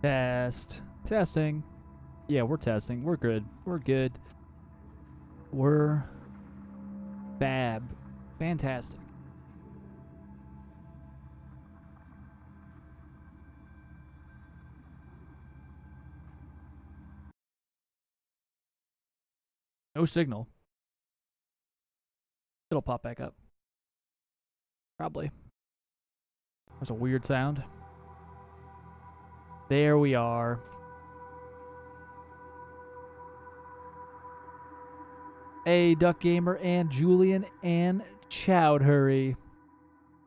Test. Testing. Yeah, we're testing. We're good. We're good. We're fab. Fantastic. No signal. It'll pop back up. Probably. There's a weird sound. There we are. Hey, Duck Gamer and Julian and Chowdhury.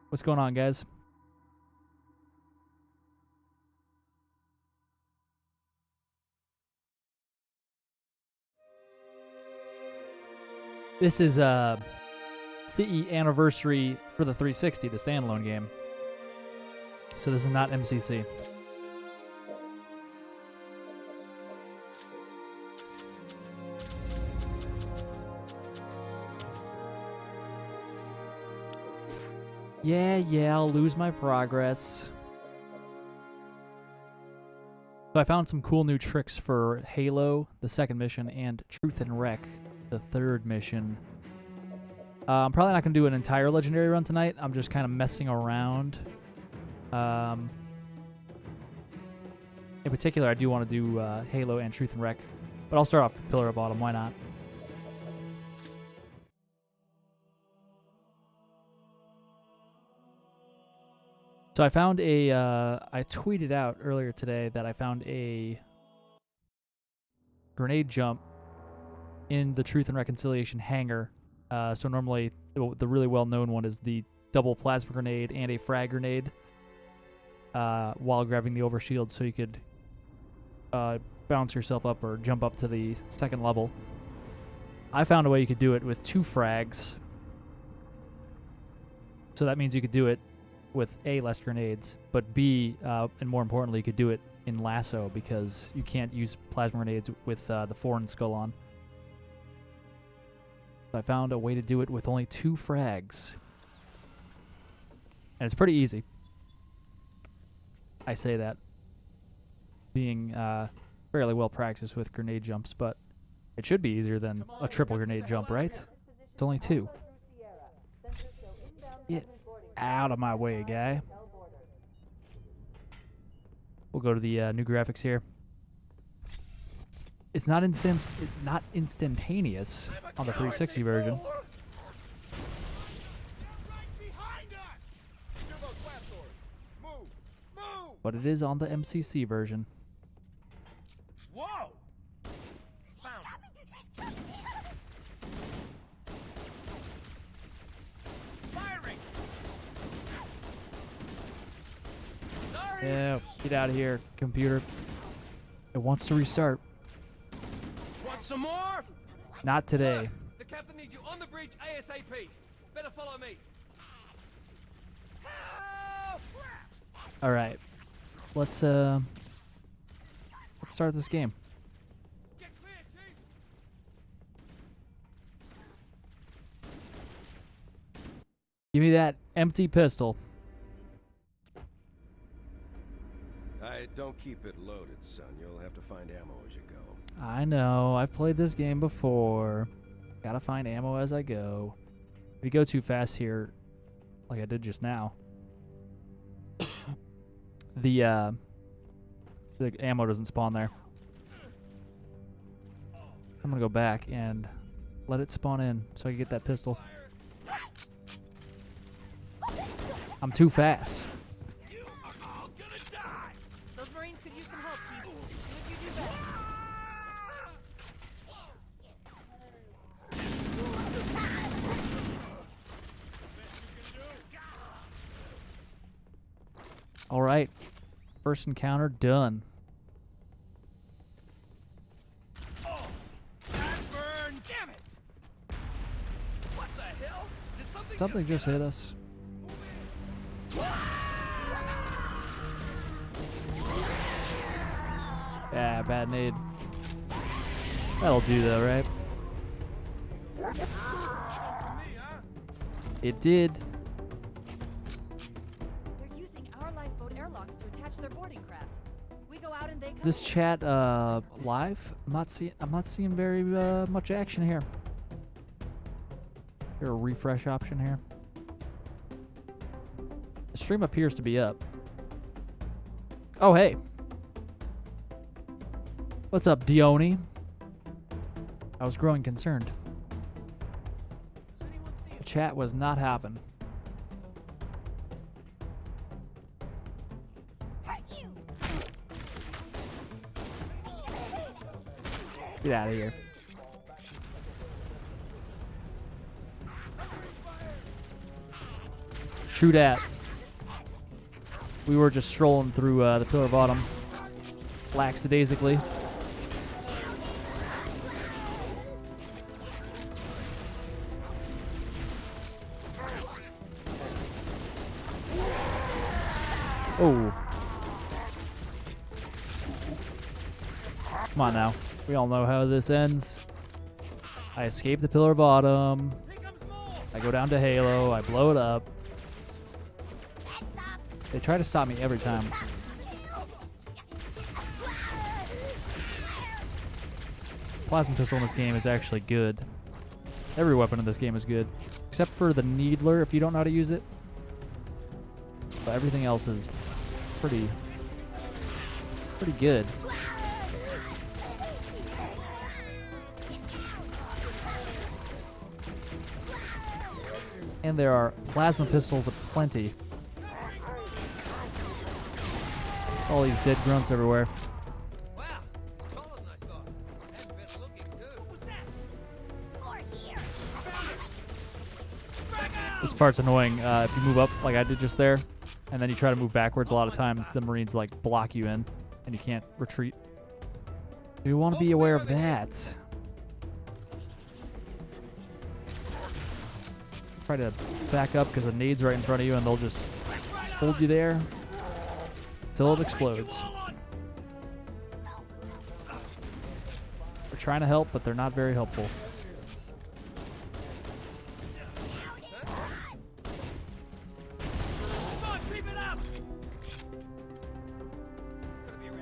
What's going on, guys? This is CE anniversary for the 360, the standalone game. So this is not MCC. Yeah, I'll lose my progress. So I found some cool new tricks for Halo, the second mission, and Truth and Wreck, the third mission. I'm probably not going to do an entire Legendary run tonight. I'm just kind of messing around. In particular, I do want to do Halo and Truth and Wreck. But I'll start off with Pillar of Autumn. Why not? So I found a, I tweeted out earlier today that I found a grenade jump in the Truth and Reconciliation hangar. So normally, the really well-known one is the double plasma grenade and a frag grenade while grabbing the overshield, so you could bounce yourself up or jump up to the second level. I found a way you could do it with 2 frags. So that means you could do it with A, less grenades, but B, and more importantly, you could do it in lasso because you can't use plasma grenades with the foreign skull on. So I found a way to do it with only 2 frags. And it's pretty easy. I say that being fairly well practiced with grenade jumps, but it should be easier than a triple grenade jump, right? It's only 2. Get out of my way, guy. We'll go to the new graphics here. It's not instantaneous on the 360 version. But it is on the MCC version. Whoa! Firing! Sorry. Yeah, get out of here, computer. It wants to restart. Want some more? Not today. The captain needs you on the bridge ASAP. Better follow me. All right. Let's start this game. Get clear, Chief. Give me that empty pistol. Don't keep it loaded, son. You'll have to find ammo as you go. I know. I've played this game before. Gotta find ammo as I go. If you go too fast here, like I did just now, the ammo doesn't spawn there. I'm gonna go back and let it spawn in so I can get that pistol. I'm too fast. You are all gonna die. Those Marines could use some help, Chief. Do what you do best. All right. First encounter done. Oh, that burned. Damn it! What the hell? Did Something just hit us. Yeah, bad nade. That'll do though, right? It did. They're using our lifeboat airlocks to attach their boarding craft. We we go out and they come This in? chat live? I'm not seeing very much action here. Is there a refresh option here? The stream appears to be up. Oh hey. What's up, Dione? I was growing concerned. The chat was not hopping. Get out of here. True dat. We were just strolling through the Pillar of Autumn, lackadaisically. Oh. Come on now. We all know how this ends. I escape the Pillar of Autumn. I go down to Halo. I blow it up. They try to stop me every time. Plasma pistol in this game is actually good. Every weapon in this game is good. Except for the Needler if you don't know how to use it. But everything else is pretty good. And there are plasma pistols aplenty. All these dead grunts everywhere. Wow, taller than I thought. And better looking too. What was that? This part's annoying. If you move up like I did just there, and then you try to move backwards, a lot of times the Marines like block you in, and you can't retreat. You want to be aware of that. Try to back up because the nade's right in front of you, and they'll just hold you there until it explodes. They're trying to help, but they're not very helpful. Come on, keep it up! It's gonna be around here.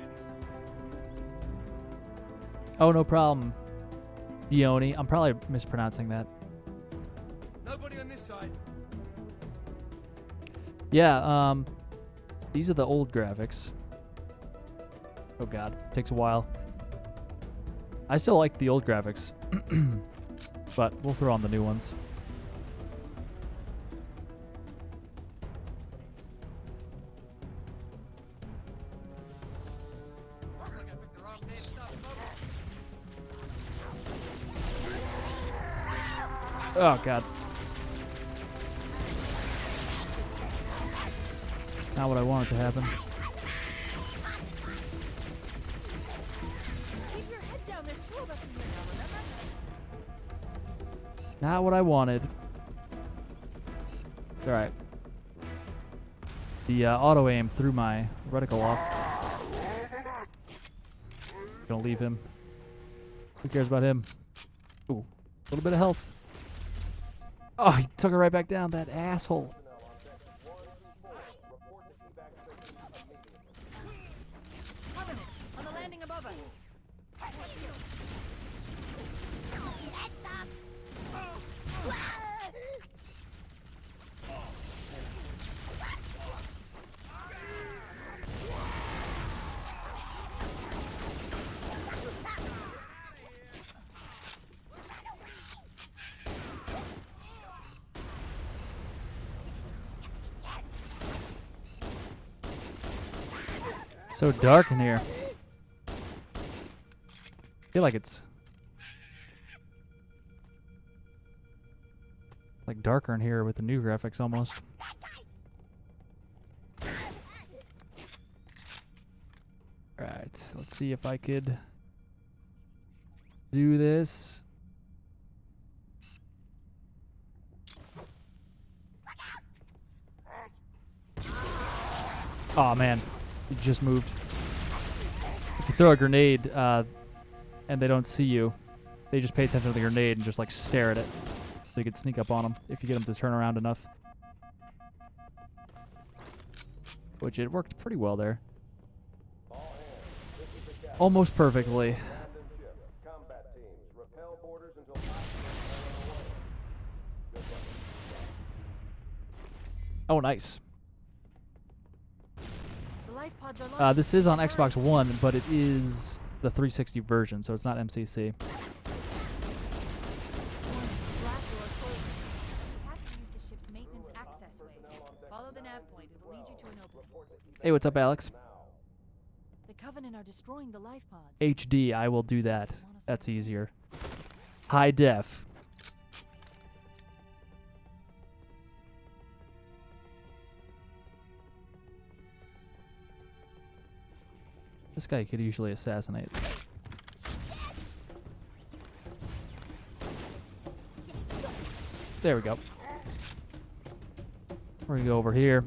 Oh, no problem. Dione. I'm probably mispronouncing that. Nobody on this side. Yeah, these are the old graphics. Oh god, takes a while. I still like the old graphics, but we'll throw on the new ones. Looks like I picked the wrong damn stuff. Oh god. Not what I wanted to happen. Keep your head down. There's two of us in here now, remember? Not what I wanted. Alright. The auto aim threw my reticle off. Gonna leave him. Who cares about him? Ooh, a little bit of health. Oh, he took it right back down, that asshole. Covenant, on the landing above us. So dark in here. I feel like it's like darker in here with the new graphics almost. Alright, let's see if I could do this. Oh man, you just moved. If you throw a grenade and they don't see you, they just pay attention to the grenade and just like stare at it. So you can sneak up on them if you get them to turn around enough. Which it worked pretty well there. Almost perfectly. Abandoned ship. Combat teams. Repel borders until hostiles are away. Good luck. Oh, nice. The life pods are launched. This is on Hurry. Xbox One, but it is the 360 version, so it's not MCC. Blast doors closing. You have to use the ship's maintenance access ways. Follow the nav point. It will lead you to an opening. Hey, what's up, Alex? The Covenant are destroying the life pods. HD, I will do that. That's easier. High def. This guy could usually assassinate. There we go. We're gonna go over here,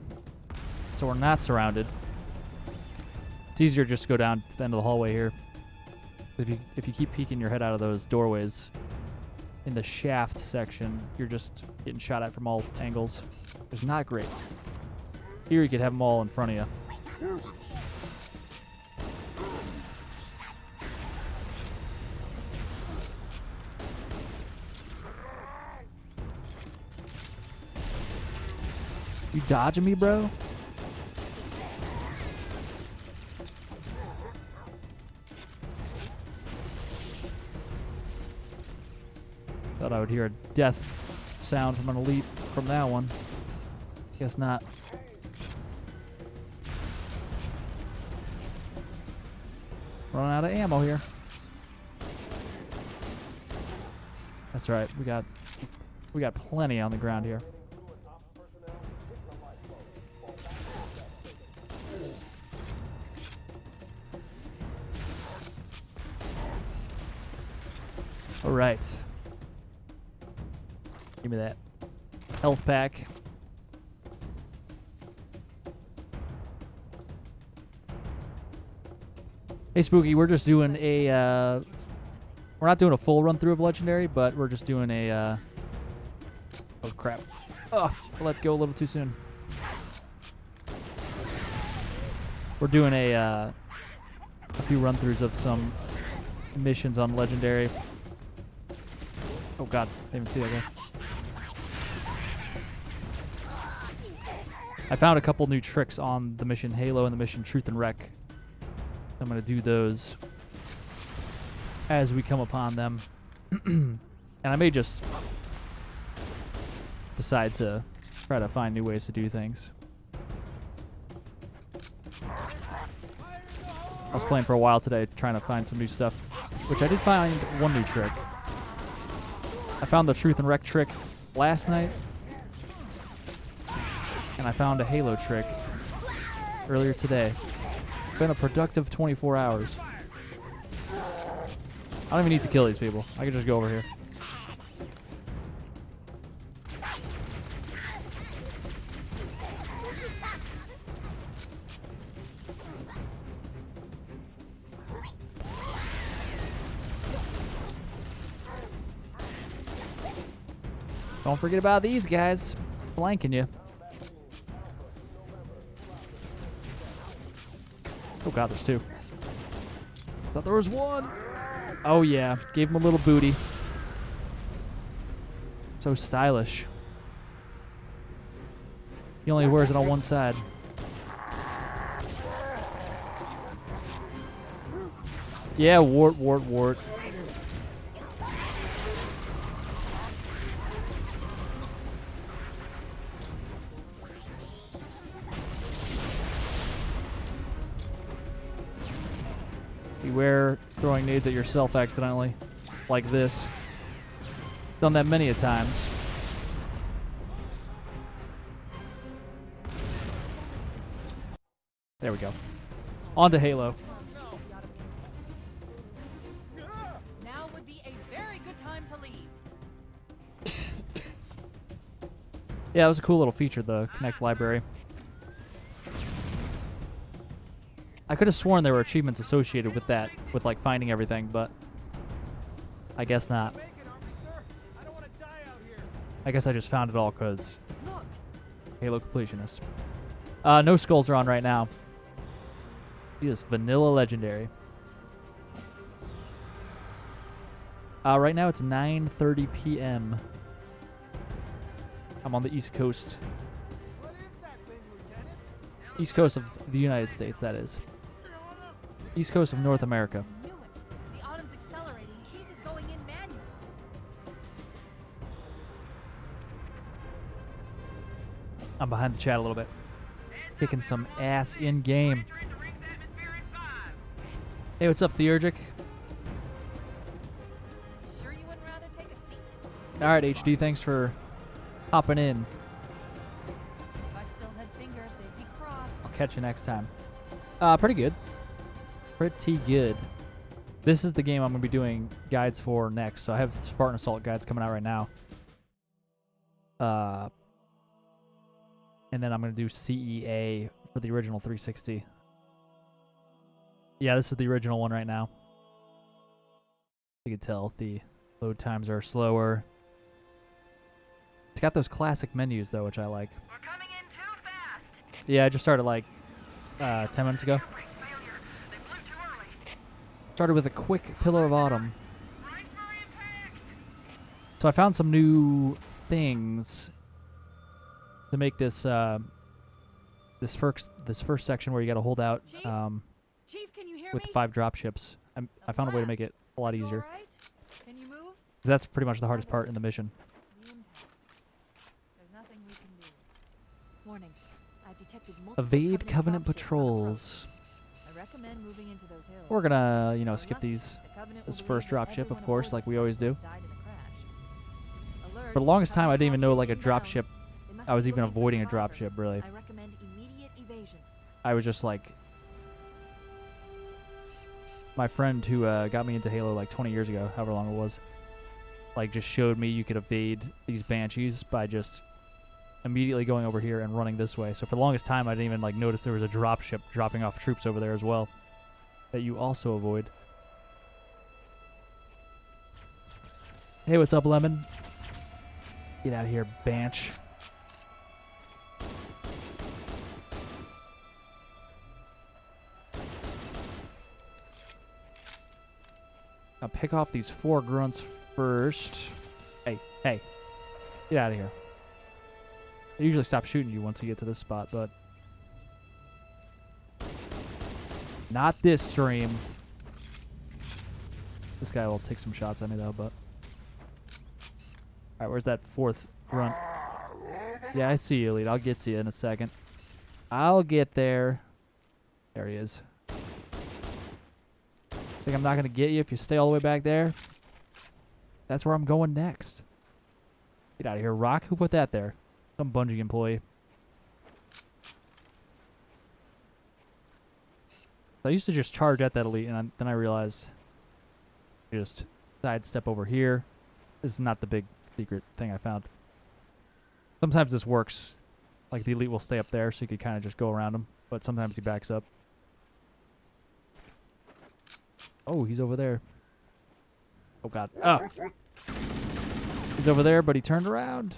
so we're not surrounded. It's easier just to go down to the end of the hallway here. If you keep peeking your head out of those doorways in the shaft section, you're just getting shot at from all angles. It's not great. Here you could have them all in front of you. You dodging me, bro? Thought I would hear a death sound from an elite from that one. Guess not. Running out of ammo here. That's right. We got plenty on the ground here. All right. Give me that health pack. Hey, Spooky, we're just doing a, we're not doing a full run through of Legendary, but we're just doing a, oh crap. Oh, I let go a little too soon. We're doing a few run throughs of some missions on Legendary. Oh god, didn't even see that guy. I found a couple new tricks on the mission Halo and the mission Truth and Wreck. I'm going to do those as we come upon them. And I may just decide to try to find new ways to do things. I was playing for a while today trying to find some new stuff, which I did find one new trick. I found the Truth and Wreck trick last night, and I found a Halo trick earlier today. Been a productive 24 hours. I don't even need to kill these people. I can just go over here. Don't forget about these guys flanking you. Oh god, there's two. Thought there was one. Oh yeah, gave him a little booty. So stylish. He only wears it on one side. Yeah, wart, wart, wart. Beware throwing nades at yourself accidentally, like this. Done that many a times. There we go. On to Halo. Now would be a very good time to leave. Yeah, it was a cool little feature, the Connect library. I could have sworn there were achievements associated with that, with like finding everything, but I guess not. I guess I just found it all because Look, Halo Completionist. No skulls are on right now. Just vanilla Legendary. Right now it's 9:30 p.m. I'm on the East Coast. What is that thing, Lieutenant? East Coast of the United States, that is. East Coast of North America. I knew it. The Autumn's accelerating. Keys is going in manual. I'm behind the chat a little bit. Kicking some ass in game. Hey, what's up, Theurgic? Sure you wouldn't rather take a seat? All right, HD, thanks for hopping in. If I still had fingers, they'd be crossed. I'll catch you next time. Pretty good. Pretty good. This is the game I'm going to be doing guides for next. So I have Spartan Assault guides coming out right now. And then I'm going to do CEA for the original 360. Yeah, this is the original one right now. You can tell the load times are slower. It's got those classic menus, though, which I like. We're coming in too fast. Yeah, I just started like 10 minutes ago. Failure. They flew too early. Started with a quick Pillar of Autumn. Right for impact. So I found some new things to make this this first section where you got to hold out Chief? Chief, can you hear with me? 5 dropships. I found a way to make it a lot You easier. all right? Can you move? 'Cause that's pretty much the hardest part in the mission. The impact. There's nothing we can do. Warning. I've detected multiple Evade Covenant dropships on patrols. approach. I recommend moving into those hills. We're gonna, If we're skip lucky, these. the Covenant this will first believe that dropship, of everyone course, aboard like the we always do. Starship died in a crash. Alert, For the longest time, I Covenant didn't even know like a dropship dropship. inbound. They must I was be even looking for avoiding a survivors. dropship, really. I recommend immediate evasion. I was just like, my friend who got me into Halo like 20 years ago, however long it was, like just showed me you could evade these Banshees by just immediately going over here and running this way. So for the longest time, I didn't even like notice there was a dropship dropping off troops over there as well that you also avoid. Hey, what's up, Lemon? Get out of here, Bansh. I'll pick off these 4 grunts first. Hey, hey. Get out of here. I usually stop shooting you once you get to this spot, but... not this stream. This guy will take some shots at me, though, but... Alright, where's that 4th grunt? Yeah, I see you, Elite. I'll get to you in a second. I'll get there. There he is. Think I'm not going to get you if you stay all the way back there? That's where I'm going next. Get out of here, Rock. Who put that there? Some Bungie employee. I used to just charge at that Elite, and then I realized just sidestep over here. This is not the big secret thing I found. Sometimes this works. Like, the Elite will stay up there, so you could kind of just go around him. But sometimes he backs up. Oh, he's over there. Oh, God. Ah! He's over there, but he turned around.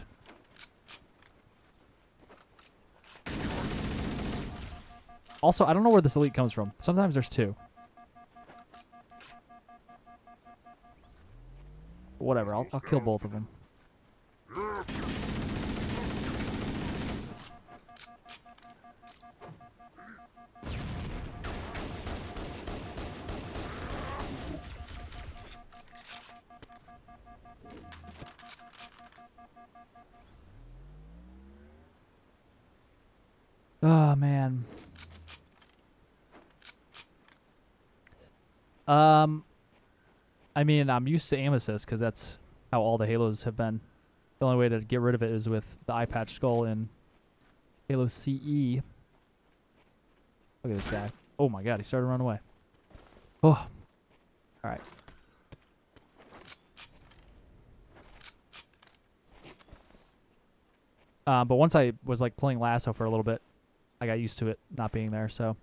Also, I don't know where this Elite comes from. Sometimes there's 2. Whatever, I'll kill both of them. Oh, man. I mean, I'm used to aim assist because that's how all the Halos have been. The only way to get rid of it is with the eye patch skull in Halo CE. Look at this guy. Oh my god, he started to run away. Oh. Alright. But once I was like playing Lasso for a little bit, I got used to it not being there, so.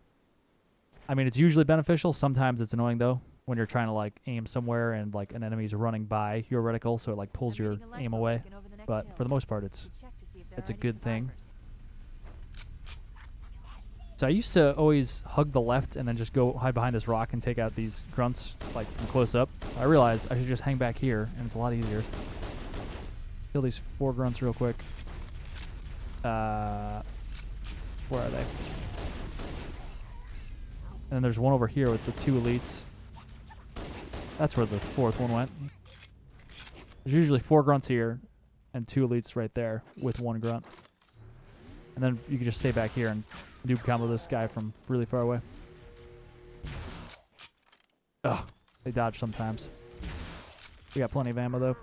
I mean, it's usually beneficial. Sometimes it's annoying, though, when you're trying to, like, aim somewhere and, like, an enemy's running by your reticle, so it, like, pulls your aim away. But for the most part, it's a good thing. So I used to always hug the left and then just go hide behind this rock and take out these grunts like from close up. I realized I should just hang back here and it's a lot easier. Kill these 4 grunts real quick. Where are they? And then there's one over here with the 2 elites. That's where the 4th one went. There's usually 4 grunts here and 2 elites right there with 1 grunt. And then you can just stay back here and noob combo this guy from really far away. Ugh, they dodge sometimes. We got plenty of ammo though.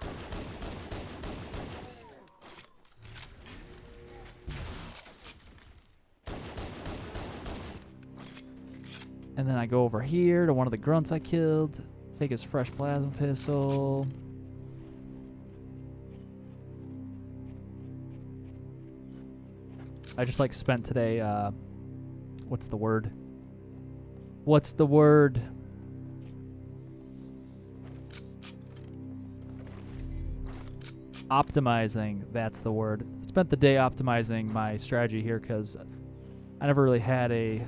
And then I go over here to one of the grunts I killed. Take his fresh plasma pistol. I just like spent today, what's the word? What's the word? Optimizing, that's the word. I spent the day optimizing my strategy here because I never really had a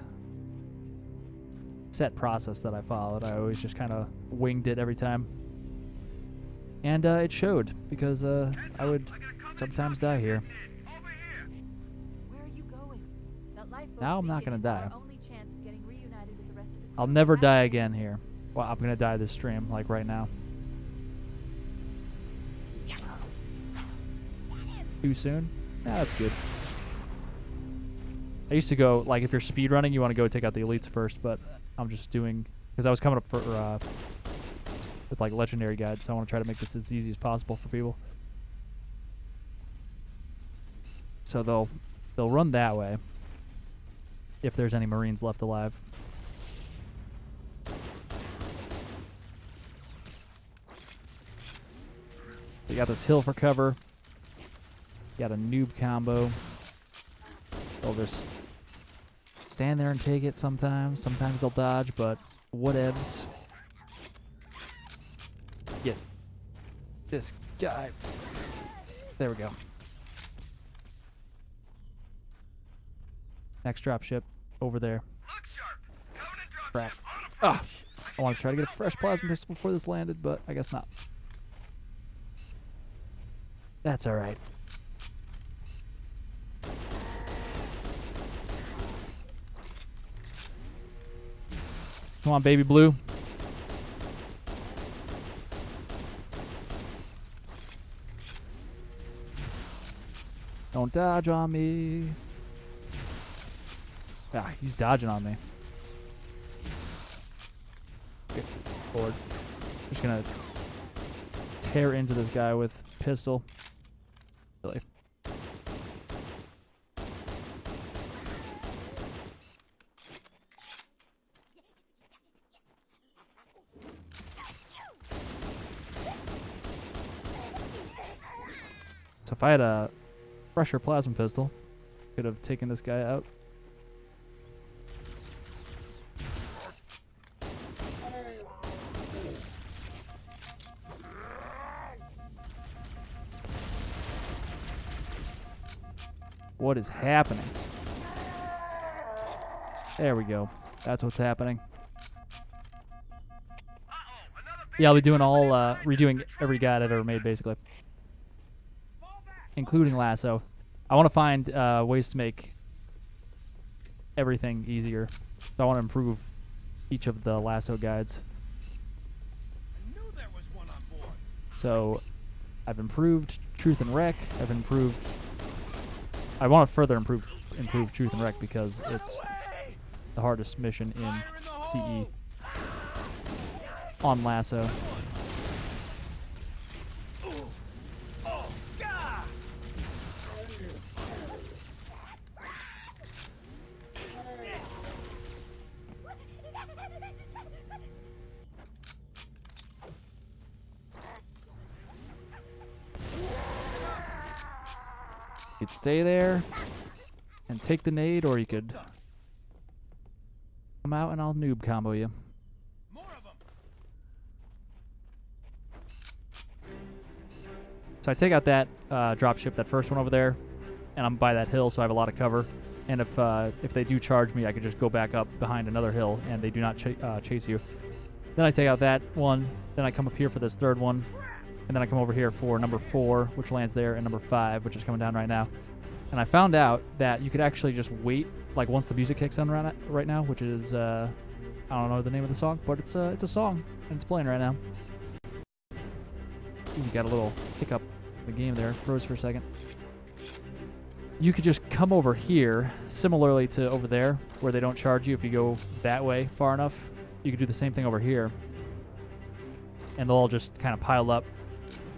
set process that I followed. I always just kind of winged it every time. And it showed because I would sometimes die here. Where are you going? That lifeboat's Now I'm not beacon gonna is our die. only chance of getting reunited with the rest of the crew. I'll never die again here. Well, I'm gonna die this stream, like right now. Too soon? Yeah, that's good. I used to go, like, if you're speedrunning, you want to go take out the elites first, but I'm just doing, because I was coming up for, with, like, legendary guides, so I want to try to make this as easy as possible for people. So they'll run that way, if there's any Marines left alive. We got this hill for cover. Got a noob combo. They'll just stand there and take it sometimes. Sometimes they'll dodge, but whatevs. Get this guy. There we go. Next dropship over there. Crap. Ah! I want to try to get a fresh plasma pistol before this landed, but I guess not. That's alright. Come on, baby blue. Don't dodge on me. Ah, he's dodging on me. Get forward. I'm just gonna tear into this guy with pistol. Really. So if I had a fresher plasma pistol, could have taken this guy out. What is happening? There we go. That's what's happening. Yeah, I'll be doing all, redoing every guide I've ever made, basically. Including lasso. I want to find ways to make everything easier. So I want to improve each of the lasso guides. So I've improved Truth and Wreck. I've improved... I want to further improve Truth and Wreck because it's the hardest mission in CE on lasso. You could stay there and take the nade, or you could come out and I'll noob combo you. So I take out that dropship, that first one over there, and I'm by that hill, so I have a lot of cover. And if they do charge me, I could just go back up behind another hill, and they do not chase you. Then I take out that one. Then I come up here for this third one. And then I come over here for number 4, which lands there, and number 5, which is coming down right now. And I found out that you could actually just wait, like once the music kicks in right now, which is, I don't know the name of the song, but it's a song, and it's playing right now. Ooh, you got a little hiccup in the game there. Froze for a second. You could just come over here, similarly to over there, where they don't charge you if you go that way far enough. You could do the same thing over here. And they'll all just kind of pile up.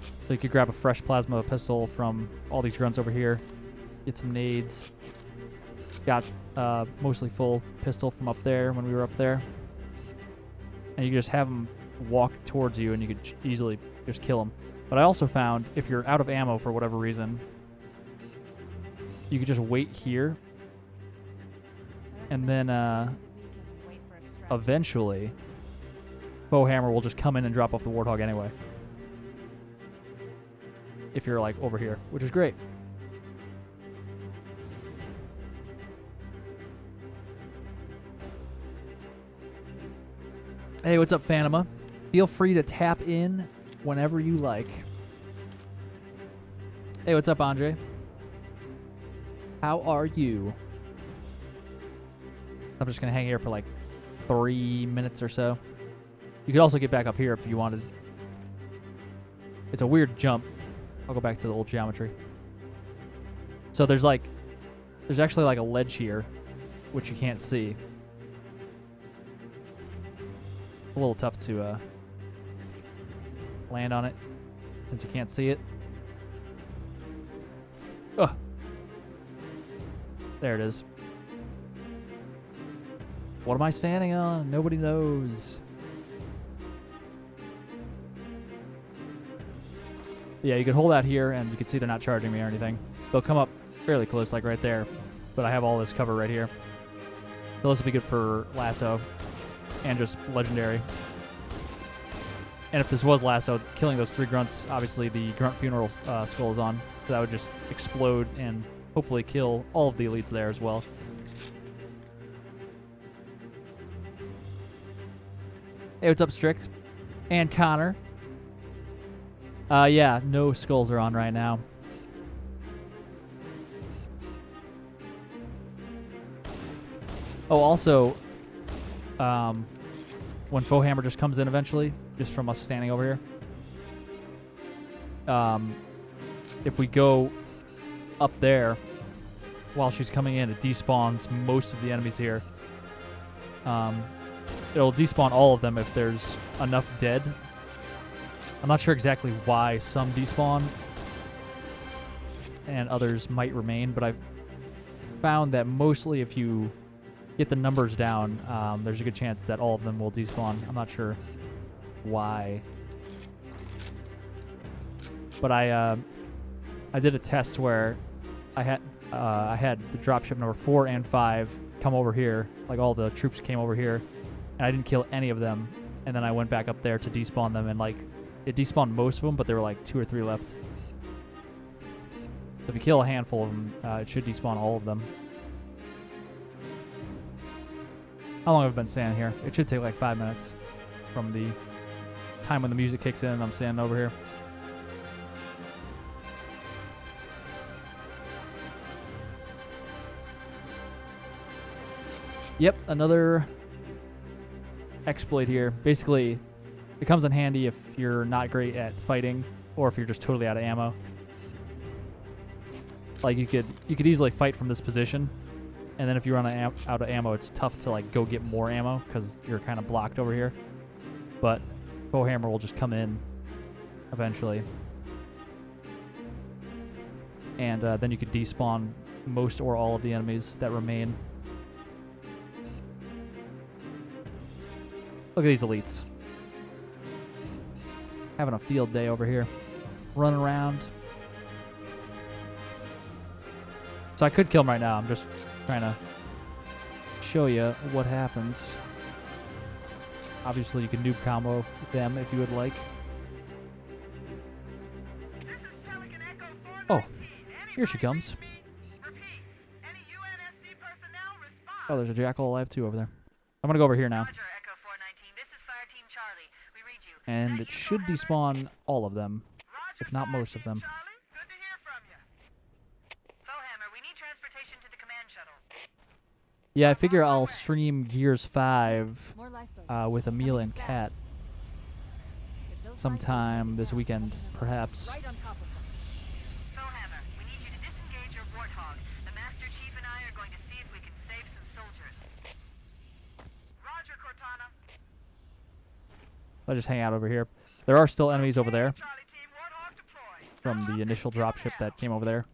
So you could grab a fresh plasma pistol from all these grunts over here. Get some nades. Got mostly full pistol from up there when we were up there. And you could just have them walk towards you and you could easily just kill them. But I also found if you're out of ammo for whatever reason, you could just wait here. And then eventually, Bowhammer will just come in and drop off the Warthog anyway. If you're like over here, which is great. Hey, what's up, Phanoma? Feel free to tap in whenever you like. Hey, what's up, Andre? How are you? I'm just going to hang here for like 3 minutes or so. You could also get back up here if you wanted. It's a weird jump. I'll go back to the old geometry. So there's actually like a ledge here, which you can't see. A little tough to land on it since you can't see it. Ugh. There it is. What am I standing on? Nobody knows. Yeah, you could hold out here, and you can see they're not charging me or anything. They'll come up fairly close, like right there. But I have all this cover right here. So this will be good for lasso and just legendary. And if this was lasso, killing those 3 grunts, obviously the grunt funeral skull is on. So that would just explode and hopefully kill all of the elites there as well. Hey, what's up, Strict? And Connor. Yeah, no skulls are on right now. Oh, also, when Foehammer just comes in eventually, just from us standing over here, if we go up there while she's coming in, it despawns most of the enemies here. It'll despawn all of them if there's enough dead. I'm not sure exactly why some despawn and others might remain, but I've found that mostly if you get the numbers down, there's a good chance that all of them will despawn. I'm not sure why. But I did a test where I had the dropship number 4 and 5 come over here, like all the troops came over here, and I didn't kill any of them, and then I went back up there to despawn them, and like it despawned most of them, but there were like 2 or 3 left. So if you kill a handful of them, it should despawn all of them. How long have I been standing here? It should take like 5 minutes from the time when the music kicks in and I'm standing over here. Yep, another exploit here. Basically, it comes in handy if you're not great at fighting or if you're just totally out of ammo. Like you could easily fight from this position, and then if you run out of ammo, it's tough to like go get more ammo because you're kind of blocked over here. But Bowhammer will just come in eventually, and then you could despawn most or all of the enemies that remain. Look at these elites. Having a field day over here. Running around. So I could kill them right now. I'm just trying to show you what happens. Obviously, you can noob combo them if you would like. This is Pelican Echo 419. Oh, Any here she word comes. reached me? Repeat. Any UNSC Oh, there's a jackal alive too over there. I'm gonna go over here now, Roger, Echo 419. This is Fire Team Charlie. We read you. and Is that it you, should Foehammer? despawn all of them, Roger, if not Fire most of Team them. Charlie. Good to hear from you. Foehammer, we need transportation to the command shuttle. Yeah, I figure I'll stream Gears 5 More lifeboats. with Emil Coming and in Kat fast. If those sometime lifeboats this make it weekend, down, perhaps. right on top of them. Foehammer, we need you to disengage your warthog. The Master Chief and I are going to see if we can save some soldiers. Roger, Cortana. I'll just hang out over here. There are still enemies over there Charlie Team, warthog deployed. from the initial dropship that came over there.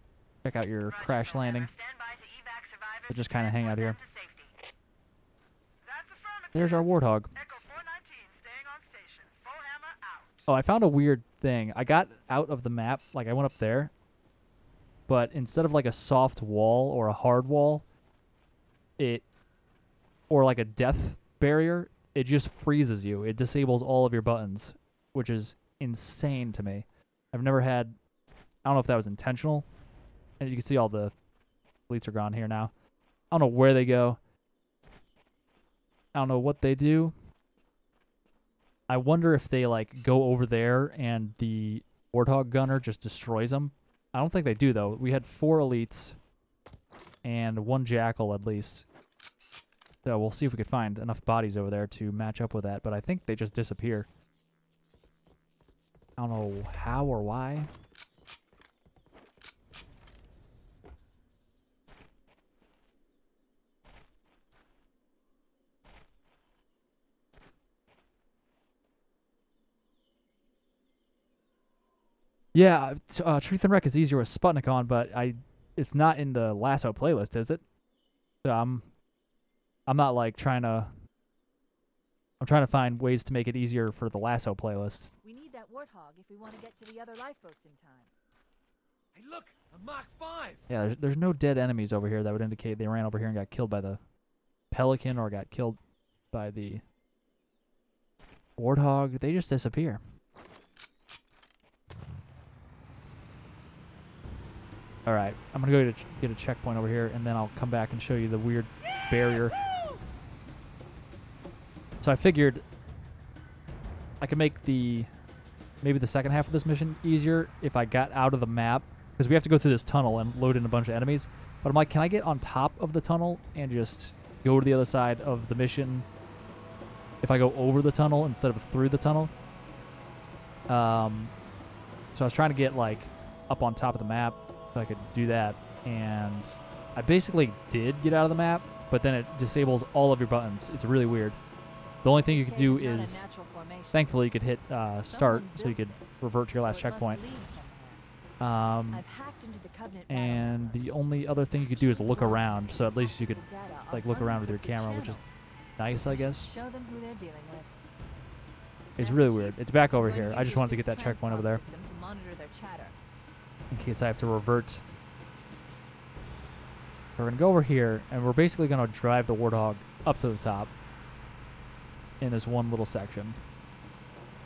Check out your Roger, crash Foehammer. landing. Stand by to evac survivors We'll just and kind of hang out here. transport them to safety. That's affirmative. There's our warthog. Echo 419 staying on station. Foehammer out. Oh, I found a weird thing. I got out of the map, like I went up there, but instead of like a soft wall or a hard wall, or like a death barrier, it just freezes you. It disables all of your buttons, which is insane to me. I've never had, I don't know if that was intentional. And you can see all the elites are gone here now. I don't know where they go. I don't know what they do. I wonder if they like go over there and the Warthog gunner just destroys them. I don't think they do though. We had 4 elites and 1 jackal at least. So we'll see if we could find enough bodies over there to match up with that. But I think they just disappear. I don't know how or why. Yeah, Truth and Wreck is easier with Sputnik on, but it's not in the Lasso playlist, is it? So I'm not like trying to. I'm trying to find ways to make it easier for the Lasso playlist. We need that warthog if we want to get to the other lifeboats in time. Hey, look, a Mach 5. Yeah, there's no dead enemies over here that would indicate they ran over here and got killed by the Pelican or got killed by the Warthog. They just disappear. All right, I'm gonna go get a checkpoint over here, and then I'll come back and show you the weird barrier. So I figured I could make maybe the second half of this mission easier if I got out of the map, because we have to go through this tunnel and load in a bunch of enemies. But I'm like, can I get on top of the tunnel and just go to the other side of the mission if I go over the tunnel instead of through the tunnel? So I was trying to get like up on top of the map so I could do that, and I basically did get out of the map, but then it disables all of your buttons. It's really weird. The only thing you could do is, thankfully, you could hit start, so you could revert to your last checkpoint. And the only other thing you could do is look around, so at least you could like look around with your camera, which is nice, I guess. Show them who they're dealing with. It's really weird. It's back over here. I just wanted to get that checkpoint over there To monitor their chatter. in case I have to revert. We're going to go over here, and we're basically going to drive the Warthog up to the top in this one little section.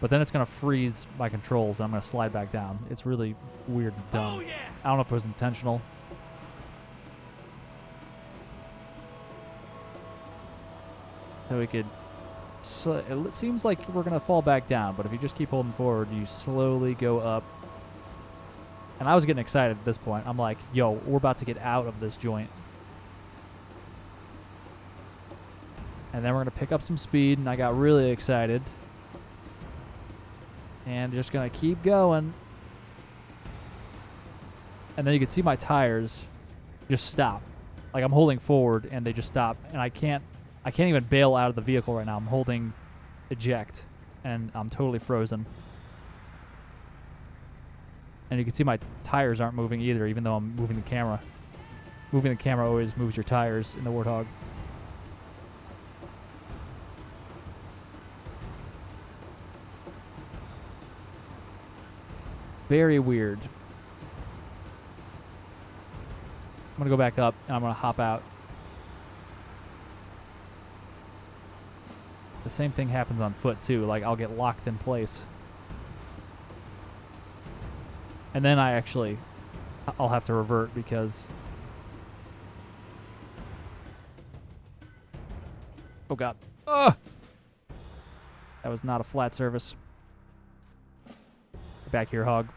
But then it's going to freeze my controls, and I'm going to slide back down. It's really weird and dumb. Oh, yeah. I don't know if it was intentional. So we could... So it seems like we're going to fall back down, but if you just keep holding forward, you slowly go up. And I was getting excited at this point. I'm like, yo, we're about to get out of this joint. And then we're going to pick up some speed, and I got really excited. And just going to keep going. And then you can see my tires just stop. Like I'm holding forward, and they just stop. And I can't even bail out of the vehicle right now. I'm holding eject, and I'm totally frozen. And you can see my tires aren't moving either, even though I'm moving the camera. Moving the camera always moves your tires in the Warthog. Very weird. I'm going to go back up, and I'm going to hop out. The same thing happens on foot, too. Like, I'll get locked in place. And then I'll have to revert because Oh, God. Ugh! That was not a flat surface. Get back here, hog.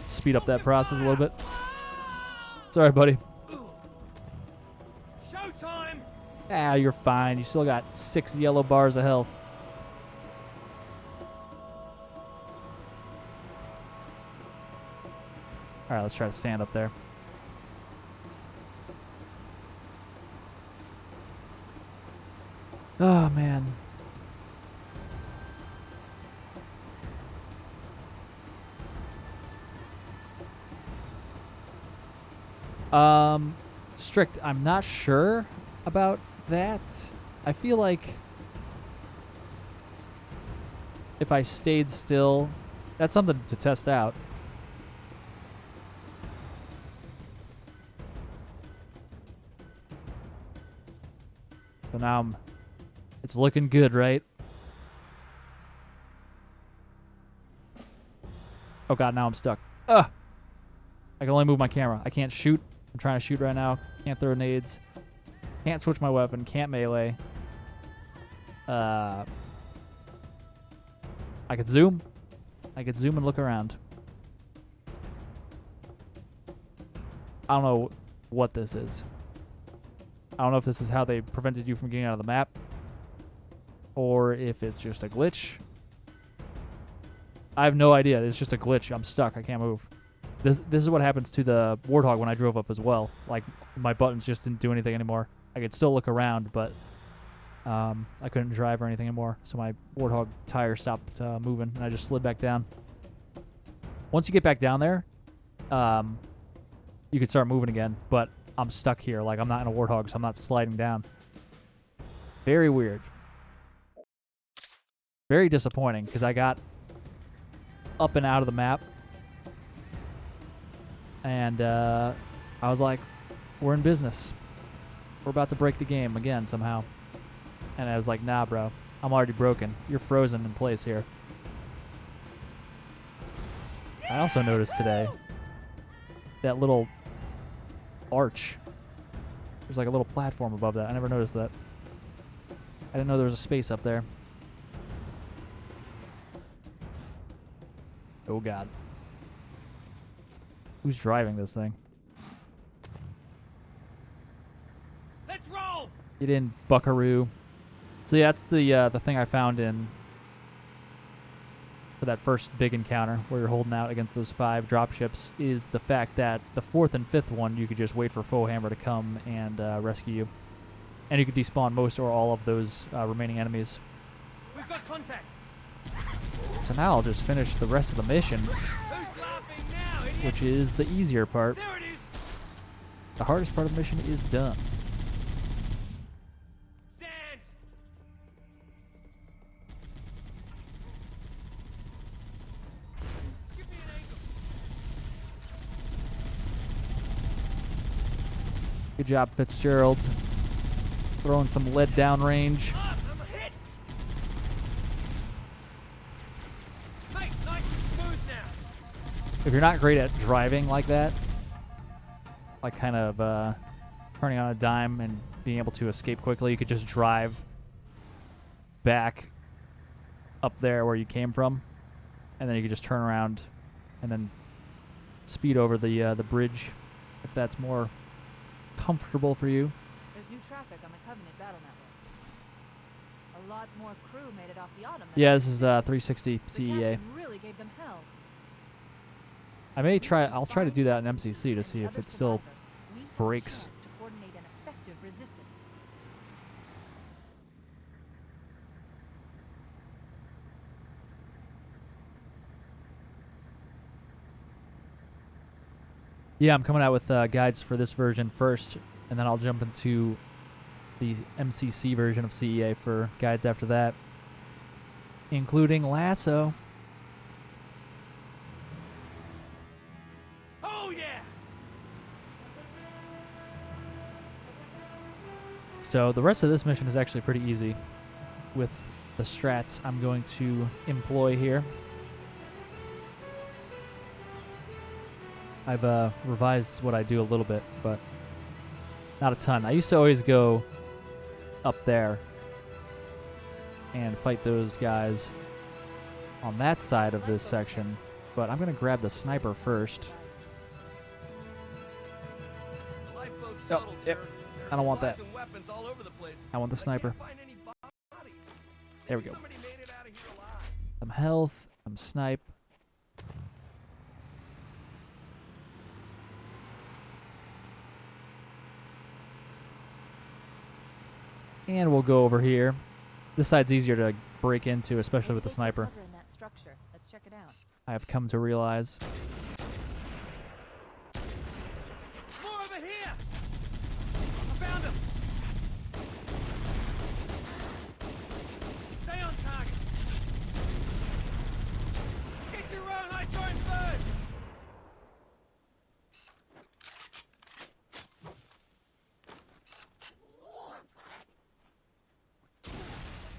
Speed up that process a little bit. Sorry, buddy. Showtime! Ah, you're fine. You still got 6 yellow bars of health. All right, let's try to stand up there. Oh, man. Strict, I'm not sure about that. I feel like if I stayed still, that's something to test out. So now it's looking good, right? Oh God, now I'm stuck. Ugh! I can only move my camera. I can't shoot. I'm trying to shoot right now. Can't throw nades. Can't switch my weapon. Can't melee. I could zoom. I could zoom and look around. I don't know what this is. I don't know if this is how they prevented you from getting out of the map, or if it's just a glitch. I have no idea. It's just a glitch. I'm stuck. I can't move. This is what happens to the Warthog when I drove up as well. Like, my buttons just didn't do anything anymore. I could still look around, but I couldn't drive or anything anymore. So my Warthog tire stopped moving, and I just slid back down. Once you get back down there, you can start moving again, but I'm stuck here. Like, I'm not in a Warthog, so I'm not sliding down. Very weird. Very disappointing, because I got up and out of the map, and I was like, we're in business. We're about to break the game again somehow. And I was like, nah, bro. I'm already broken. You're frozen in place here. I also noticed today that little arch. There's like a little platform above that. I never noticed that. I didn't know there was a space up there. Oh, God. Who's driving this thing? Let's roll! Get in, buckaroo. So yeah, that's the thing I found in for that first big encounter where you're holding out against those 5 dropships, is the fact that the 4th and 5th one you could just wait for Foehammer to come and rescue you, and you could despawn most or all of those remaining enemies. We've got contact! So now I'll just finish the rest of the mission, Who's laughing now, idiot? which is the easier part. There it is! The hardest part of the mission is done. Dance! Give me an angle! Good job, Fitzgerald. Throwing some lead down range. Up! I'm hit! Mate, nice and smooth now! If you're not great at driving like that, like kind of turning on a dime and being able to escape quickly, you could just drive back up there where you came from, and then you could just turn around and then speed over the bridge if that's more comfortable for you. There's new traffic on the Covenant battle network. A lot more crew made it off the Autumn. Yeah, this is 360 The CEA. captain really gave them hell. I'll try to do that in MCC to see if it still breaks. To coordinate an effective resistance. Yeah, I'm coming out with guides for this version first, and then I'll jump into the MCC version of CEA for guides after that, including Lasso. Oh yeah! So the rest of this mission is actually pretty easy with the strats I'm going to employ here. I've revised what I do a little bit, but not a ton. I used to always go up there and fight those guys on that side of this section, but I'm going to grab the sniper first. The lifeboat's Oh, totaled, yep. sir. I don't want There's that. supplies and weapons all over the place. I want the But I can't sniper. find any bodies. There we Maybe go. somebody made it out of here alive. Some health, some snipe. And we'll go over here. This side's easier to break into, especially with the sniper. Cover in that structure. Let's check it out. I have come to realize. More of it here! I found him! Stay on target! Get your own high starting first!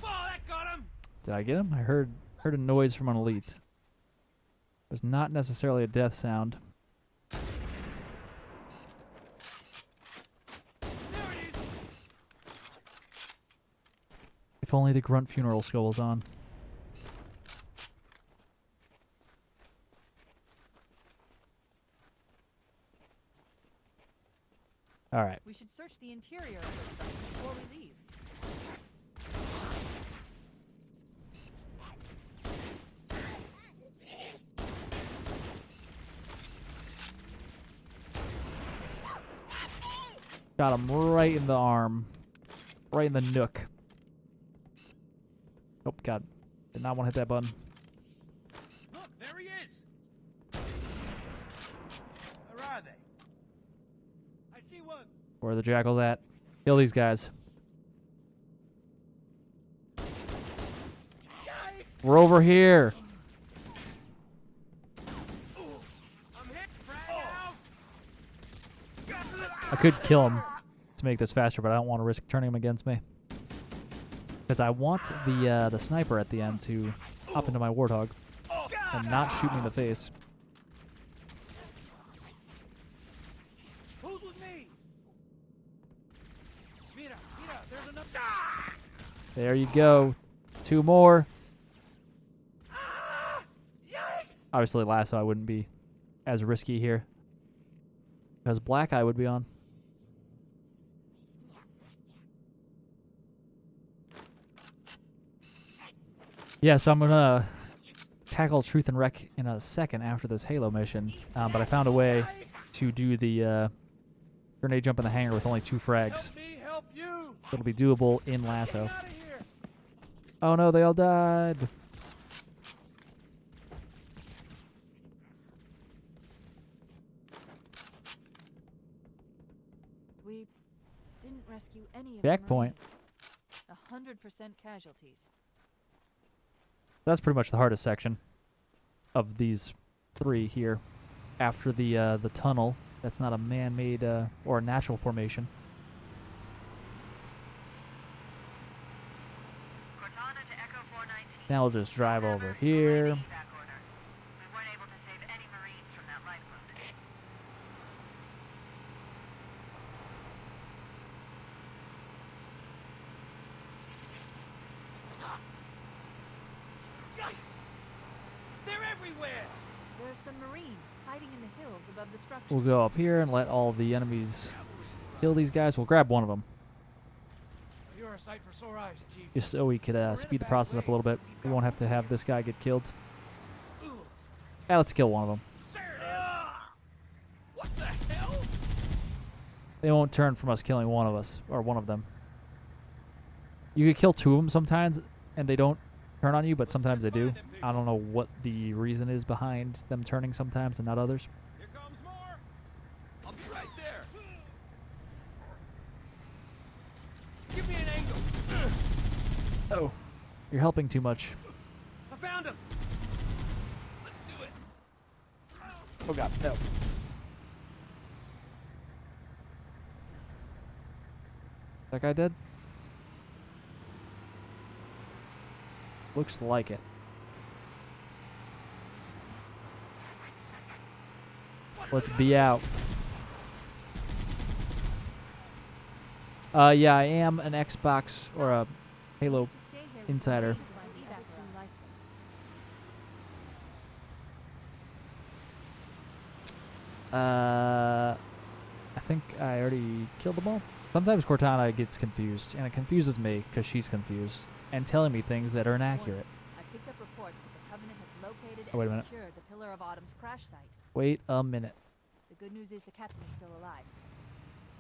Oh, that got him! Did I get him? I heard a noise from an elite. It was not necessarily a death sound. There it is! If only the grunt funeral skull was on. All right. We should search the interior of this structure before we leave. Got him right in the arm. Right in the nook. Oh, God. Did not want to hit that button. Look, there he is! Where are they? I see one! Where are the jackals at? Kill these guys. Yikes! We're over here. I'm hit! Frag out! I could kill him to make this faster, but I don't want to risk turning him against me. Because I want the sniper at the end to hop into my warthog and not shoot me in the face. Who's with me? Mira, there's enough. Ah! There you go. 2 more. Yikes! Obviously lasso I wouldn't be as risky here. Because black eye would be on. Yeah, so I'm going to tackle Truth and Wreck in a second after this Halo mission. But I found a way to do the grenade jump in the hangar with only 2 frags. Help me help you! It'll be doable in lasso. Get out of here! Oh no, they all died. We didn't rescue any of Checkpoint. the Marines. 100% casualties. That's pretty much the hardest section of these 3 here. After the tunnel, that's not a man-made or a natural formation. Cortana to Echo 419. Now we'll just drive over Remember, here. we're evac order. We weren't able to save any Marines from that lifeboat. Yikes! They're everywhere! There are some Marines hiding in the hills above the structure. We'll go up here and let all the enemies kill these guys. We'll grab one of them You're a sight for sore eyes, Chief. just so we could speed the process up a little bit. We won't have to have this guy get killed. Yeah, let's kill one of them. There it is! What the hell? They won't turn from us killing one of us, or one of them. You could kill 2 of them sometimes, and they don't turn on you, but sometimes they do. I don't know what the reason is behind them turning sometimes and not others. Here comes more! I'll be right there. Give me an angle! Oh, you're helping too much. I found him! Let's do it. Oh god, no. That guy dead? Looks like it. Let's be out. Yeah, I am an Xbox or a Halo To stay here with insider. the ladies when I leave after 2 lifeboats. I think I already killed them all. Sometimes Cortana gets confused, and it confuses me because she's confused and telling me things that are inaccurate. I picked up reports that the Covenant has located Oh, wait a and minute. secured the Pillar of Autumn's crash site. Wait a minute. The good news is the captain is still alive.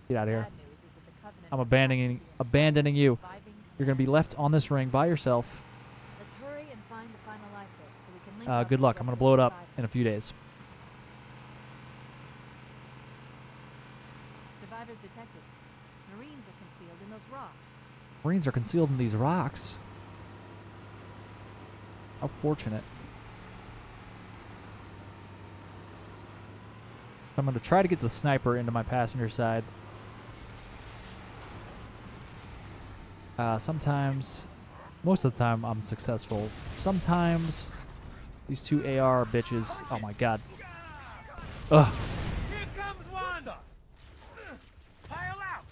Get out of The here. bad news is that the Covenant I'm have abandoning captured the entire abandoning you. surviving You're gonna be left on this ring by yourself. Let's hurry and find the final lifeboat so we can link up Good with the luck. I'm rest gonna of blow it the up in a few days. survivors detected. Marines are concealed in those rocks. Marines are concealed in these rocks. How fortunate. I'm gonna try to get the sniper into my passenger side. Sometimes, most of the time, I'm successful. Sometimes, these two AR bitches. Oh my god. Ugh. Here comes one! Pile out!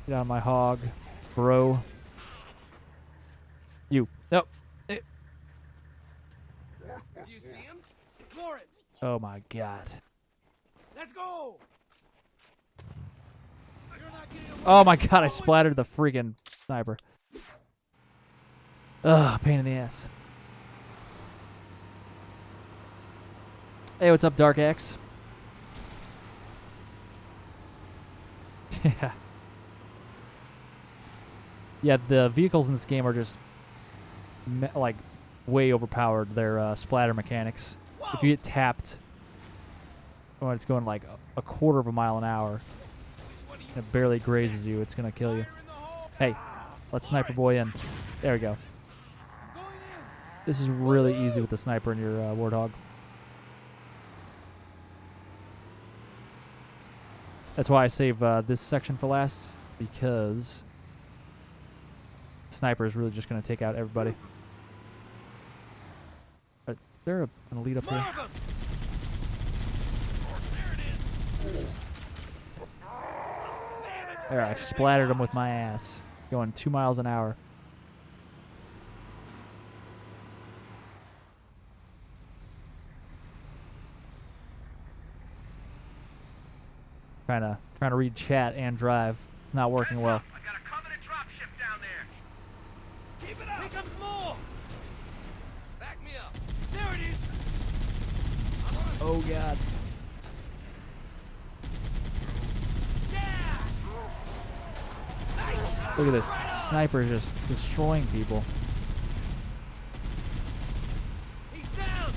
Get out of my hog, bro. You. Nope. Do you see him? For it! Oh my god. Let's go! You're not getting away. Oh my god, I splattered the freaking sniper. Ugh, pain in the ass. Hey, what's up, Dark X? Yeah. Yeah, the vehicles in this game are just like way overpowered. Their splatter mechanics. If you get tapped when it's going like a quarter of a mile an hour and it barely grazes you, it's gonna kill you. Hey, let's sniper boy in. There we go. This is really easy with the sniper in your Warthog. That's why I save this section for last, because sniper is really just going to take out everybody. Is there an elite up More here? of 'em! There, I splattered him with my ass, going 2 miles an hour. Trying to read chat and drive. It's not working well. I got a Covenant dropship down there. Keep it Here up! comes more! Back me up! There it is! Oh god. Yeah! Look at this. Sniper is just destroying people. He's down!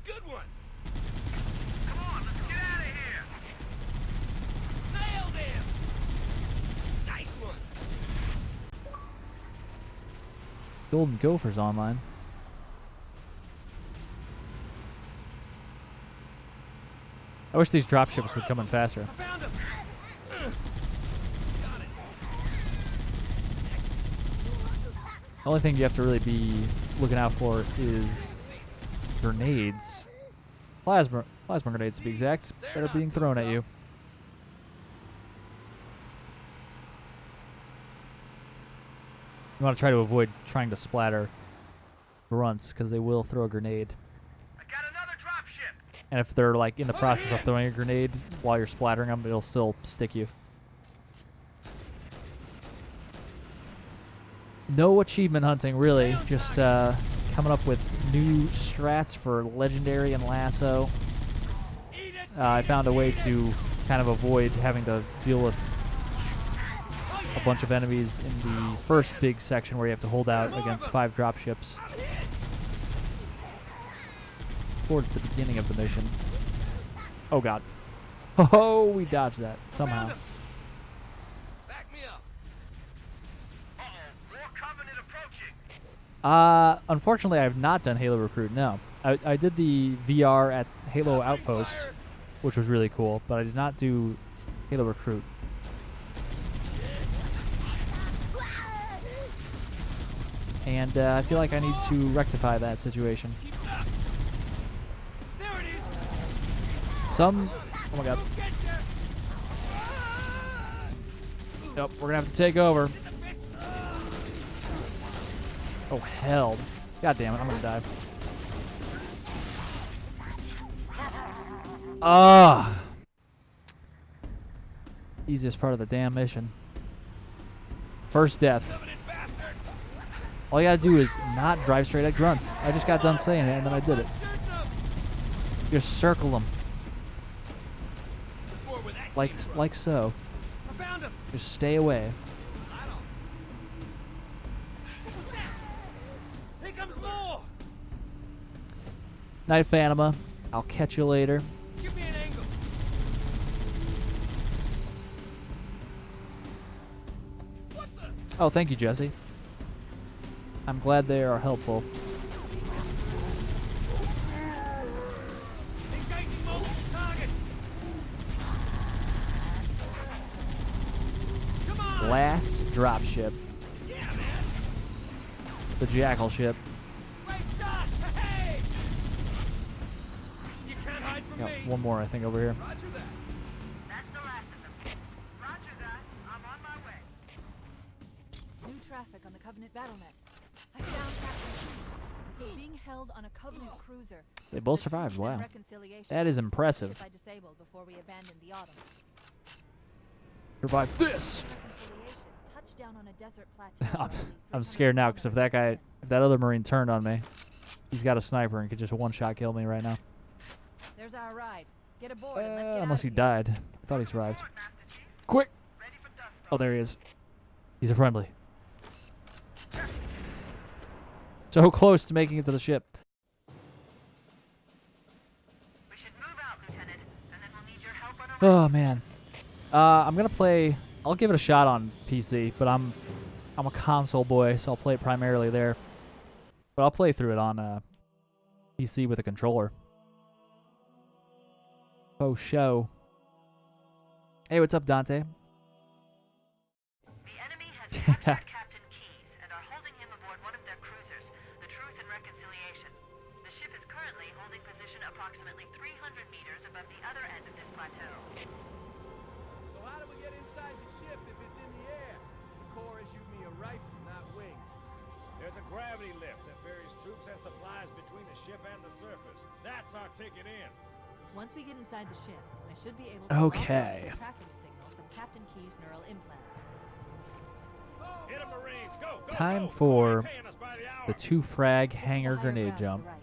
Good one! Come on, let's get out of here. Nailed him! Nice one! Golden Gopher's online. I wish these dropships would come in faster. I found him! Got it! The only thing you have to really be looking out for is grenades. Plasma grenades to be exact, that are being thrown at you. You want to try to avoid trying to splatter grunts, because they will throw a grenade. I got another dropship. And if they're like in the process of throwing a grenade while you're splattering them, it'll still stick you. No achievement hunting, really. Just coming up with new strats for Legendary and Lasso. Eat it! I found a way to kind of avoid having to deal with a bunch of enemies in the first big section where you have to hold out against 5 dropships towards the beginning of the mission. Oh god. Oh, we dodged that somehow. Back me up! Uh-oh, more Covenant approaching. Unfortunately, I have not done Halo Recruit, no. I did the VR at Halo Outpost, which was really cool, but I did not do Halo Recruit. And I feel like I need to rectify that situation. There some... Oh my god. Yep, we're gonna have to take over. Oh, hell. God damn it, I'm gonna die. Ah! Easiest part of the damn mission. First death. All you gotta do is not drive straight at grunts. I just got done saying it and then I did it. Just circle them. Like so. I found him. Just stay away. Here comes more. Night, Phanoma. I'll catch you later. Give me an angle. Oh, thank you, Jesse. I'm glad they are helpful. Engaging multiple targets. Come on. Last dropship. The Jackal ship. Great shot. Hey. You can't hide from Got me. one more, I think, over here. Roger that. That's the last of them. Roger that. I'm on my way. New traffic on the Covenant battlenet. I found Captain Keith. He's being held on a Covenant cruiser. They both The survived. Truth and Wow. Reconciliation That is ship impressive. I disabled before we abandoned the Autumn. Survive this! Reconciliation touched down on a desert plateau. I'm, roughly I'm 300 scared now because if that guy, kilometers if that other Marine turned on me, he's got a sniper and could just one-shot kill me right now. There's our ride. Get aboard and let's get Unless out he of here. died. I thought he survived. Master Chief, Quick! ready for dust Oh, there he is. He's a friendly. So close to making it to the ship. We should move out, Lieutenant, and then we'll need your help on our Oh man. I'm gonna play. I'll give it a shot on PC, but I'm a console boy, so I'll play it primarily there. But I'll play through it on PC with a controller. Oh show. Hey, what's up, Dante? The enemy has captured Captain Keyes and are holding him aboard one of their cruisers, the Truth and Reconciliation. The ship is currently holding position approximately 300 meters above the other end of this plateau. So how do we get inside the ship if it's in the air? The Corps issued me a rifle, not wings. There's a gravity lift that ferries troops and supplies between the ship and the surface. That's our ticket in. Once we get inside the ship, I should be able to Okay. locate the tracking signal from Captain Key's neural implants. Hit 'em, Marines. Go, go, Time go. for Paying us by the hour. the 2-frag Take the hanger higher grenade ground to jump. the right.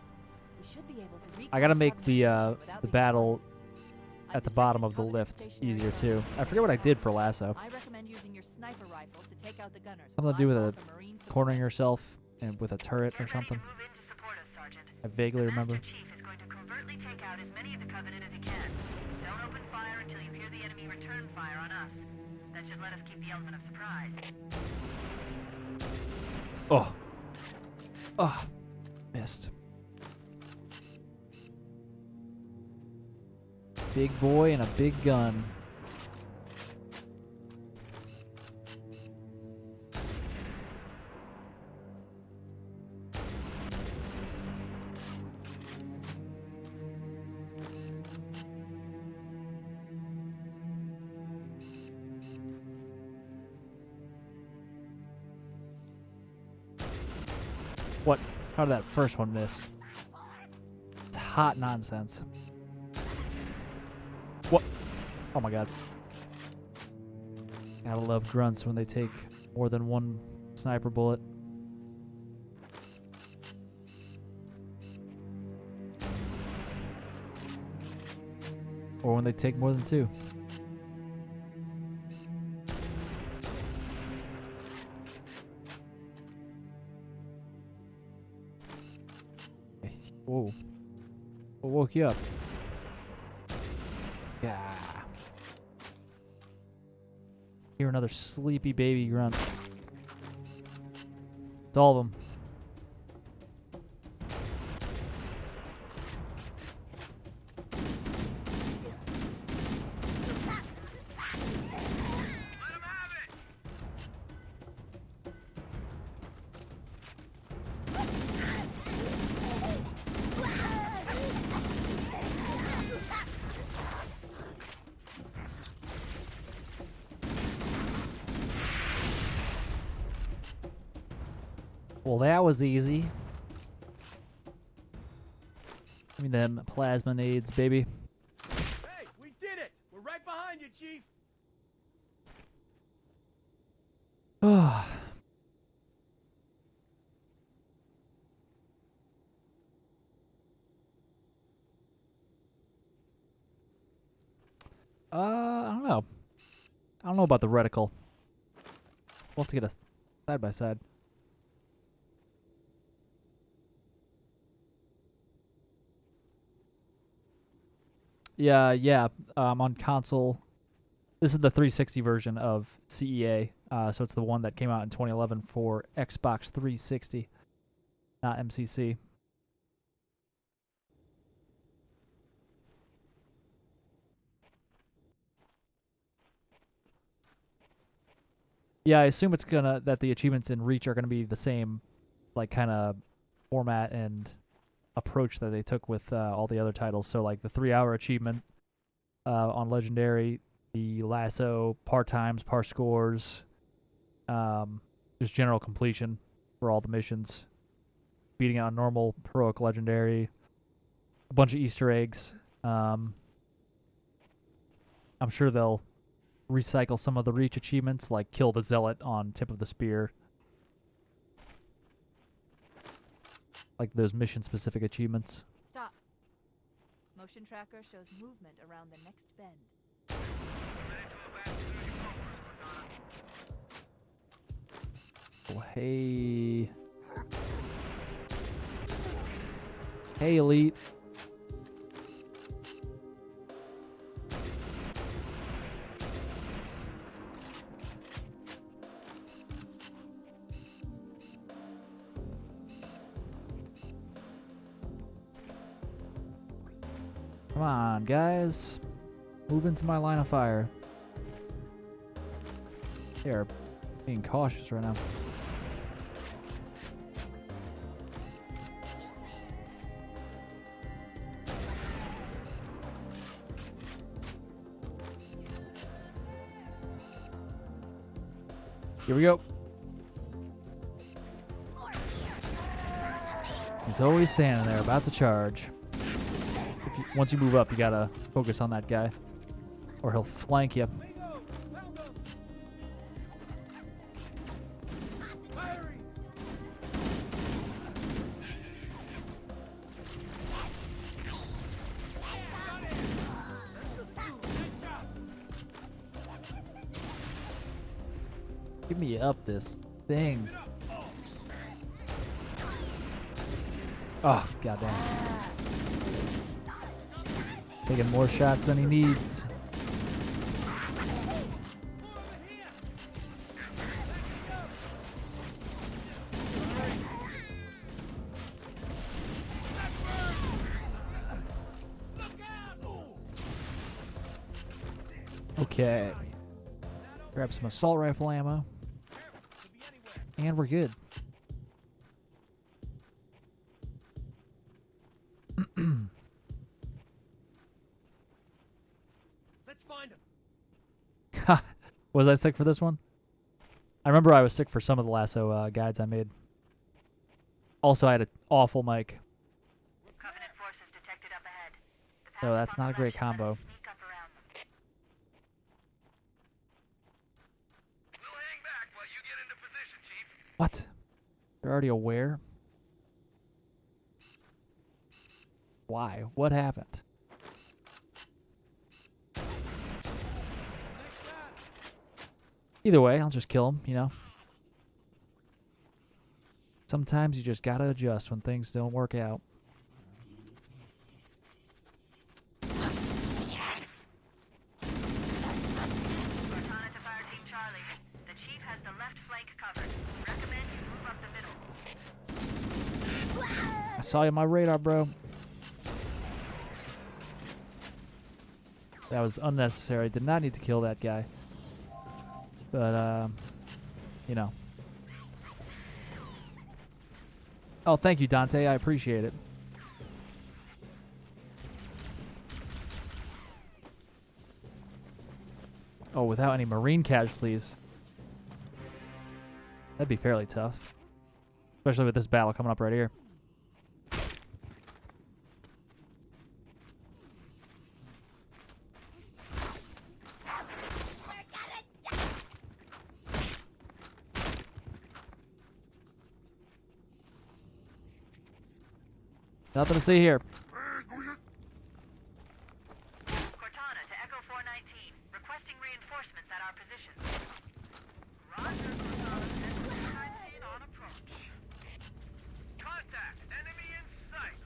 We should be able to I gotta recon make Covenant the position without the being battle spotted. at the I've bottom detected of the Covenant lift stationary easier guns too. I on forget what I the did for ground. lasso. I recommend using your sniper rifle to take out the gunners. Something while to do I with call a for Marine support. cornering yourself and with a turret Get or ready something. to move in to support us, Sergeant. I vaguely The remember. Master Chief is going to covertly take out as many of the Covenant as he can. Don't open fire until you hear the enemy return fire on us. That should let us keep the element of surprise. Oh. Oh. Missed. Big boy and a big gun. What? How did that first one miss? It's hot nonsense. What? Oh my god. Gotta love grunts when they take more than one sniper bullet. Or when they take more than two. Whoa. What woke you up? Yeah. Hear another sleepy baby grunt. It's all of them. Well, that was easy. Give me them plasma nades, baby. Hey, we did it! We're right behind you, Chief! I don't know. I don't know about the reticle. We'll have to get a side by side. Yeah. On console, this is the 360 version of CEA. So it's the one that came out in 2011 for Xbox 360, not MCC. Yeah, I assume it's that the achievements in Reach are gonna be the same, like kind of format and approach that they took with all the other titles. So like the 3-hour achievement on Legendary, the lasso, par times, par scores, just general completion for all the missions, beating it on normal, heroic, legendary, a bunch of Easter eggs. I'm sure they'll recycle some of the Reach achievements, like kill the zealot on tip of the spear, like those mission-specific achievements. Stop. Motion tracker shows movement around the next bend. Oh, hey. Hey, Elite. Come on, guys. Move into my line of fire. They are being cautious right now. Here we go. He's always standing there, about to charge. Once you move up, you gotta focus on that guy, or he'll flank you. Get me up this thing. Oh, goddamn. Taking more shots than he needs. Okay. Grab some assault rifle ammo. And we're good. Let's find him. Was I sick for this one? I remember I was sick for some of the lasso guides I made. Also, I had an awful mic. Covenant forces detected up ahead. The So path that's on not a the great left should let combo. us sneak up around them. We'll hang back while you get into position, Chief. What? They're already aware? Why? What happened? Either way, I'll just kill him, you know? Sometimes you just gotta adjust when things don't work out. Cortana to Fire Team Charlie. The Chief has the left flank covered. Recommend you move up the middle. I saw you on my radar, bro. That was unnecessary. Did not need to kill that guy. But, you know. Oh, thank you, Dante. I appreciate it. Oh, without any Marine casualties. That'd be fairly tough. especially with this battle coming up right here. Nothing to see here. Cortana to Echo 419. Requesting reinforcements at our position. Roger, Cortana. Echo 419 on approach. Contact! Enemy in sight!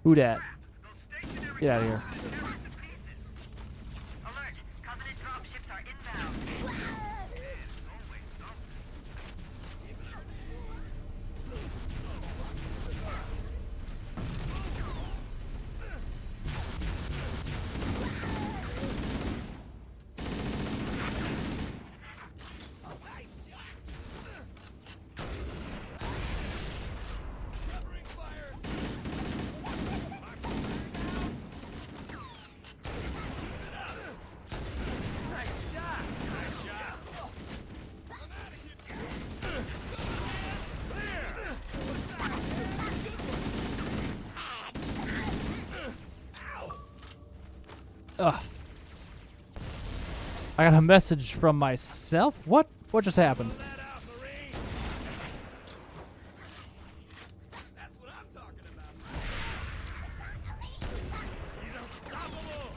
Who dat? Those stationary Get out of here. tear us to pieces! Alert! Covenant dropships are inbound. There's always something. Covering fire. Nice shot. Nice shot. I'm out of here. Ugh. I got a message from myself? What? What just happened? That out, Marine. That's what I'm talking about. He's unstoppable.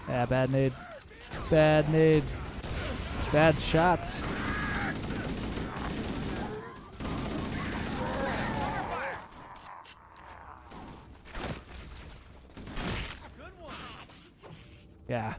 Yeah, bad nade. Bad nade. Bad shots. Good one. Yeah.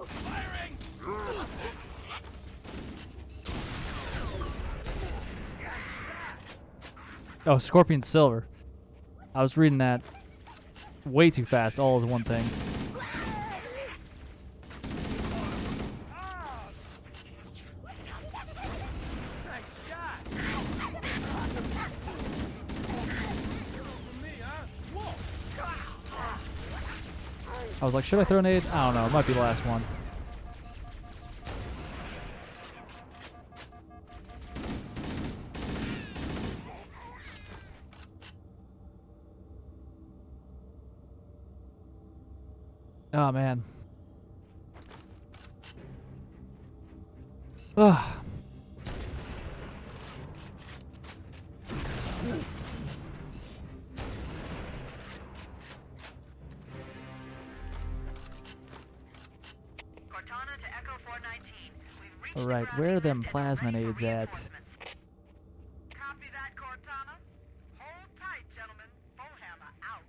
Firing. Oh, Scorpion Silver. I was reading that way too fast. All is one thing. Nice shot. For me, huh? Whoa. I was like, should I throw a nade? I don't know. It might be the last one. Oh, man. Ugh. Cortana to Echo 419. We've reached All the right, ground where are lift them and are plasma ready for nades at? reinforcements. Copy that, Cortana. Hold tight, gentlemen. Bowhammer out.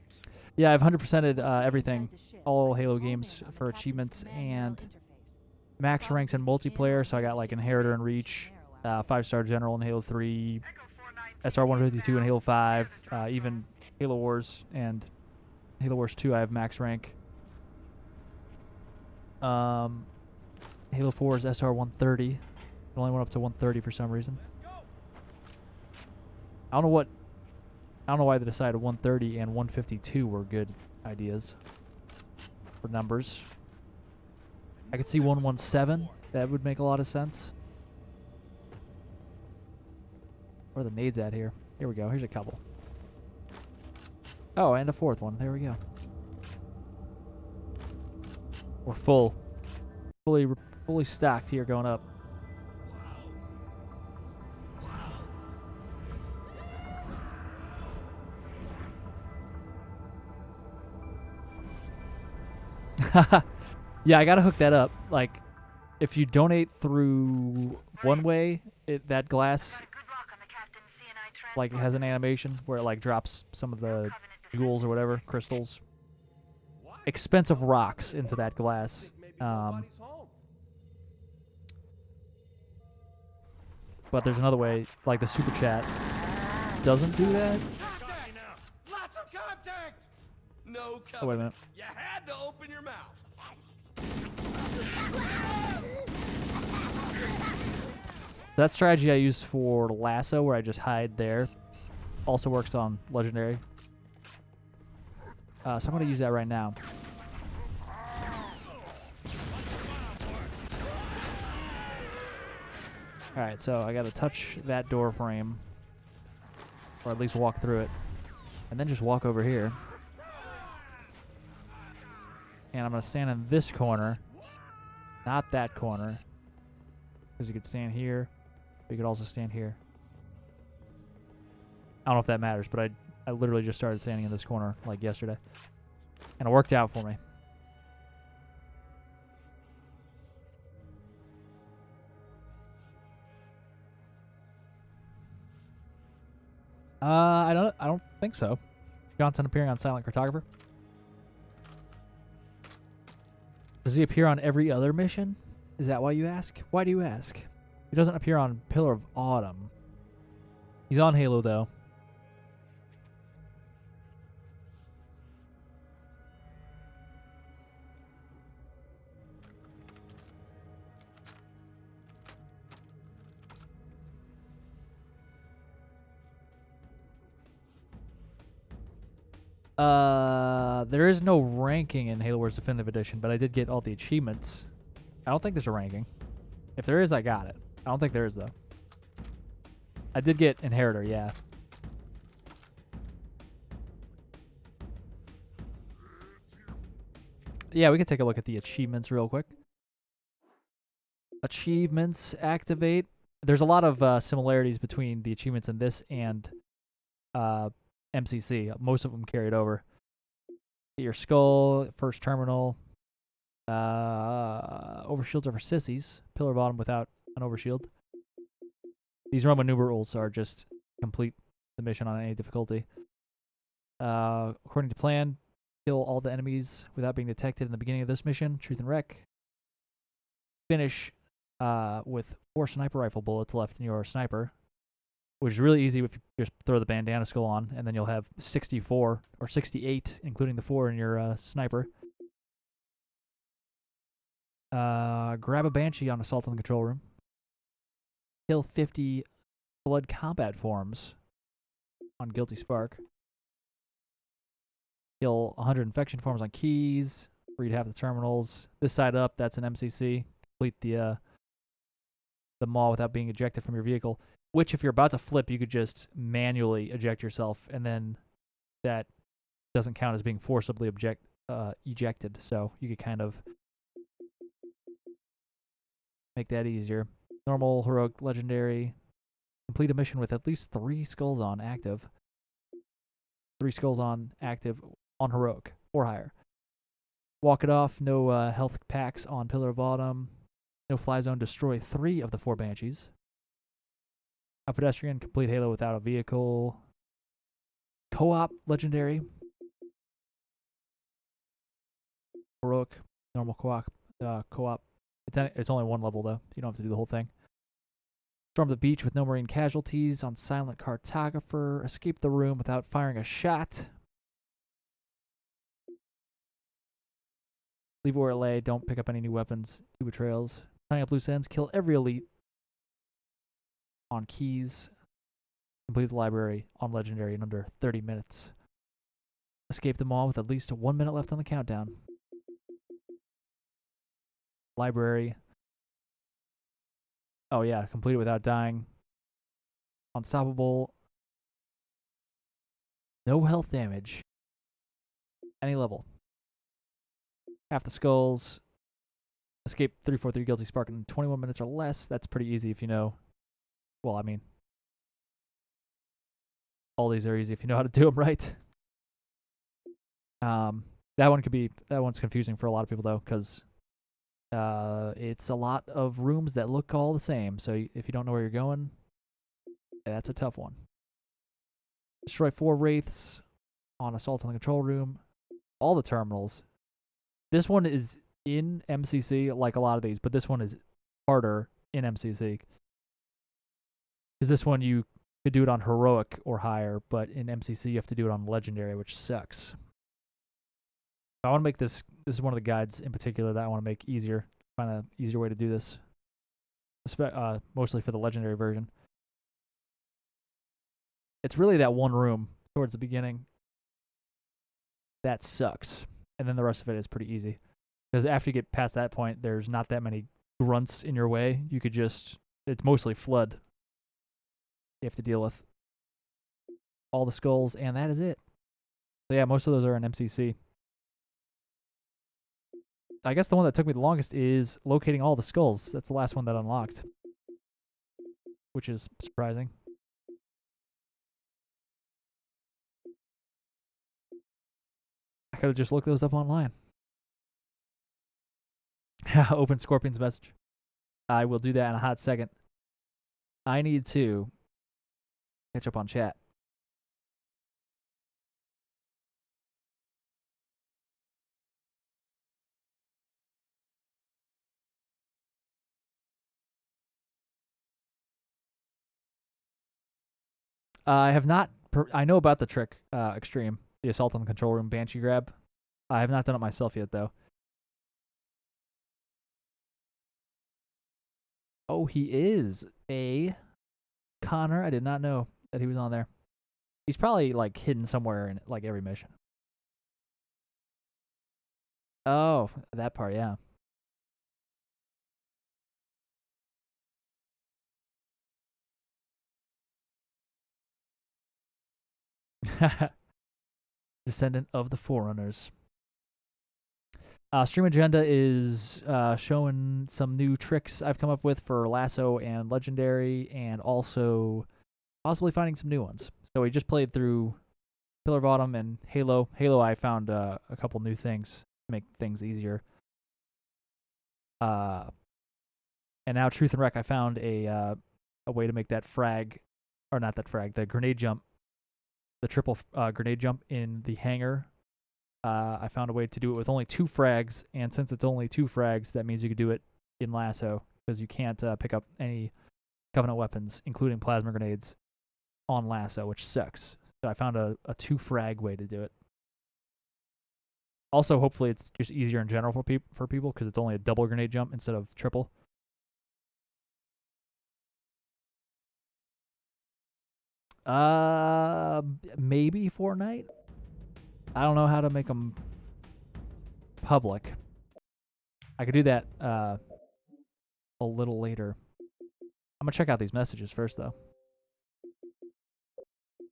Yeah, I've 100%ed everything. Inside the ship, All like a Halo moment games on the for captain's achievements command rail and interface. max ranks in Probably multiplayer. So I got in like ship Inheritor and narrow Reach, outfit. 5-star General in Halo 3, Echo 419. SR 152 in Halo 5, Clear the drop even zone. Halo Wars and Halo Wars 2. I have max rank. Halo 4 is SR 130. It only went up to 130 for some reason. I don't know what. I don't know why they decided 130 and 152 were good ideas for numbers. I could see 117. That would make a lot of sense. Where are the nades at here? Here we go. Here's a couple. Oh, and a fourth one. There we go. We're full. Fully stacked here going up. Yeah, I gotta hook that up. Like, if you donate through one way, that glass Good luck on the captain's CNI like transport. has an animation where it like drops some of the Covenant jewels or whatever, crystals, expensive rocks into that glass. Maybe nobody's home. But there's another way, like the super chat doesn't do that. Contact! Lots of contact! no covenant. Oh, wait a minute. You had to open your mouth. That strategy I use for lasso, where I just hide there, also works on legendary. So I'm going to use that right now. Alright, so I got to touch that door frame, or at least walk through it, and then just walk over here. And I'm going to stand in this corner, not that corner, because you could stand here, but you could also stand here. I don't know if that matters, but I literally just started standing in this corner like yesterday, and it worked out for me. I don't think so. Johnson appearing on Silent Cartographer. Does he appear on every other mission? Is that why you ask? Why do you ask? He doesn't appear on Pillar of Autumn. He's on Halo, though. There is no ranking in Halo Wars Definitive Edition, but I did get all the achievements. I don't think there's a ranking. If there is, I got it. I don't think there is, though. I did get Inheritor, yeah. Yeah, we can take a look at the achievements real quick. Achievements activate. There's a lot of similarities between the achievements in this and MCC. Most of them carried over. Get your skull, first terminal. Overshields are for sissies. Pillar of Autumn without an overshield. These Roman numerals are just complete the mission on any difficulty. According to plan, kill all the enemies without being detected in the beginning of this mission. Truth and Wreck. Finish with 4 sniper rifle bullets left in your sniper, which is really easy if you just throw the bandana skull on, and then you'll have 64 or 68, including the 4 in your sniper. Grab a Banshee on Assault on the Control Room. Kill 50 blood combat forms on Guilty Spark. Kill 100 infection forms on Keys. Read half the terminals. This side up, that's an MCC. Complete the maw without being ejected from your vehicle. Which, if you're about to flip, you could just manually eject yourself, and then that doesn't count as being forcibly ejected. So you could kind of make that easier. Normal, heroic, legendary. Complete a mission with at least 3 skulls on active. 3 skulls on active on heroic or higher. Walk it off. No health packs on Pillar of Autumn. No fly zone. Destroy 3 of the 4 Banshees. A pedestrian. Complete Halo without a vehicle. Co-op legendary. Heroic. Normal co-op. It's only 1 level, though. You don't have to do the whole thing. Storm the beach with no marine casualties on Silent Cartographer. Escape the room without firing a shot. Leave where it lay. Don't pick up any new weapons. 2 betrayals. Tying up loose ends. Kill every elite on Keys. Complete the library on legendary in under 30 minutes. Escape them all with at least 1 minute left on the countdown. Library. Oh yeah, complete it without dying. Unstoppable. No health damage. Any level. Half the skulls. Escape 343 Guilty Spark in 21 minutes or less. That's pretty easy if you know. Well, I mean, all these are easy if you know how to do them right. That one's confusing for a lot of people though, because it's a lot of rooms that look all the same. So if you don't know where you're going, that's a tough one. Destroy 4 wraiths on Assault on the Control Room. All the terminals. This one is in MCC like a lot of these, but this one is harder in MCC. Because this one you could do it on heroic or higher, but in MCC you have to do it on legendary, which sucks. I want to make this. This is one of the guides in particular that I want to make easier. Find an easier way to do this. Mostly for the legendary version. It's really that one room towards the beginning that sucks, and then the rest of it is pretty easy. Because after you get past that point, there's not that many grunts in your way. You could just, it's mostly flood you have to deal with. All the skulls, and that is it. So yeah, most of those are in MCC. I guess the one that took me the longest is locating all the skulls. That's the last one that unlocked, which is surprising. I could have just looked those up online. Open Scorpion's message. I will do that in a hot second. I need to catch up on chat. I have not. I know about the trick, Extreme, the assault on the control room Banshee grab. I have not done it myself yet, though. Oh, he is a Connor. I did not know that he was on there. He's probably like hidden somewhere in like every mission. Oh, that part, yeah. Descendant of the Forerunners. Stream Agenda is showing some new tricks I've come up with for Lasso and Legendary, and also possibly finding some new ones. So we just played through Pillar of Autumn and Halo. Halo, I found a couple new things to make things easier. And now Truth and Wreck, I found a way to make that frag, or not that frag, the grenade jump, the triple grenade jump in the hangar. I found a way to do it with only 2 frags, and since it's only 2 frags, that means you could do it in Lasso, because you can't pick up any Covenant weapons, including plasma grenades, on Lasso, which sucks. So I found a 2 frag way to do it. Also, hopefully it's just easier in general for people, because it's only a double grenade jump instead of triple. Maybe Fortnite? I don't know how to make them public. I could do that a little later. I'm going to check out these messages first, though.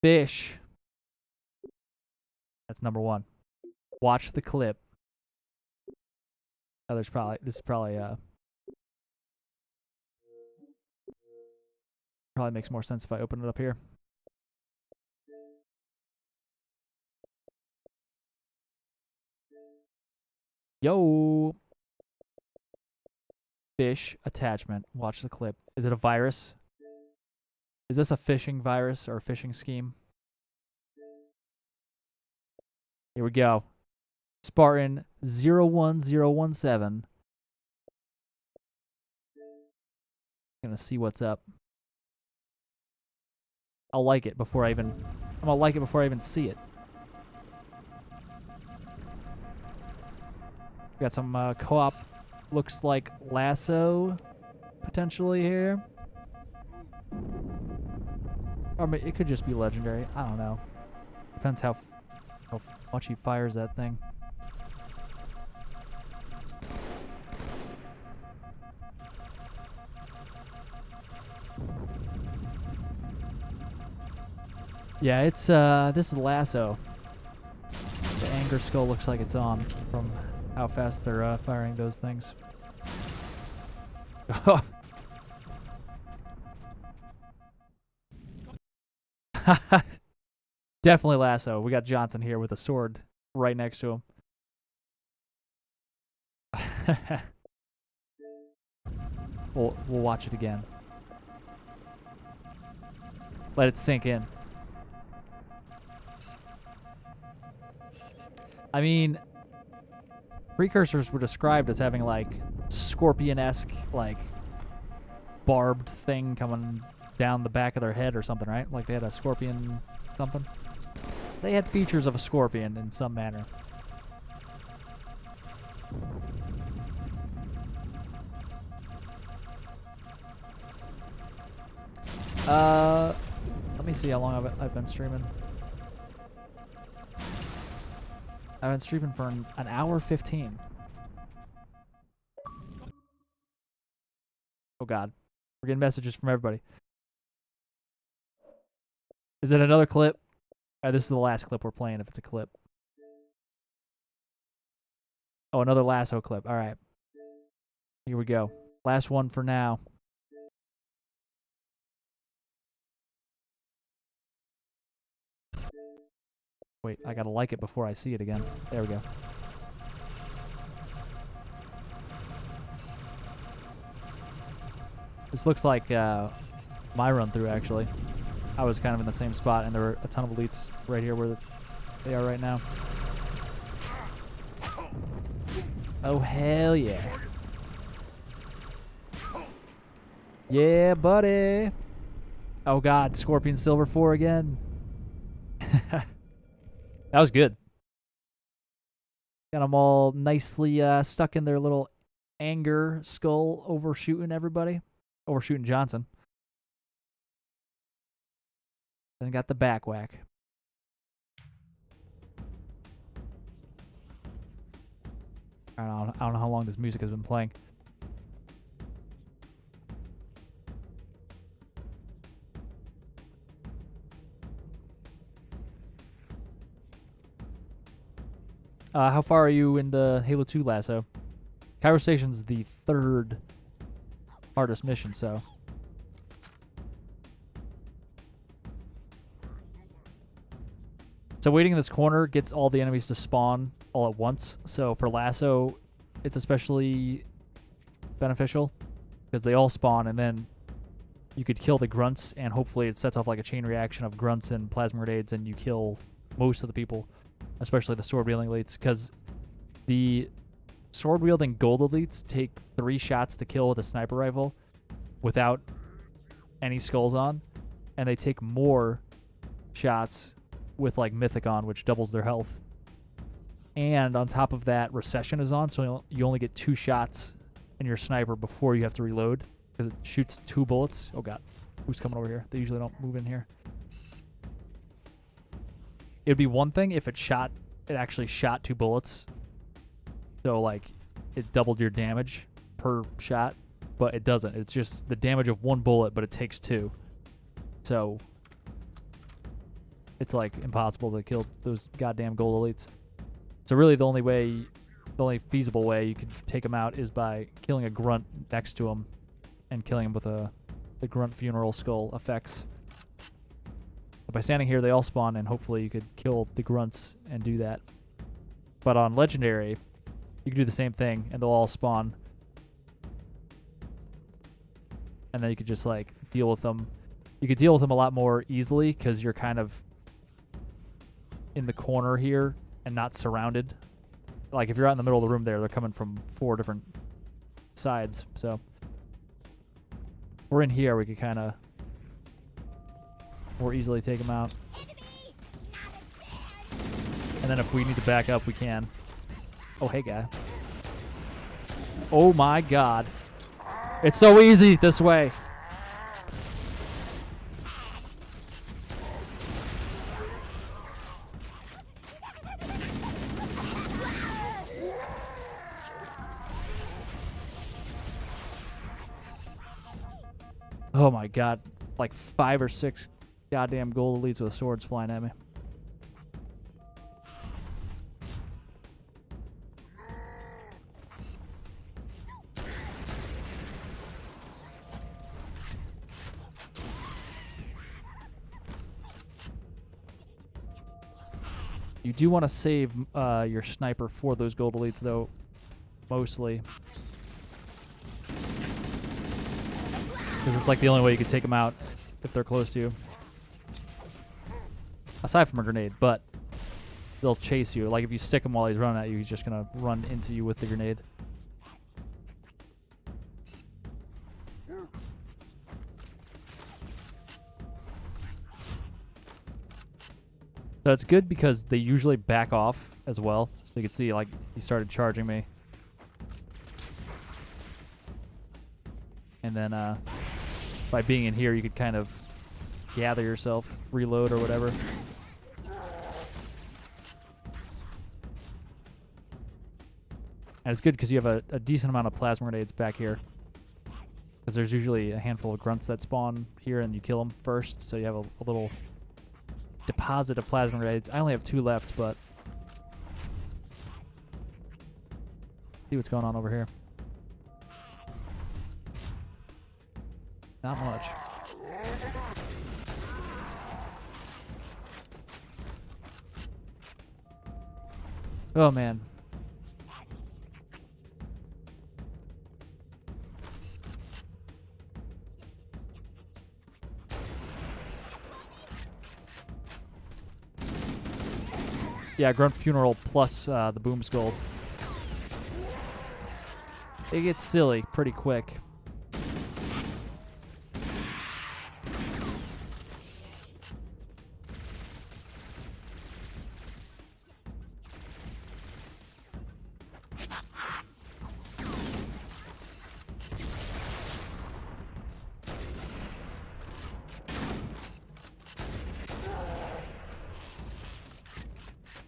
Fish. That's number 1. Watch the clip. Oh, this is probably makes more sense if I open it up here. Yo. Fish attachment. Watch the clip. Is it a virus? Is this a phishing virus or a phishing scheme? Here we go. Spartan 01017. Gonna see what's up. I'm gonna like it before I even see it. Got some co-op, looks like Lasso, potentially here. Or it could just be Legendary. I don't know. Depends how much he fires that thing. Yeah, it's this is Lasso. The Anger Skull looks like it's on from how fast they're firing those things. Definitely Lasso. We got Johnson here with a sword right next to him. We'll watch it again. Let it sink in. I mean, precursors were described as having like scorpion-esque, like barbed thing coming down the back of their head or something, right? Like they had a scorpion something. They had features of a scorpion in some manner. Let me see how long I've been streaming. I've been streaming for an hour 15. Oh God, we're getting messages from everybody. Is it another clip? This is the last clip we're playing. If it's a clip. Oh, another lasso clip. All right. Here we go. Last one for now. Wait, I gotta like it before I see it again. There we go. This looks like my run through, actually. I was kind of in the same spot, and there were a ton of elites right here where they are right now. Oh, hell yeah. Yeah, buddy. Oh, God. Scorpion Silver 4 again. That was good. Got them all nicely stuck in their little anger skull, overshooting everybody. Overshooting Johnson. Then got the back whack. I don't know how long this music has been playing. How far are you in the Halo 2 lasso? Cairo Station's the third hardest mission, so. So waiting in this corner gets all the enemies to spawn all at once. So for lasso, it's especially beneficial because they all spawn, and then you could kill the grunts, and hopefully it sets off like a chain reaction of grunts and plasma grenades, and you kill most of the people, especially the sword-wielding elites, because the sword-wielding gold elites take 3 shots to kill with a sniper rifle without any skulls on, and they take more shots with like Mythic on, which doubles their health. And on top of that, Recession is on, so you only get 2 shots in your sniper before you have to reload, because it shoots 2 bullets. Oh God, who's coming over here? They usually don't move in here. It'd be one thing if it actually shot 2 bullets, so like it doubled your damage per shot, but it doesn't. It's just the damage of 1 bullet, but it takes 2. So it's like impossible to kill those goddamn gold elites. So really the only feasible way you could take them out is by killing a grunt next to them and killing him with the grunt funeral skull effects. But by standing here, they all spawn, and hopefully you could kill the grunts and do that. But on legendary, you can do the same thing, and they'll all spawn. And then you could just like deal with them. You could deal with them a lot more easily because you're kind of in the corner here and not surrounded. Like if you're out in the middle of the room there, they're coming from 4 different sides. So if we're in here, we could kind of more easily take them out. And then if we need to back up, we can. Oh, hey, guy. Oh, my God. It's so easy this way. Oh my God, like 5 or 6 goddamn gold elites with swords flying at me. You do want to save your sniper for those gold elites, though, mostly. Because it's like the only way you could take them out if they're close to you. Aside from a grenade, but they'll chase you. Like if you stick him while he's running at you, he's just going to run into you with the grenade. So it's good because they usually back off as well. So you can see like he started charging me And then by being in here, you could kind of gather yourself, reload or whatever. And it's good because you have a decent amount of plasma grenades back here. Because there's usually a handful of grunts that spawn here and you kill them first. So you have a little deposit of plasma grenades. I only have 2 left, but see what's going on over here. Not much. Oh man. Yeah, Grunt Funeral plus the Boom Skull. It gets silly pretty quick.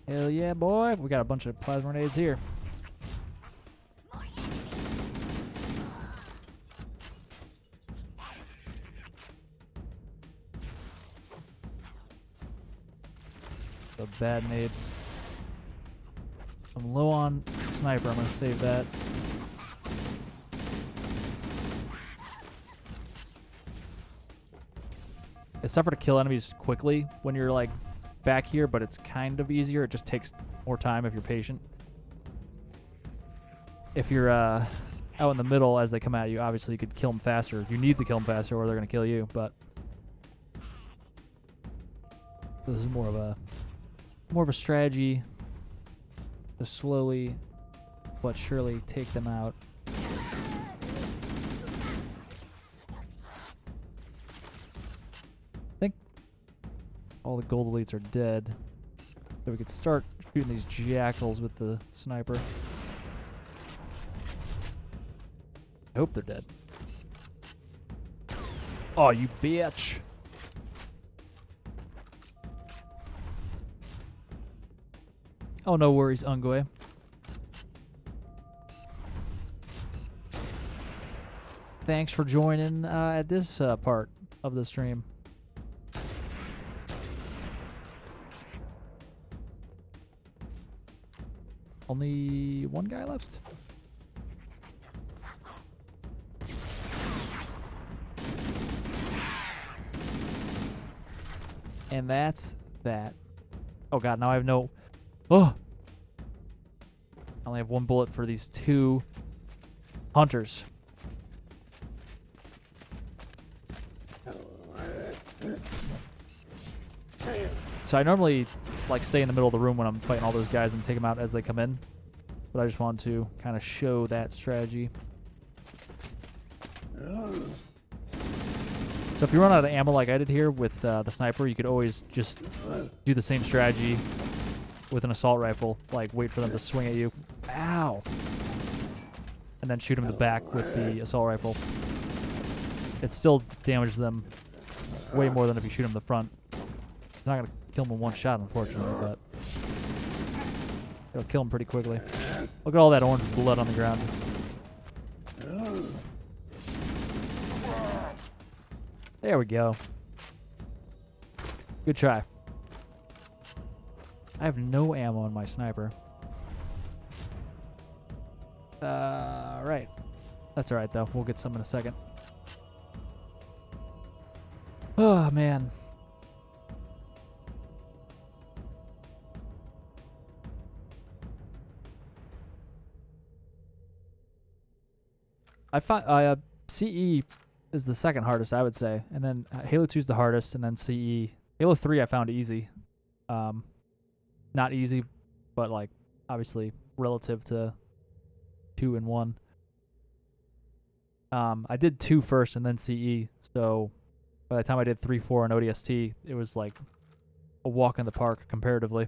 Hell yeah, boy. We got a bunch of plasma grenades here. A bad nade. I'm low on sniper. I'm going to save that. It's tougher to kill enemies quickly when you're like back here, but it's kind of easier. It just takes more time if you're patient. If you're out in the middle as they come at you, obviously you could kill them faster. You need to kill them faster or they're going to kill you, but this is more of a strategy to slowly but surely take them out. I think all the gold elites are dead. So we could start shooting these jackals with the sniper. I hope they're dead. Oh, you bitch. Oh, no worries, Ungoy. Thanks for joining at this part of the stream. Only one guy left. And that's that. Oh god, now I have no... Oh! I only have 1 bullet for these 2 hunters. So I normally like stay in the middle of the room when I'm fighting all those guys and take them out as they come in. But I just wanted to kind of show that strategy. So if you run out of ammo like I did here with the sniper, you could always just do the same strategy with an assault rifle. Like wait for them to swing at you. Ow! And then shoot them in the back with the assault rifle. It still damages them way more than if you shoot them in the front. It's not going to kill them in one shot, unfortunately, but it'll kill them pretty quickly. Look at all that orange blood on the ground. There we go. Good try. I have no ammo in my sniper. Right. That's alright, though. We'll get some in a second. Oh, man. I find CE is the second hardest, I would say, and then Halo 2 is the hardest, and then CE. Halo 3 I found easy. Not easy, but like obviously relative to 2 and 1. I did 2 first and then CE, so by the time I did 3, 4, and ODST, it was like a walk in the park comparatively.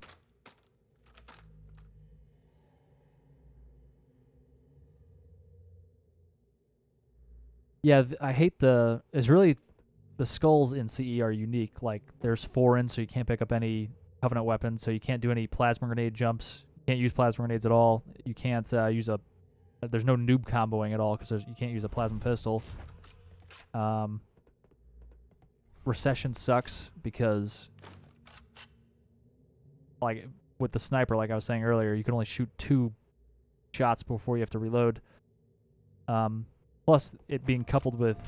Yeah, I hate the. It's really the skulls in CE are unique. Like there's foreign, so you can't pick up any Covenant weapons, so you can't do any plasma grenade jumps. You can't use plasma grenades at all. You can't use a. There's no noob comboing at all because you can't use a plasma pistol. Recession sucks because, like with the sniper, like I was saying earlier, you can only shoot 2 shots before you have to reload. Plus, it being coupled with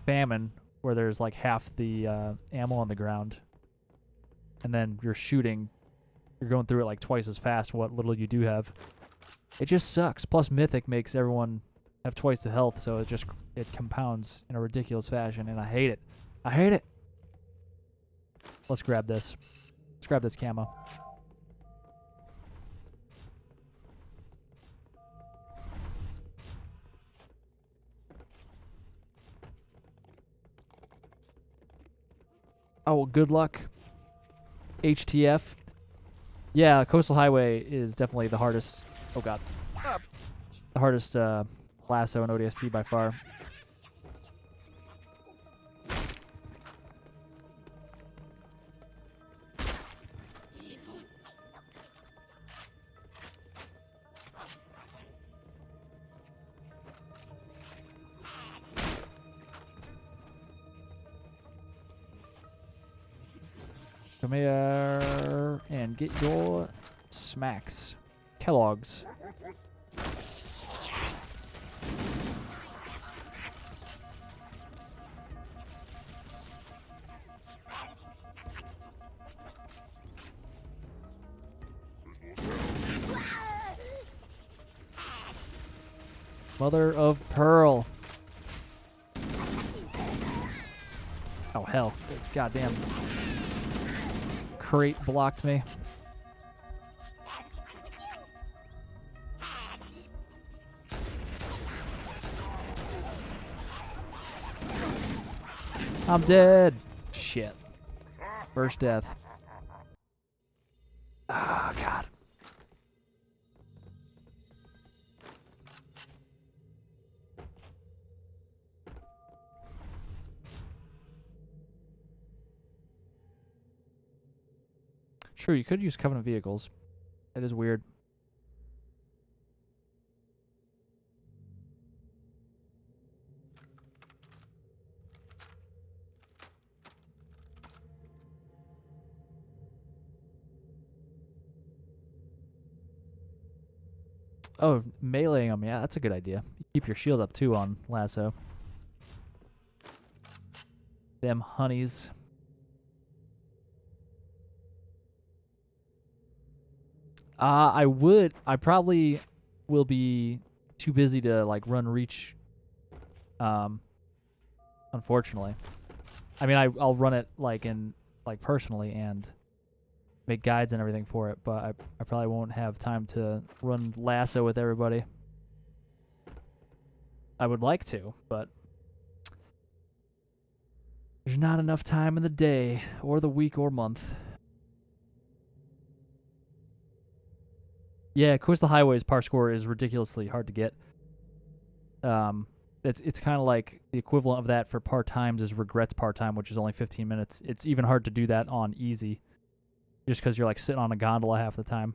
famine, where there's like half the ammo on the ground, and then you're going through it like twice as fast what little you do have. It just sucks. Plus, Mythic makes everyone have twice the health, so it compounds in a ridiculous fashion, and I hate it. I hate it. Let's grab this. Let's grab this camo. Oh, good luck. HTF. Yeah, Coastal Highway is definitely the hardest. Oh god. The hardest lasso in ODST by far. Come here and get your smacks. Kellogg's. Mother of pearl. Oh hell. Goddamn. Crate blocked me. I'm dead. Shit. First death. Ah, God. True, you could use Covenant vehicles. That is weird. Oh, meleeing them. Yeah, that's a good idea. Keep your shield up, too, on lasso. Them honeys. I probably will be too busy to, like, run reach, unfortunately. I mean, I'll run it, like, personally and make guides and everything for it, but I probably won't have time to run lasso with everybody. I would like to, but there's not enough time in the day or the week or month. Yeah, Coastal Highway's par score is ridiculously hard to get. It's kind of like the equivalent of that for par times is Regrets par time, which is only 15 minutes. It's even hard to do that on easy, just because you're like sitting on a gondola half the time.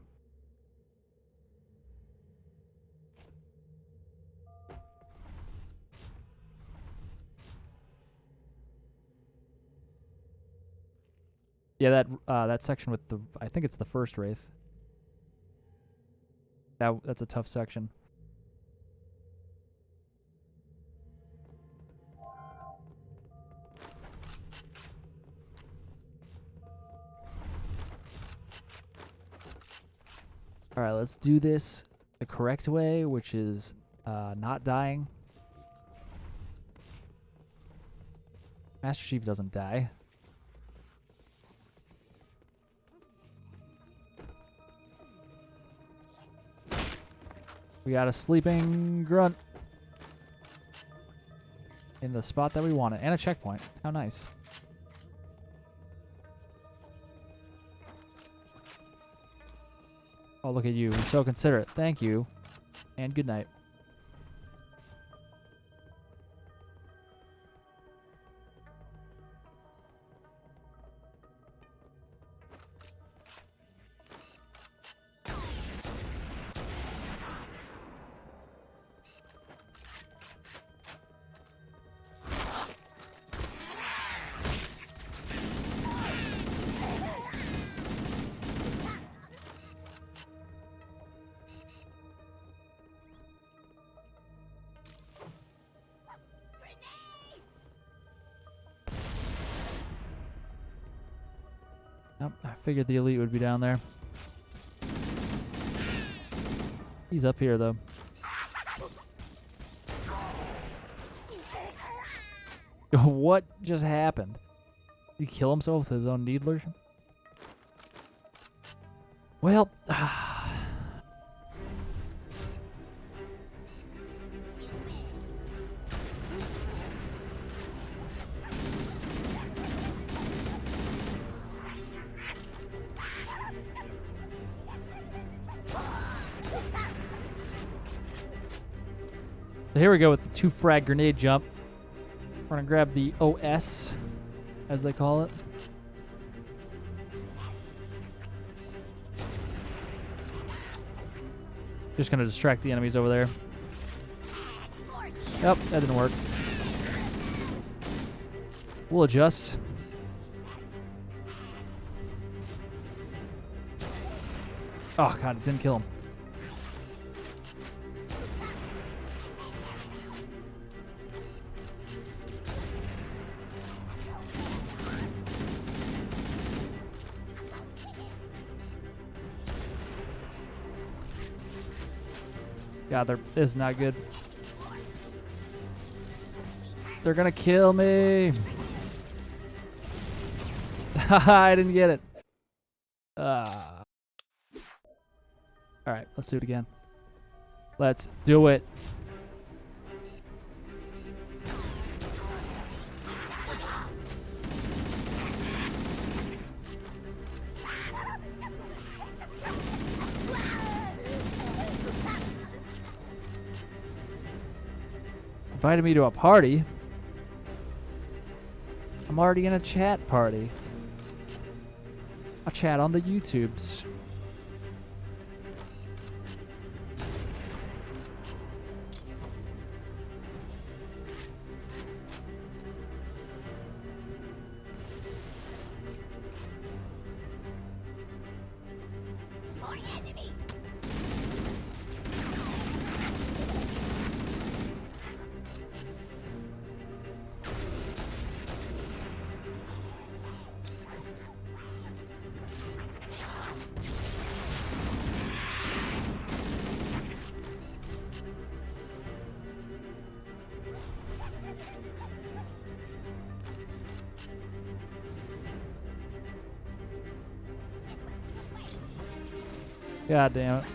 Yeah, that section with I think it's the first Wraith. That's a tough section. All right, let's do this the correct way, which is not dying. Master Chief doesn't die. We got a sleeping grunt in the spot that we wanted, and a checkpoint. How nice. Oh, look at you. You're so considerate. Thank you. And good night. Oh, I figured the elite would be down there. He's up here, though. What just happened? Did he kill himself with his own needler? Well, so here we go with the 2 frag grenade jump. We're gonna grab the OS, as they call it. Just gonna distract the enemies over there. Yep, that didn't work. We'll adjust. Oh god, it didn't kill him. God, this is not good. They're gonna kill me. Haha, I didn't get it. Alright, let's do it again. Let's do it. Invited me to a party. I'm already in a chat party. I'll chat on the YouTubes. God damn it.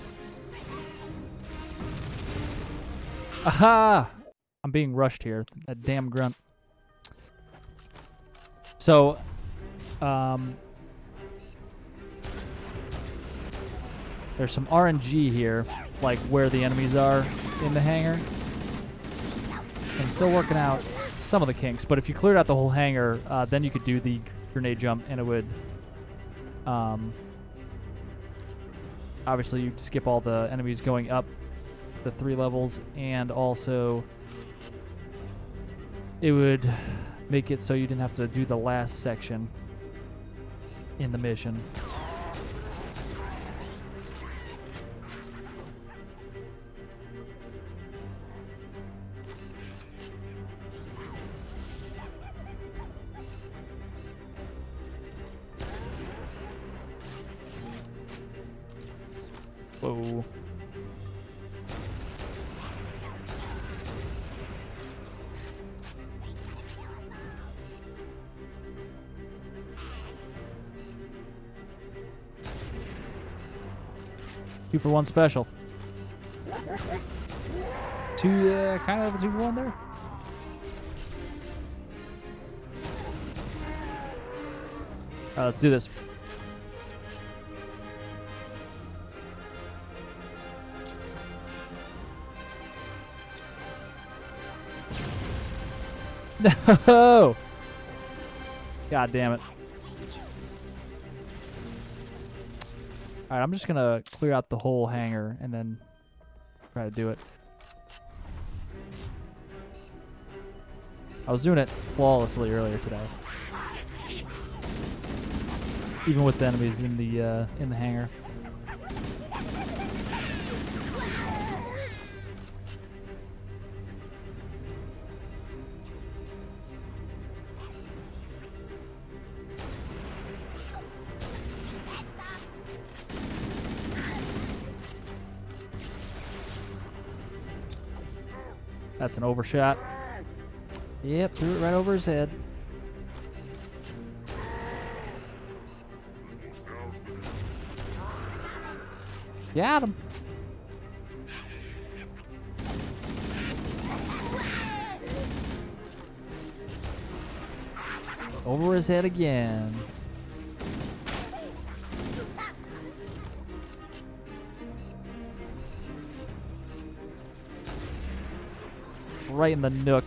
Aha! I'm being rushed here. That damn grunt. So, there's some RNG here, like where the enemies are in the hangar. I'm still working out some of the kinks, but if you cleared out the whole hangar, then you could do the grenade jump and it would, obviously you skip all the enemies going up the 3 levels, and also it would make it so you didn't have to do the last section in the mission. Whoa. Two for one special. Kind of a 2-for-1 there. Let's do this. No! God damn it. Alright, I'm just gonna clear out the whole hangar and then try to do it. I was doing it flawlessly earlier today. Even with the enemies in the hangar. That's an overshot. Yep, threw it right over his head. Got him. Over his head again. Right in the nook.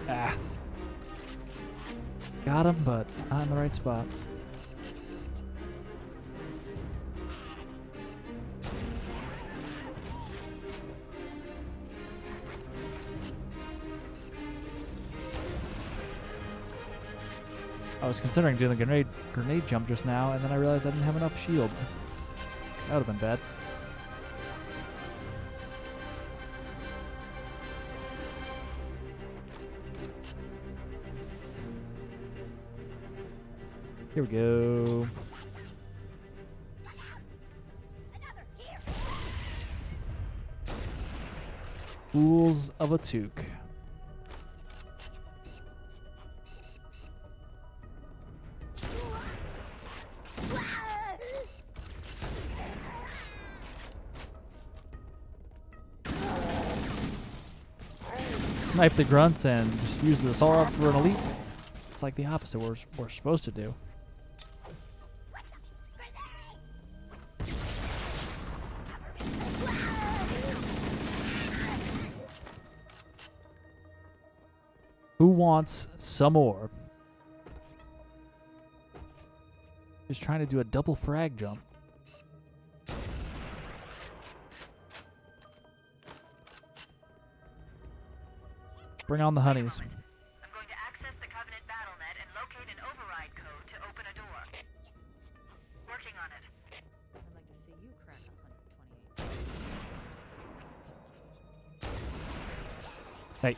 Ah. Got him, but not in the right spot. I was considering doing the grenade jump just now, and then I realized I didn't have enough shield. That would have been bad. Here we go. Fools of a toque. Snipe the grunts and use the assault rifle for an elite. It's like the opposite we're supposed to do. Who wants some more? Just trying to do a double frag jump. Bring on the honeys. I'm going to access the Covenant BattleNet and locate an override code to open a door. Working on it. I'd like to see you crack 128. Hey.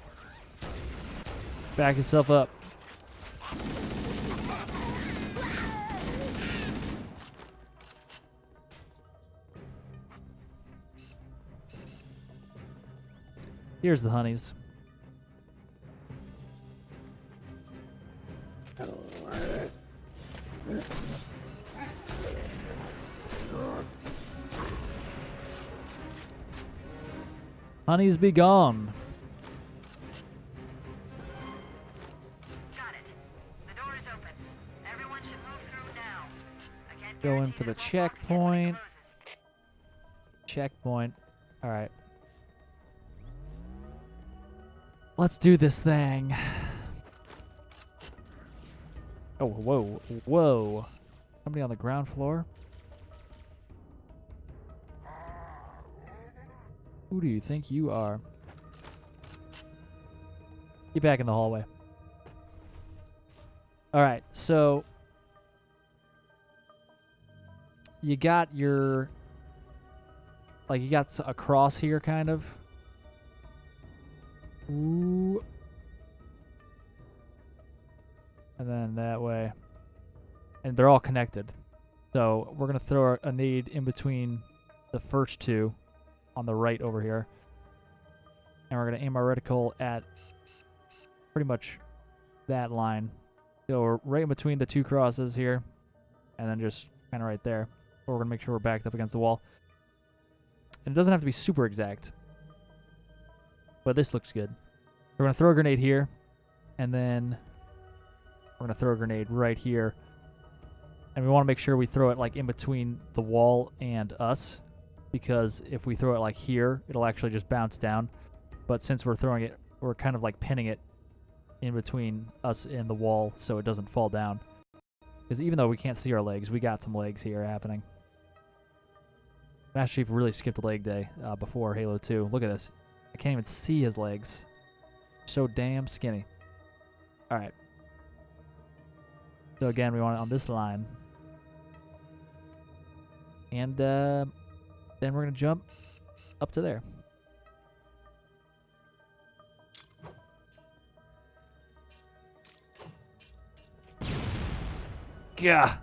Back yourself up. Here's the honeys. Honeys be gone. Got it. The door is open. Everyone should move through now. I can't Go in guarantee for the that it won't lock again when it checkpoint. closes. Checkpoint. All right. Let's do this thing. Oh, whoa, whoa. Somebody on the ground floor? Who do you think you are? Get back in the hallway. All right, so you got your, like, you got a cross here, kind of. Ooh. And then that way. And they're all connected. So we're going to throw a nade in between the first two on the right over here. And we're going to aim our reticle at pretty much that line. So we're right in between the two crosses here. And then just kind of right there. But we're going to make sure we're backed up against the wall. And it doesn't have to be super exact. But this looks good. We're going to throw a grenade here. And then we're going to throw a grenade right here. And we want to make sure we throw it like in between the wall and us. Because if we throw it like here, it'll actually just bounce down. But since we're throwing it, we're kind of like pinning it in between us and the wall so it doesn't fall down. Because even though we can't see our legs, we got some legs here happening. Master Chief really skipped a leg day before Halo 2. Look at this. I can't even see his legs. So damn skinny. All right. So again, we want it on this line. And then we're going to jump up to there. Gah.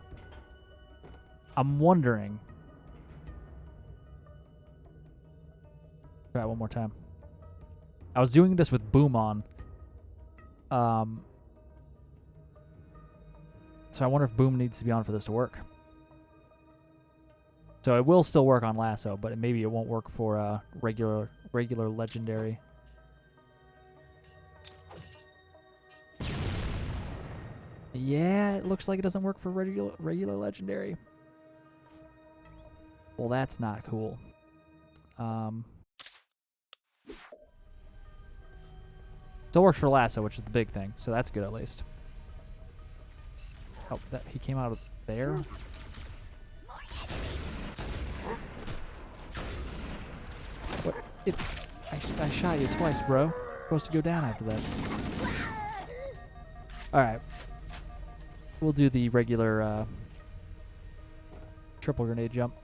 I'm wondering Try it one more time. I was doing this with boom on. So I wonder if boom needs to be on for this to work. So it will still work on lasso, but maybe it won't work for regular legendary. Yeah, it looks like it doesn't work for regular legendary. Well, that's not cool. Still works for lasso, which is the big thing, so that's good at least. Oh, that he came out of there. What? I shot you twice, bro. You're supposed to go down after that. All right. We'll do the regular triple grenade jump.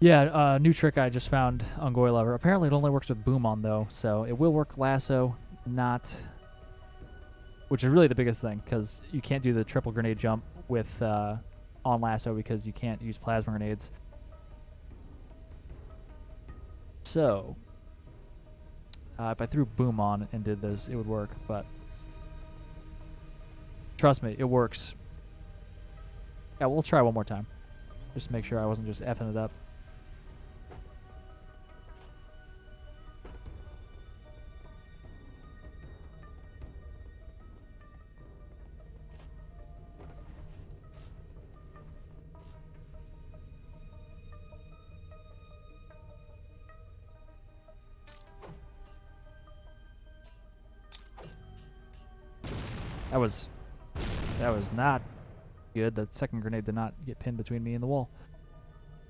Yeah, new trick I just found on Goy Lover. Apparently it only works with boom on though, so it will work lasso, not... Which is really the biggest thing, because you can't do the triple grenade jump with on lasso because you can't use plasma grenades. So, if I threw boom on and did this, it would work, but... Trust me, it works. Yeah, we'll try one more time. Just to make sure I wasn't just effing it up. That was not good. The second grenade did not get pinned between me and the wall.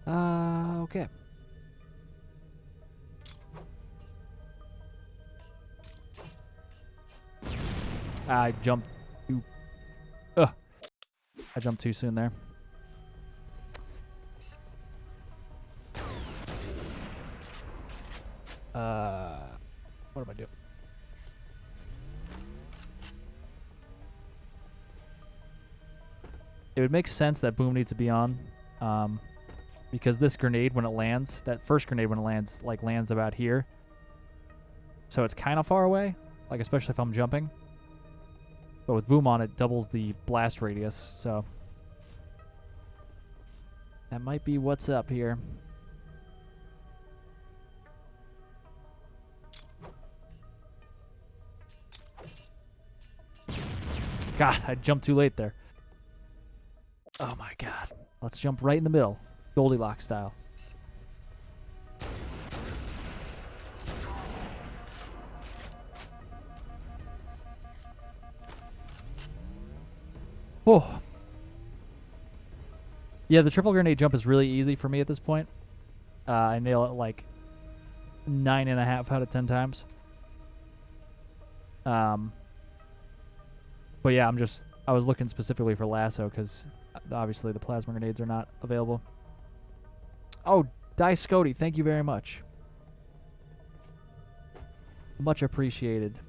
Okay. I jumped too... Ugh. I jumped too soon there. What am I doing? It would make sense that boom needs to be on, because this grenade, when it lands, that first grenade when it lands, like lands about here. So it's kind of far away, like especially if I'm jumping. But with boom on, it doubles the blast radius, so that might be what's up here. God, I jumped too late there. Oh my god. Let's jump right in the middle. Goldilocks style. Oh. Yeah, the triple grenade jump is really easy for me at this point. I nail it like 9.5 out of 10 times. But yeah, I was looking specifically for lasso because obviously the plasma grenades are not available. Oh, Dice Scody, thank you very much. Much appreciated.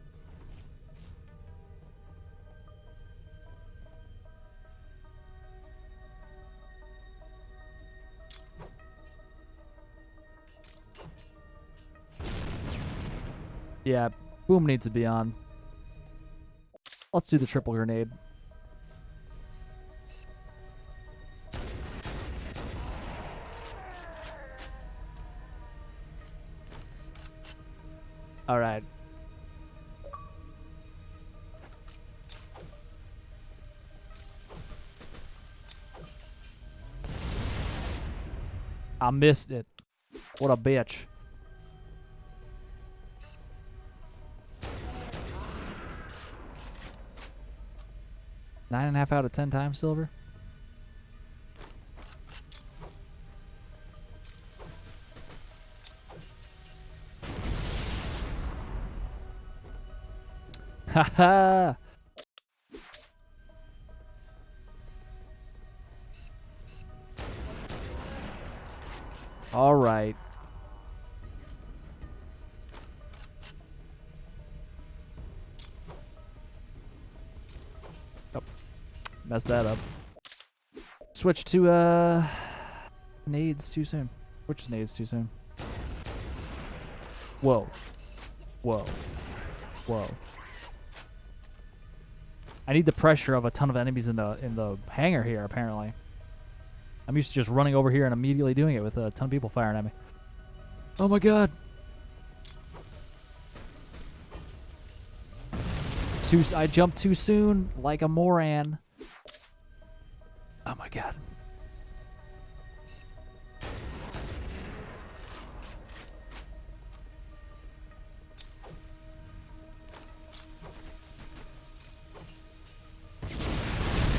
Yeah, boom needs to be on. Let's do the triple grenade. All right. I missed it. What a bitch. Nine and a half out of 10 times, Silver. Haha. All right. Messed that up. Switch to nades too soon. Switch to nades too soon. Whoa. Whoa. Whoa. I need the pressure of a ton of enemies in the hangar here, apparently. I'm used to just running over here and immediately doing it with a ton of people firing at me. Oh my god. I jumped too soon, like a moron. Oh my god.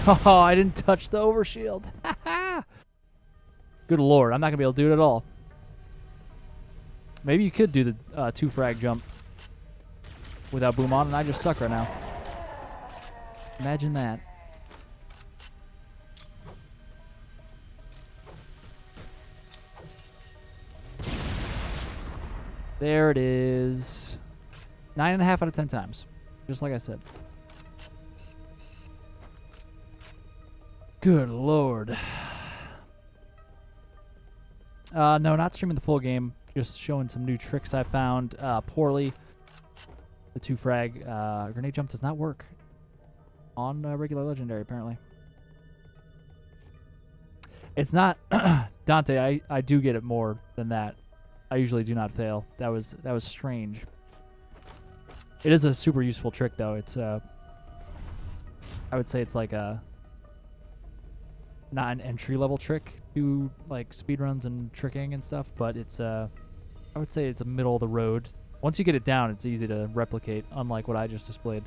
Oh, I didn't touch the overshield. Good lord, I'm not gonna be able to do it at all. Maybe you could do the 2 frag jump without boom on, and I just suck right now. Imagine that. There it is. 9.5 out of 10 times. Just like I said. Good lord. No, not streaming the full game. Just showing some new tricks I found poorly. The 2 frag grenade jump does not work on regular legendary, apparently. It's not Dante. I do get it more than that. I usually do not fail. That was strange. It is a super useful trick, though. It's I would say it's like a not an entry level trick to like speedruns and tricking and stuff, but it's I would say it's a middle of the road. Once you get it down, it's easy to replicate, unlike what I just displayed.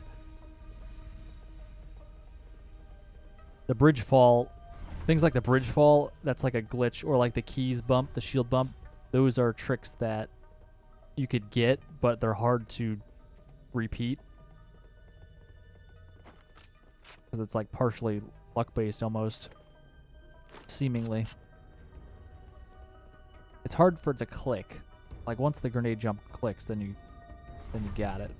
The bridge fall, things like the bridge fall, that's like a glitch, or like the keys bump, the shield bump. Those are tricks that you could get, but they're hard to repeat. Because it's like partially luck-based almost. Seemingly. It's hard for it to click. Like once the grenade jump clicks, then you got it.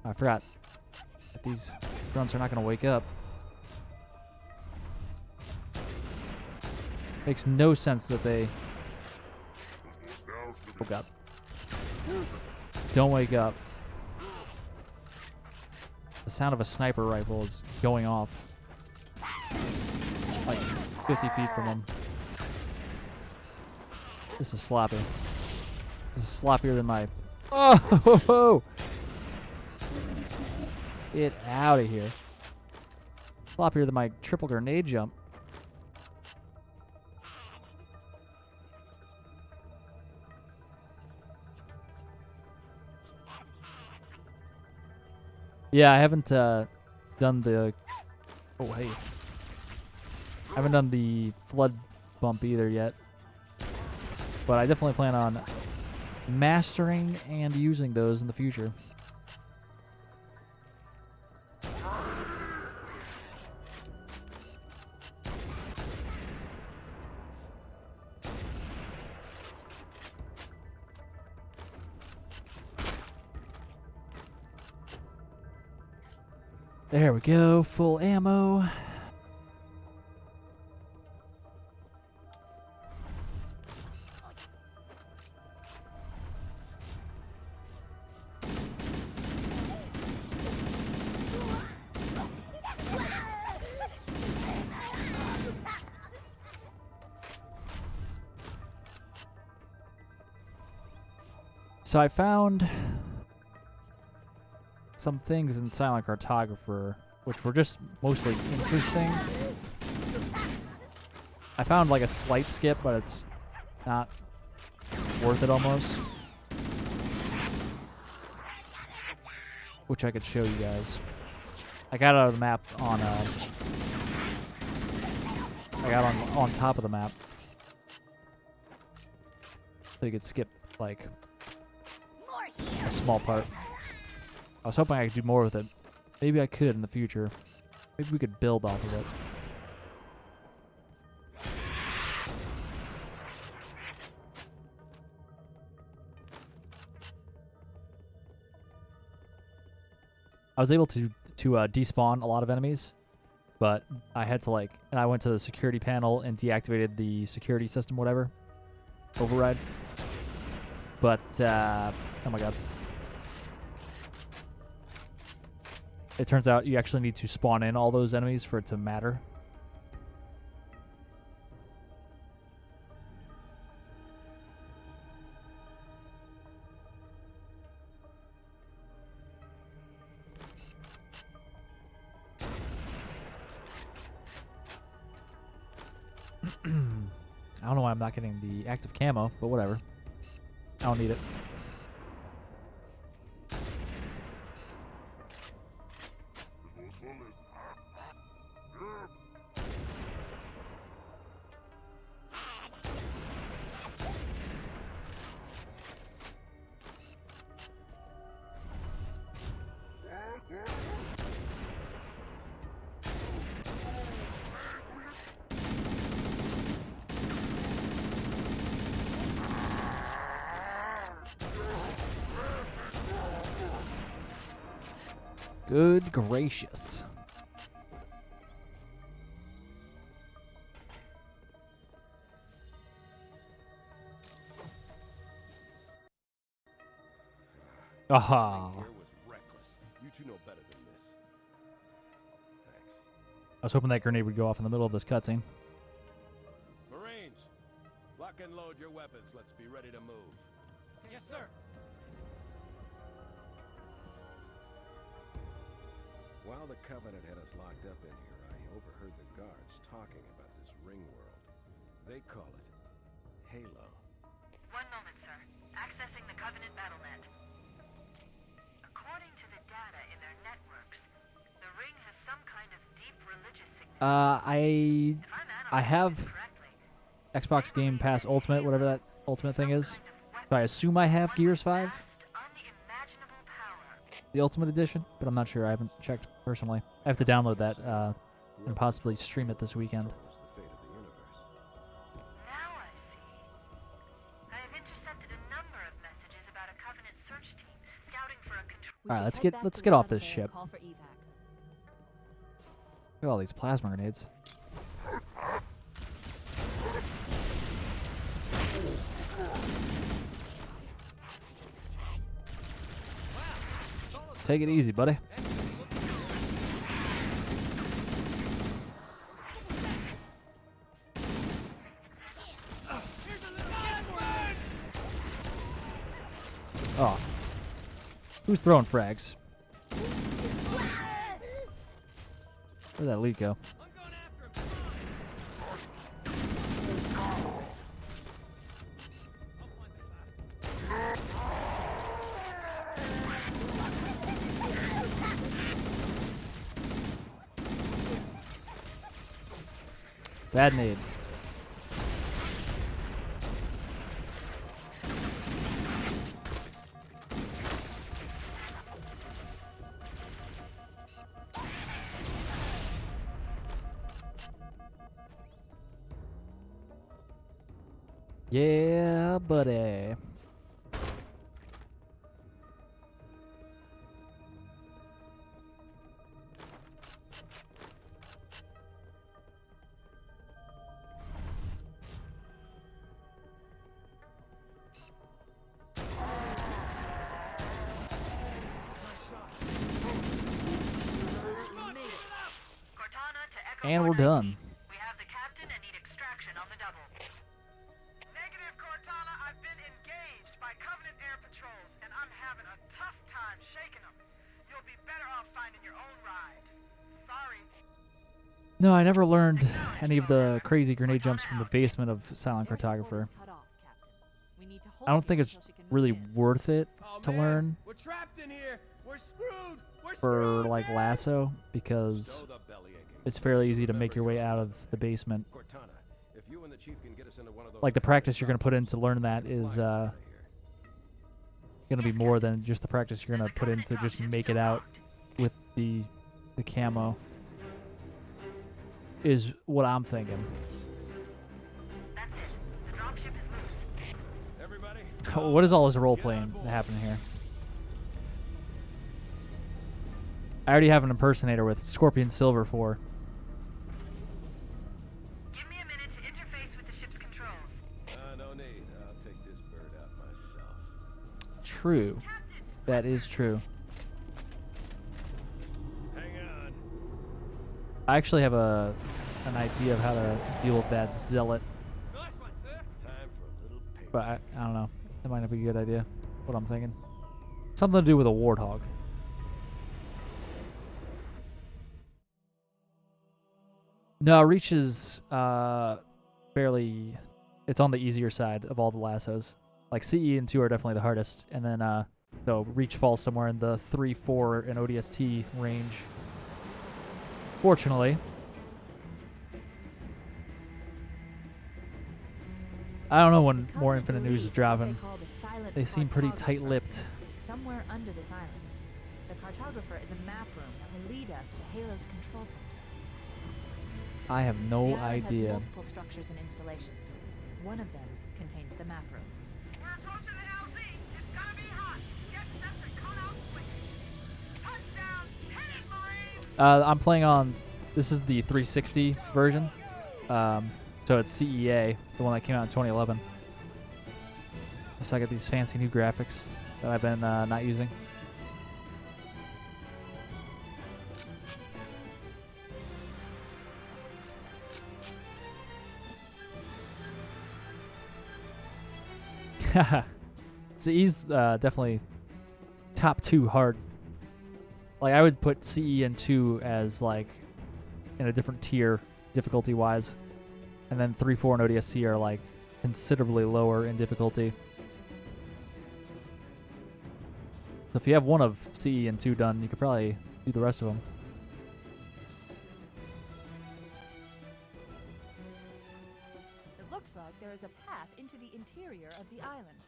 I forgot that these grunts are not going to wake up. Makes no sense that they... Oh god. Don't wake up. The sound of a sniper rifle is going off. Like 50 feet from them. This is sloppy. This is sloppier than my... Oh! Ho, ho. Get out of here. Sloppier than my triple grenade jump. Yeah, I haven't done the... Oh, hey. I haven't done the flood bump either yet. But I definitely plan on mastering and using those in the future. There we go, full ammo. So I found some things in Silent Cartographer, which were just mostly interesting. I found like a slight skip, but it's not worth it almost. Which I could show you guys. I got out of the map on I got on top of the map. So you could skip like a small part. I was hoping I could do more with it. Maybe I could in the future. Maybe we could build off of it. I was able to to despawn a lot of enemies, but I had to and I went to the security panel and deactivated the security system, whatever, override. But oh my god, it turns out you actually need to spawn in all those enemies for it to matter. I don't know why I'm not getting the active camo, but whatever. I don't need it. Good gracious. Aha. Here was reckless. You two know better than this. Thanks. I was hoping that grenade would go off in the middle of this cutscene. Marines, lock and load your weapons. Let's be ready to move. Yes, sir. While the Covenant had us locked up in here, I overheard the guards talking about this ring world. They call it Halo. One moment, sir. Accessing the Covenant BattleNet. According to the data in their networks, the ring has some kind of deep religious significance. If I'm I have analyzing it correctly, Xbox Game Pass Ultimate, whatever that Ultimate thing is. So I assume I have Gears 5, vast, unimaginable power. the Ultimate Edition, but I'm not sure. I haven't checked personally. I have to download that and possibly stream it this weekend. Controls the fate of the universe. Now I see. I have intercepted a number of messages about a Covenant search team scouting for a control. We Alright, should let's head get back off to the this southern bay and ship. Call for evac. Look at all these plasma grenades. Take it easy, buddy. Oh. Who's throwing frags? Where'd that lead go? I'm going after him. Come on. I'll find the last. Bad nade. Yeah, buddy. Cortana to Echo And we're 419. done. We have the captain and need extraction on the double. Negative, Cortana. I've been engaged by Covenant air patrols, and I'm having a tough time shaking them. You'll be better off finding your own ride. Sorry. No, I never learned any of the crazy grenade jumps from the basement of Silent Their Cartographer. support is cut off, Captain. We need to hold I don't her think it's until she can really move in. worth it Oh, to man, learn we're trapped in here. We're screwed. We're for screwed, like man. lasso because Stow the bellyaching. it's fairly easy to make your way out of the basement. Cortana, if you and the chief can get us into one of those Like the vans, practice you're gonna put in to we're learn that gonna is fly us outta here. gonna be more than just the practice you're gonna put in to just make it out with the camo. Is what I'm thinking. That's it. The dropship is loose. Everybody, What is all this role playing happening here? I already have an impersonator with Scorpion Silver 4. Give me a minute to interface with the ship's controls. No need. I'll take this bird out myself. True. Captain, That is true. Hang on. I actually have an idea of how to deal with that zealot, Nice one, sir. Time for a little paper. but I don't know. That might not be a good idea. What I'm thinking. Something to do with a warthog. No, Reach is fairly... It's on the easier side of all the lassos. Like, CE and 2 are definitely the hardest. And then, so Reach falls somewhere in the 3-4 and ODST range. Fortunately. I don't know when more Infinite News is dropping. They seem pretty tight-lipped. Somewhere under this island, the cartographer is a map room that will lead us to Halo's control center. I have no The island has idea. multiple structures and installations. One of them contains the map room. We're approaching the LZ. It's gonna be hot. Get set to cut out quick. Touchdown. Hit it, Marine. I'm playing on... This is the 360 version. So it's CEA, the one that came out in 2011. So I got these fancy new graphics that I've been not using. CE's definitely top 2 hard. Like, I would put CE and 2 as, like, in a different tier, difficulty-wise. And then 3, 4, and ODST are, like, considerably lower in difficulty. So if you have one of CE and 2 done, you could probably do the rest of them. It looks like there is a path into the interior of the island.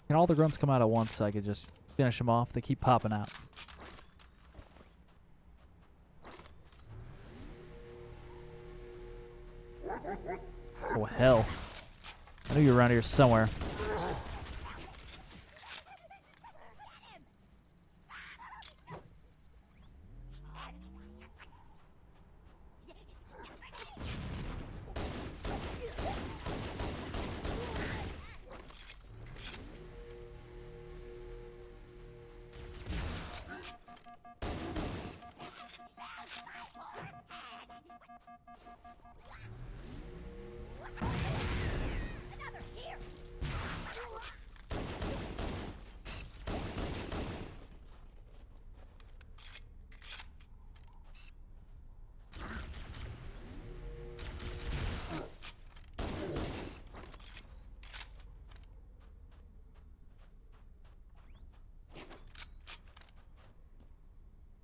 Can all the grunts come out at once so I could just finish them off? They keep popping out. Oh, hell. I knew you were around here somewhere.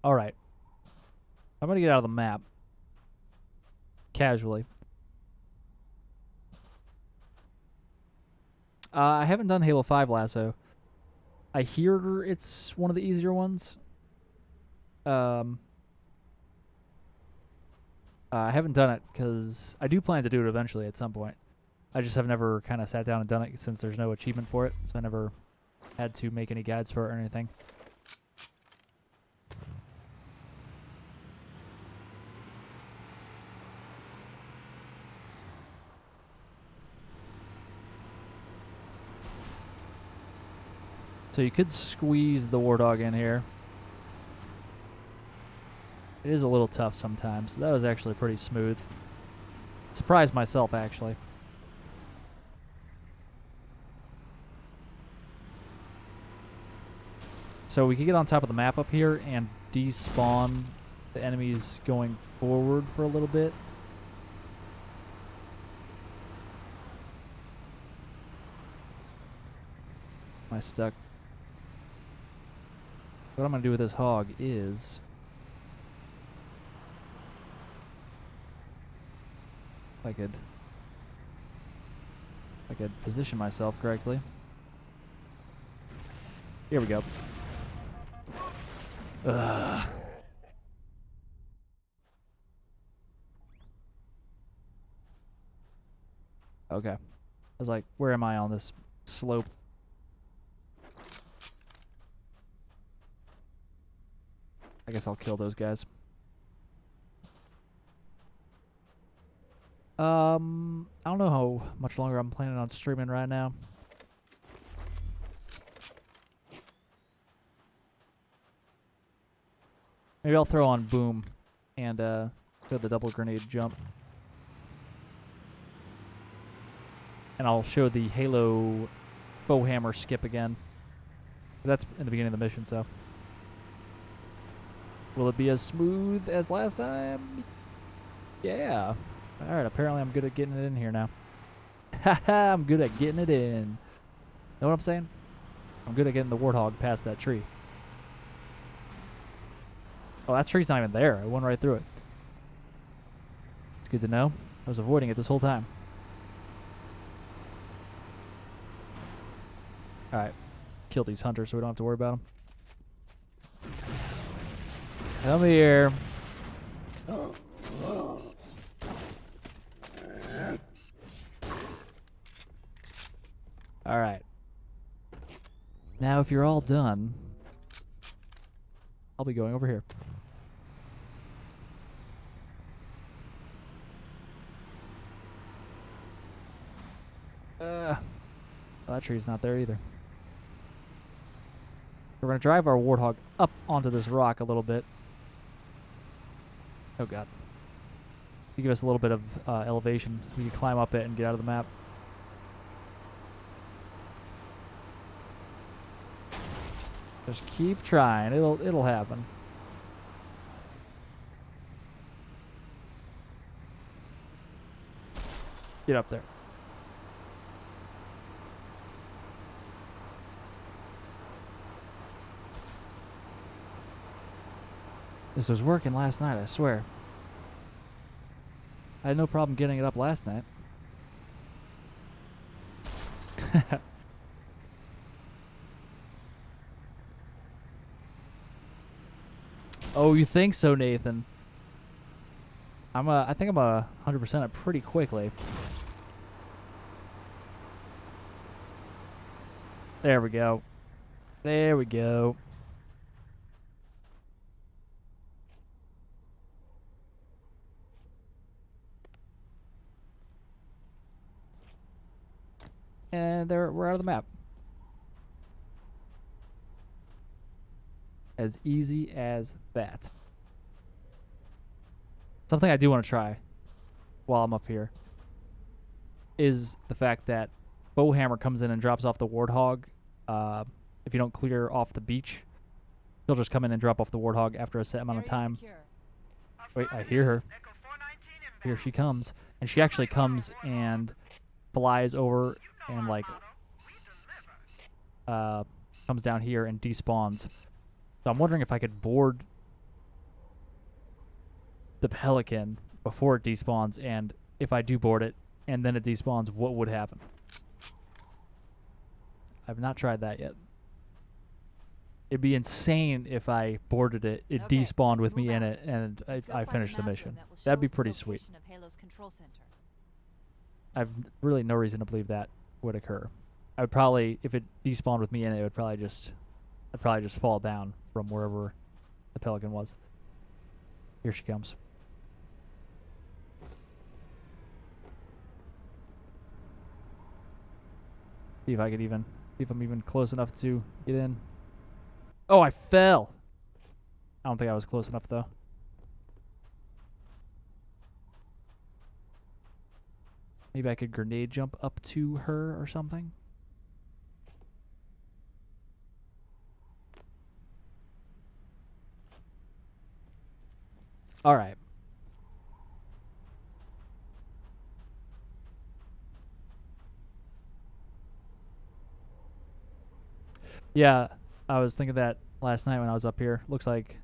Alright. I'm going to get out of the map. Casually. I haven't done Halo 5 Lasso. I hear it's one of the easier ones. I haven't done it because I do plan to do it eventually at some point. I just have never kind of sat down and done it since there's no achievement for it, so I never had to make any guides for it or anything. So you could squeeze the War Dog in here. It is a little tough sometimes. That was actually pretty smooth. Surprised myself, actually. So we could get on top of the map up here and despawn the enemies going forward for a little bit. Am I stuck? What I'm going to do with this hog is... If I could position myself correctly. Here we go. Ugh. Okay. I was like, where am I on this slope? I guess I'll kill those guys. I don't know how much longer I'm planning on streaming right now. Maybe I'll throw on boom and do the double grenade jump. And I'll show the Halo bowhammer skip again. That's in the beginning of the mission, so. Will it be as smooth as last time? Yeah. Alright, apparently I'm good at getting it in here now. Haha, I'm good at getting it in. Know what I'm saying? I'm good at getting the warthog past that tree. Oh, that tree's not even there. I went right through it. It's good to know. I was avoiding it this whole time. Alright. Kill these hunters so we don't have to worry about them. Come here. Alright. Now if you're all done, I'll be going over here. Well, that tree's not there either. We're going to drive our warthog up onto this rock a little bit. Oh god. To give us a little bit of elevation so we can climb up it and get out of the map. Just keep trying. It'll happen. Get up there. This was working last night, I swear. I had no problem getting it up last night. Oh, you think so, Nathan? I think I'm 100% it pretty quickly. There we go. There we go. And there we're out of the map. As easy as that. Something I do want to try while I'm up here is the fact that Bowhammer comes in and drops off the Warthog. If you don't clear off the beach, he'll just come in and drop off the Warthog after a set amount of time. Wait, I hear her. Here she comes. And she actually comes and flies over and like comes down here and despawns. So I'm wondering if I could board the Pelican before it despawns, and if I do board it and then it despawns, what would happen? I've not tried that yet. It'd be insane if I boarded it, it Okay, despawned with let's me move in out. it, and Let's go I find a finished the map mission. that will show That'd be us the pretty sweet. location of Halo's control center. I've really no reason to believe that would occur. I would probably, if it despawned with me in it, I'd probably just fall down from wherever the Pelican was. Here she comes. See if I'm even close enough to get in. Oh, I fell. I don't think I was close enough though. Maybe I could grenade jump up to her or something. All right. Yeah, I was thinking that last night when I was up here. Looks like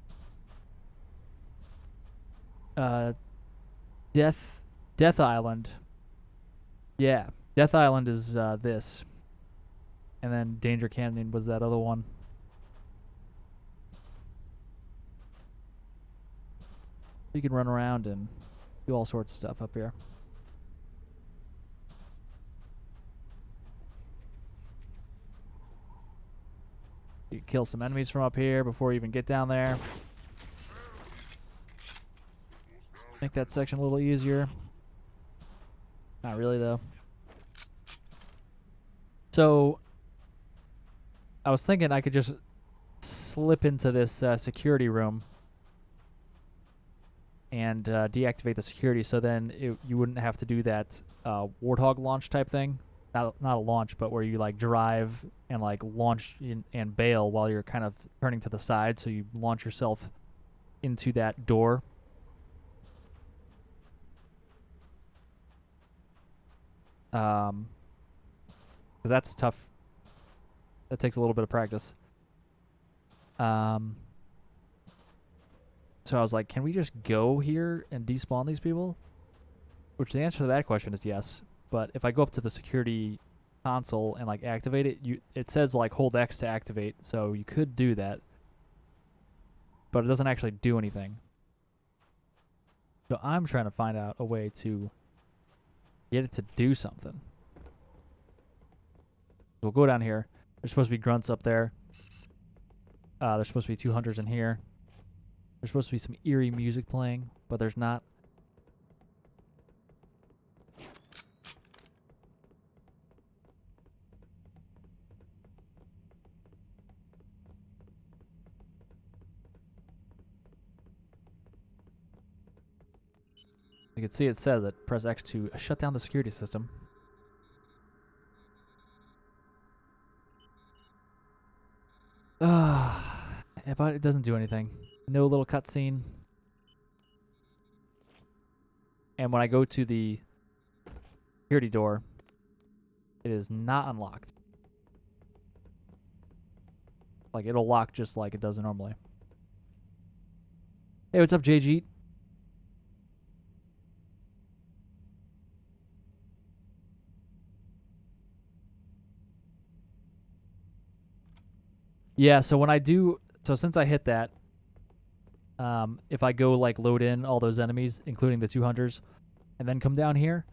Death Island. Yeah, Death Island is this. And then Danger Canyon was that other one. You can run around and do all sorts of stuff up here. You can kill some enemies from up here before you even get down there. Make that section a little easier. Not really, though. So, I was thinking I could just slip into this security room and deactivate the security, so then you wouldn't have to do that Warthog launch type thing. Not a launch, but where you like drive and like launch and bail while you're kind of turning to the side, so you launch yourself into that door. Because that's tough. That takes a little bit of practice. So I was like, can we just go here and despawn these people? Which the answer to that question is yes. But if I go up to the security console and like activate it, it says like hold X to activate, so you could do that. But it doesn't actually do anything. So I'm trying to find out a way to get it to do something. We'll go down here. There's supposed to be grunts up there. There's supposed to be 2 hunters in here. There's supposed to be some eerie music playing, but there's not. You can see it says it. Press X to shut down the security system. But it doesn't do anything. No little cutscene. And when I go to the security door, it is not unlocked. Like, it'll lock just like it does normally. Hey, what's up, JG? Yeah, so when I do... So since I hit that, if I go, like, load in all those enemies, including the 2 hunters, and then come down here,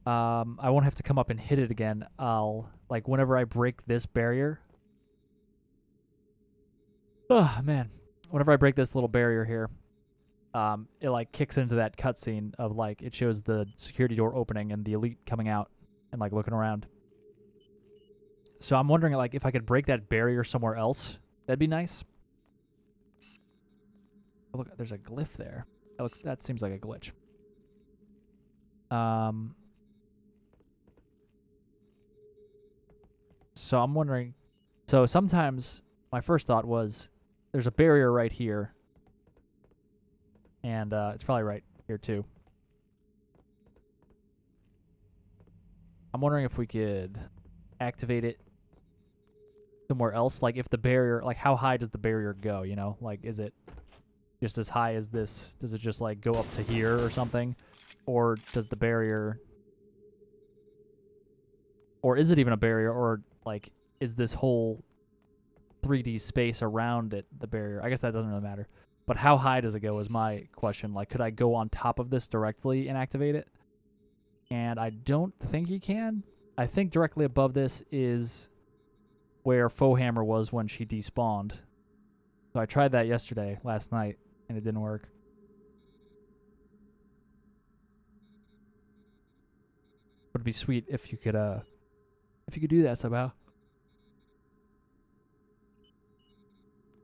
I won't have to come up and hit it again. I'll... Like, whenever I break this barrier... Oh, man. Whenever I break this little barrier here, it, like, kicks into that cutscene of, like, it shows the security door opening and the elite coming out and, like, looking around. So I'm wondering, like, if I could break that barrier somewhere else, that'd be nice. Oh, look, there's a glyph there. That seems like a glitch. So I'm wondering... So sometimes my first thought was there's a barrier right here. And it's probably right here, too. I'm wondering if we could activate it somewhere else. Like, if the barrier... Like, how high does the barrier go, you know? Like, is it just as high as this? Does it just, like, go up to here or something? Or does the barrier... Or is it even a barrier? Or, like, is this whole 3D space around it the barrier? I guess that doesn't really matter. But how high does it go is my question. Like, could I go on top of this directly and activate it? And I don't think you can. I think directly above this is where Fohammer was when she despawned. So I tried that last night, and it didn't work. Would be sweet if you could do that somehow.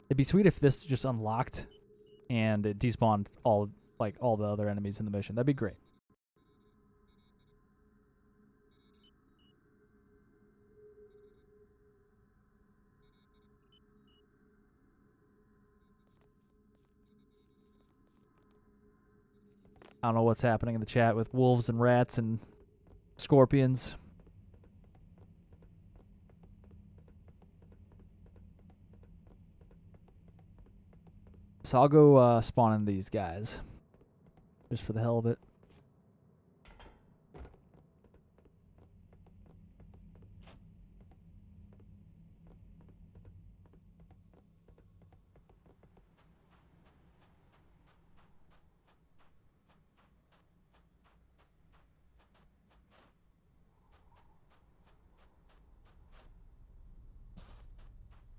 It'd be sweet if this just unlocked and it despawned all the other enemies in the mission. That'd be great. I don't know what's happening in the chat with wolves and rats and scorpions. So I'll go spawn in these guys. Just for the hell of it.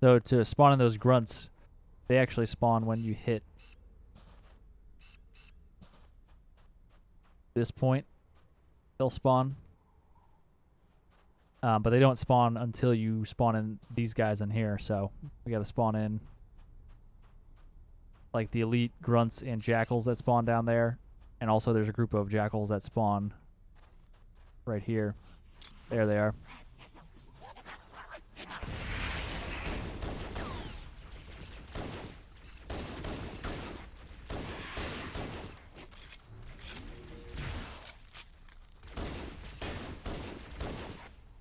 So to spawn in those grunts, they actually spawn when you hit this point. They'll spawn. But they don't spawn until you spawn in these guys in here. So we got to spawn in like the elite grunts and jackals that spawn down there. And also there's a group of jackals that spawn right here. There they are.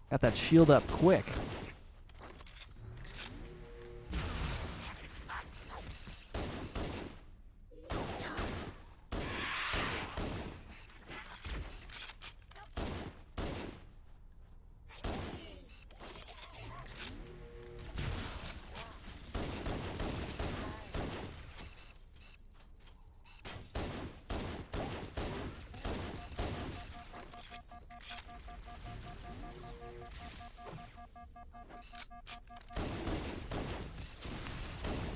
Got that shield up quick.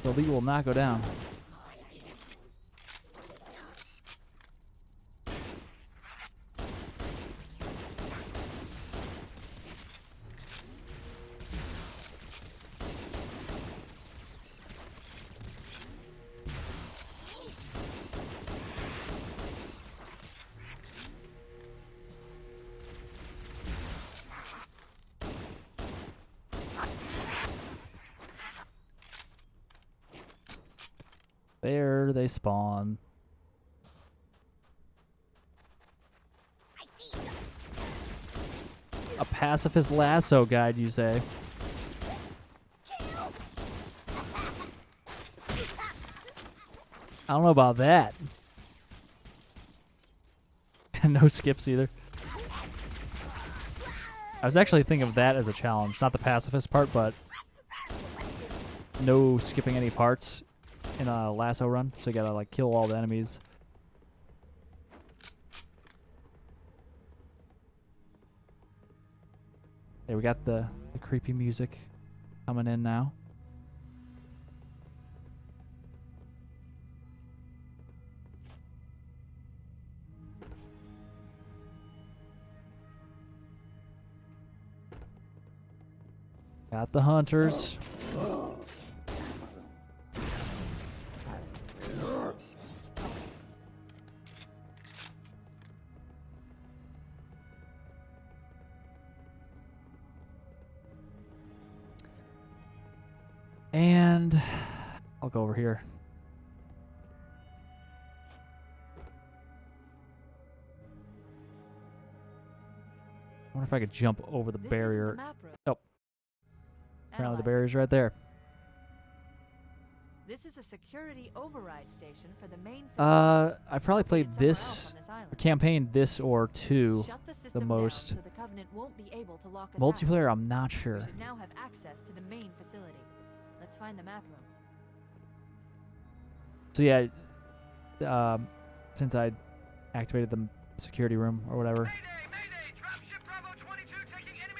The elite will not go down. There they spawn. A pacifist lasso guide, you say? I don't know about that. No skips either. I was actually thinking of that as a challenge. Not the pacifist part, but no skipping any parts in a lasso run. So you gotta like kill all the enemies. There, we got the creepy music coming in now. Got the hunters. And I'll go over here. I wonder if I could jump over the barrier. Oh. Apparently the barrier's right there. This is a security override station for the main I probably played this campaign, this or 2 the most. So the Covenant won't be able to lock us Multiplayer, out. I'm not sure. We should now have access to the main facility. Let's find the map room. So yeah, since I activated the security room or whatever,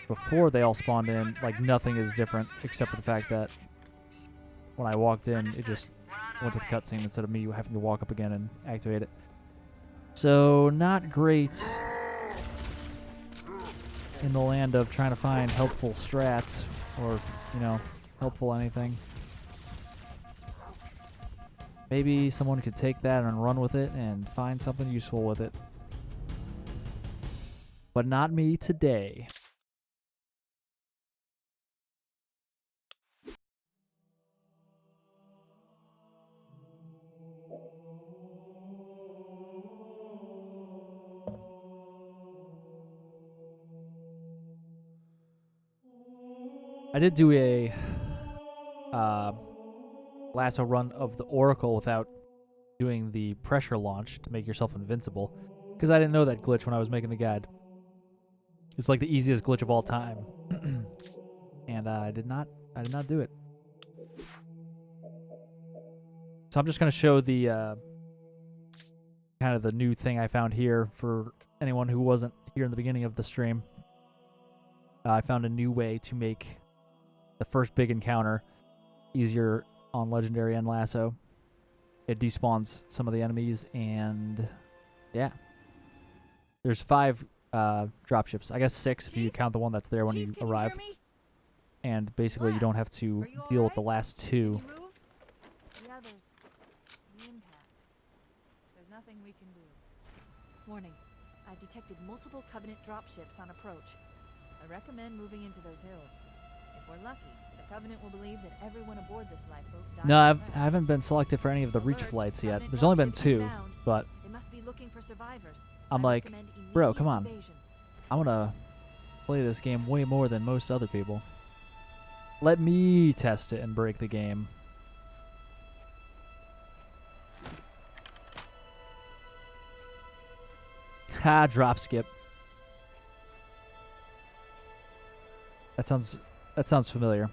before they all spawned in, like nothing is different except for the fact that when I walked in, it just went to the cutscene instead of me having to walk up again and activate it. So not great in the land of trying to find helpful strats or, you know, helpful anything. Maybe someone could take that and run with it and find something useful with it. But not me today. I did do a lasso run of the Oracle without doing the pressure launch to make yourself invincible, because I didn't know that glitch when I was making the guide. It's like the easiest glitch of all time, and I did not do it. So I'm just gonna show the kind of the new thing I found here for anyone who wasn't here in the beginning of the stream. I found a new way to make the first big encounter easier on Legendary and Lasso. It despawns some of the enemies, and yeah. There's 5 dropships. I guess 6 if you Chief? count the one that's there when Chief, you can arrive. You hear me? And basically you don't have to Are you all deal with the right? last Can 2. you move? Yeah, there's the impact. There's nothing we can do. Warning. I've detected multiple Covenant dropships on approach. I recommend moving into those hills. If we're lucky, the Covenant will believe that everyone aboard this lifeboat died. No, on I land. haven't been selected for any of the reach Alert, flights yet. Covenant There's only been dropships 2, inbound. but They must be looking for survivors. I'm I like, recommend bro, come immediate on. evasion. I'm gonna play this game way more than most other people. Let me test it and break the game. Ha, drop skip. That sounds familiar.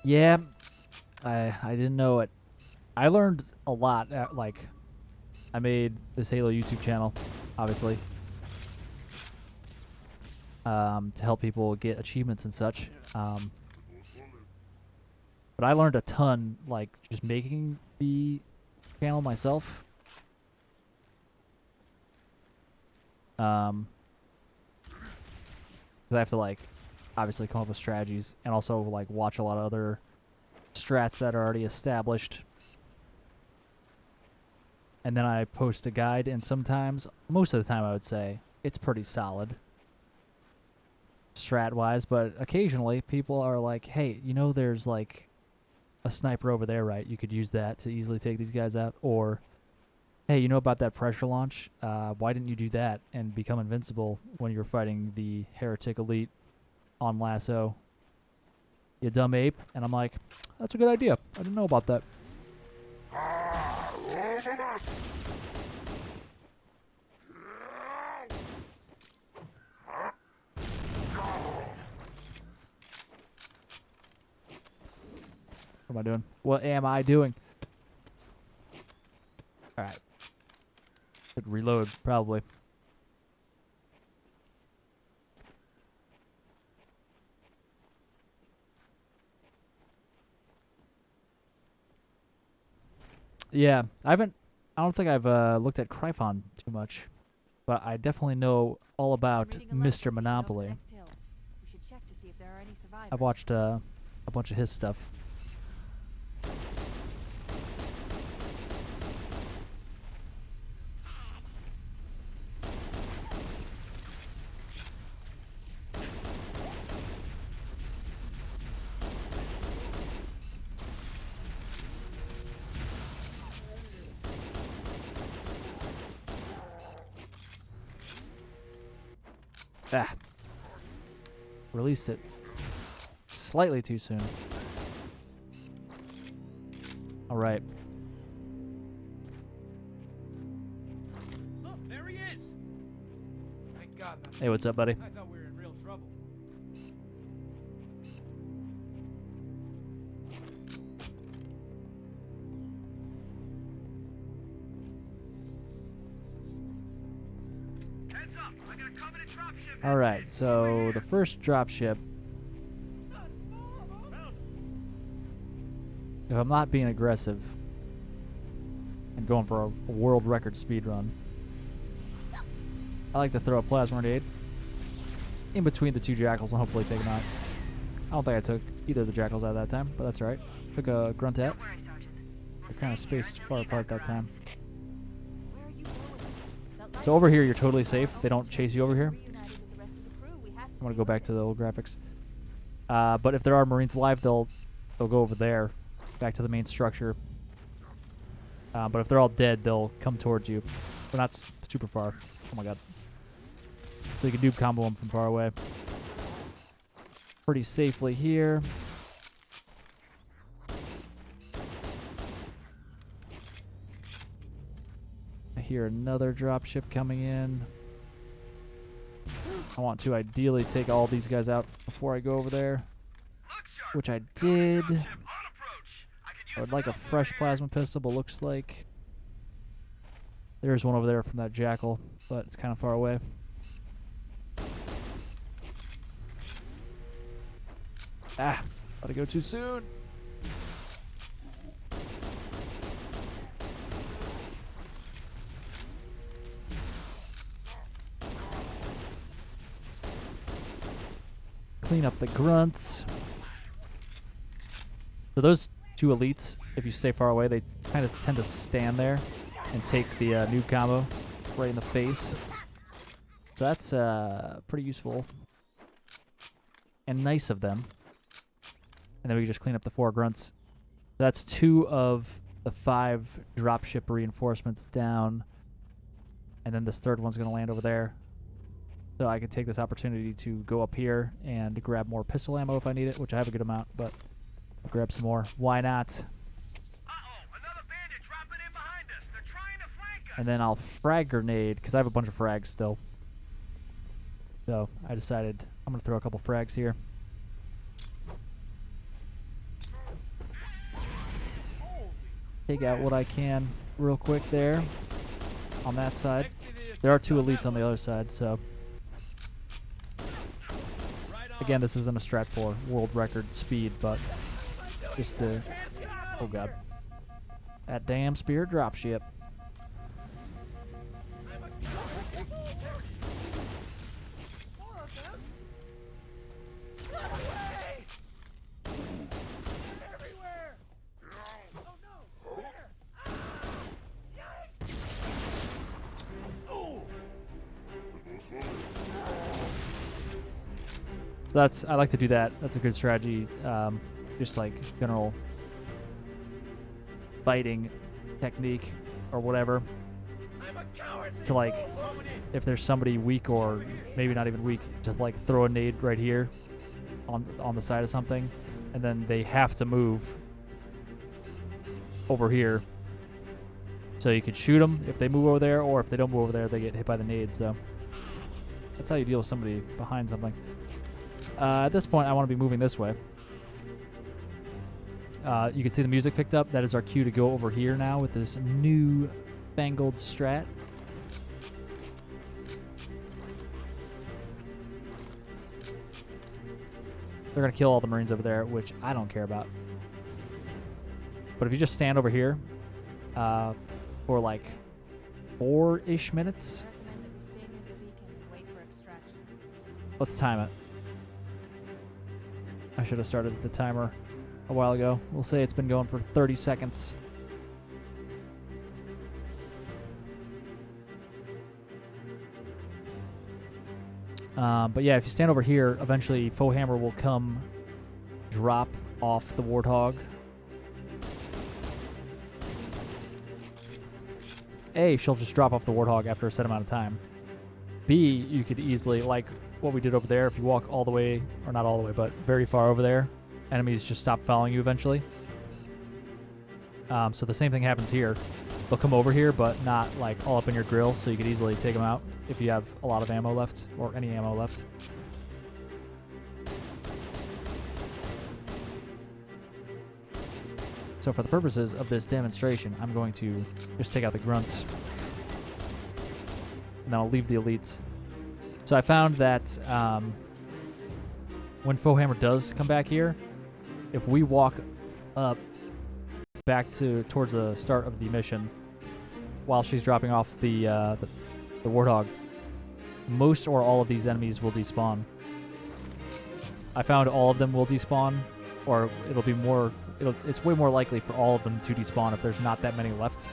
Yeah, I didn't know it. I learned a lot. Like, I made this Halo YouTube channel, obviously, to help people get achievements and such. But I learned a ton, like, just making the channel myself. 'Cause I have to, like, obviously come up with strategies and also, like, watch a lot of other strats that are already established. And then I post a guide, and sometimes, most of the time I would say, it's pretty solid strat-wise, but occasionally people are like, hey, you know there's like a sniper over there, right? You could use that to easily take these guys out. Or, hey, you know about that pressure launch? Why didn't you do that and become invincible when you were fighting the Heretic Elite on Lasso? You dumb ape. And I'm like, that's a good idea. I didn't know about that. What am I doing? What am I doing? Alright. Should reload, probably. Yeah, I don't think I've looked at Cryphon too much, but I definitely know all about I'm reading a letter Mr. from Peter over the Monopoly. next hill. We should check to see if there are any survivors. I've watched a bunch of his stuff. Ah. Release it slightly too soon. All right. Look, there he is! Thank God. Hey, what's up, buddy? I thought we were in real trouble. Heads up! I got a Covenant dropship. All right. So the first dropship, if I'm not being aggressive and going for a world record speed run, I like to throw a plasma grenade in between the 2 jackals and hopefully take them out. I don't think I took either of the jackals out that time, but that's alright. Took a grunt out. Don't worry, Sergeant. We'll They're kind of stay here spaced until far evac apart that time. arrives. Where are you going? That So over here, you're lifeboat totally is our safe. They only don't chance chase you over to here. reunite with the rest of the crew. We have to I'm gonna stay go back put. to the old graphics. But if there are Marines alive, they'll go over there, back to the main structure. But if they're all dead, they'll come towards you. But not super far. Oh my god. So you can noob combo them from far away. Pretty safely here. I hear another dropship coming in. I want to ideally take all these guys out before I go over there, Look sharp. which I did. Dropship on approach. I could use I would some like a help over fresh here. plasma pistol, but looks like there's one over there from that jackal, but it's kind of far away. Ah, let it go too soon. Clean up the grunts. So those two elites, if you stay far away, they kind of tend to stand there and take the noob combo right in the face. So that's pretty useful and nice of them. And then we can just clean up the 4 grunts. That's 2 of the 5 dropship reinforcements down. And then this third one's going to land over there. So I can take this opportunity to go up here and grab more pistol ammo if I need it, which I have a good amount, but I'll grab some more. Why not? Uh-oh, another bandit dropping in behind us. They're trying to flank us. And then I'll frag grenade, because I have a bunch of frags still. So I decided I'm going to throw a couple frags here. Take out what I can real quick there on that side. There are 2 elites on the other side, so... Again, this isn't a Strat 4 world record speed, but just the... Oh god. That damn spear dropship. I like to do that. That's a good strategy. Just like general fighting technique or whatever. To like, if there's somebody weak or maybe not even weak, just like throw a nade right here on the side of something, and then they have to move over here. So you can shoot them if they move over there, or if they don't move over there, they get hit by the nade. So that's how you deal with somebody behind something. At this point, I want to be moving this way. You can see the music picked up. That is our cue to go over here now with this new fangled strat. They're going to kill all the Marines over there, which I don't care about. But if you just stand over here for like 4-ish minutes, I recommend that we stay near the beacon and wait for extraction. let's time it. I should have started the timer a while ago. We'll say it's been going for 30 seconds. But yeah, if you stand over here, eventually Foehammer will come drop off the Warthog. A, she'll just drop off the Warthog after a set amount of time. B, you could easily, like what we did over there, if you walk all the way, or not all the way, but very far over there, enemies just stop following you eventually. So the same thing happens here. They'll come over here, but not like all up in your grill, so you could easily take them out if you have a lot of ammo left, or any ammo left. So for the purposes of this demonstration, I'm going to just take out the grunts. And then I'll leave the elites. So I found that when Foehammer does come back here, if we walk up back towards the start of the mission while she's dropping off the Warthog, most or all of these enemies will despawn. I found all of them will despawn, or it'll be more... It's way more likely for all of them to despawn if there's not that many left.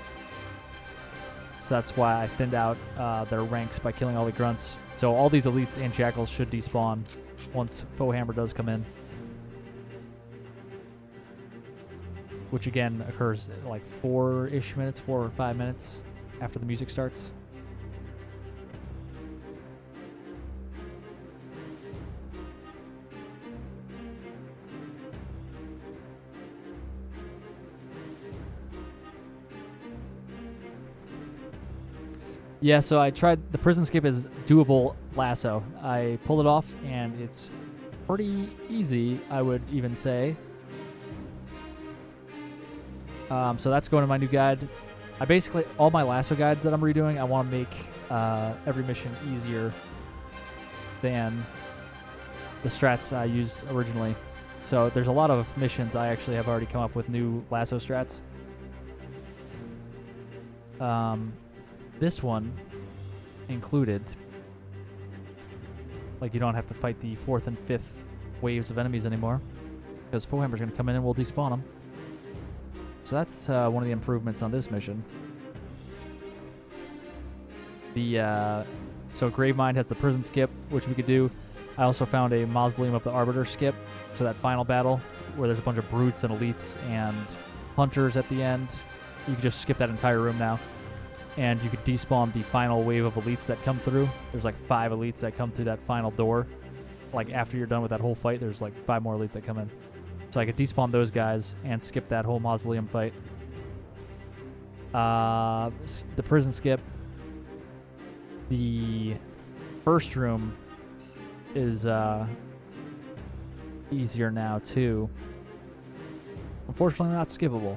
So that's why I thinned out their ranks by killing all the grunts. So all these elites and jackals should despawn once Foehammer does come in. Which again occurs like 4-ish minutes, 4 or 5 minutes after the music starts. Yeah, so I tried the prison skip is doable lasso. I pulled it off and it's pretty easy, I would even say. So that's going to my new guide. I basically, all my lasso guides that I'm redoing, I want to make every mission easier than the strats I used originally. So there's a lot of missions I actually have already come up with new lasso strats. This one included, like, you don't have to fight the 4th and 5th waves of enemies anymore, because Foehammer's going to come in and we'll despawn them. So that's one of the improvements on this mission. So Gravemind has the prison skip, which we could do. I also found a Mausoleum of the Arbiter skip, so that final battle where there's a bunch of brutes and elites and hunters at the end. You can just skip that entire room now. And you could despawn the final wave of elites that come through. There's like 5 elites that come through that final door. Like after you're done with that whole fight, there's like 5 more elites that come in. So I could despawn those guys and skip that whole mausoleum fight. The prison skip. The first room is easier now too. Unfortunately not skippable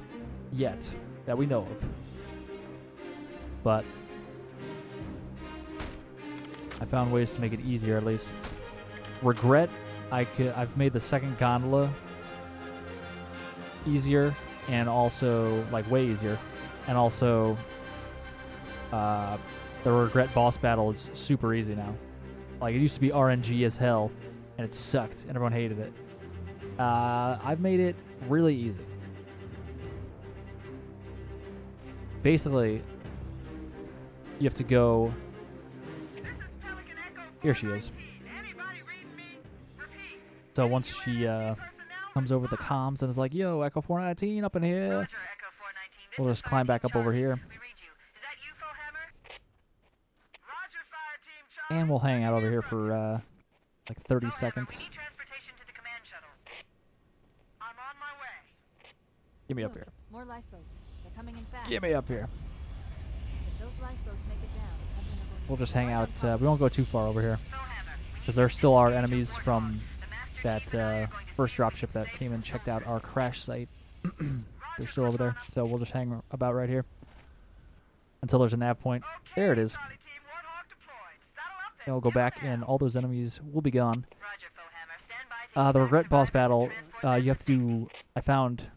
yet that we know of. But I found ways to make it easier at least. Regret, I've made the second gondola easier and also like way easier, and also the Regret boss battle is super easy now. Like, it used to be RNG as hell and it sucked and everyone hated it. I've made it really easy. Basically, you have to go. Here she is. So once she comes over the comms and is like, "Yo, Echo 419 up in here," we'll just climb back up over here. And we'll hang out over here for like 30 seconds. Get me up here. More lifeboats. They're coming in fast. Get me up here. If those lifeboats make it down, the Covenant will- We'll just hang out. We won't go too far over here, because there still are enemies from that first dropship that came and checked out our crash site. They're still over there, so we'll just hang about right here until there's a nav point. There it is. And we'll go back, and all those enemies will be gone. The Regret boss battle, you have to do. I found.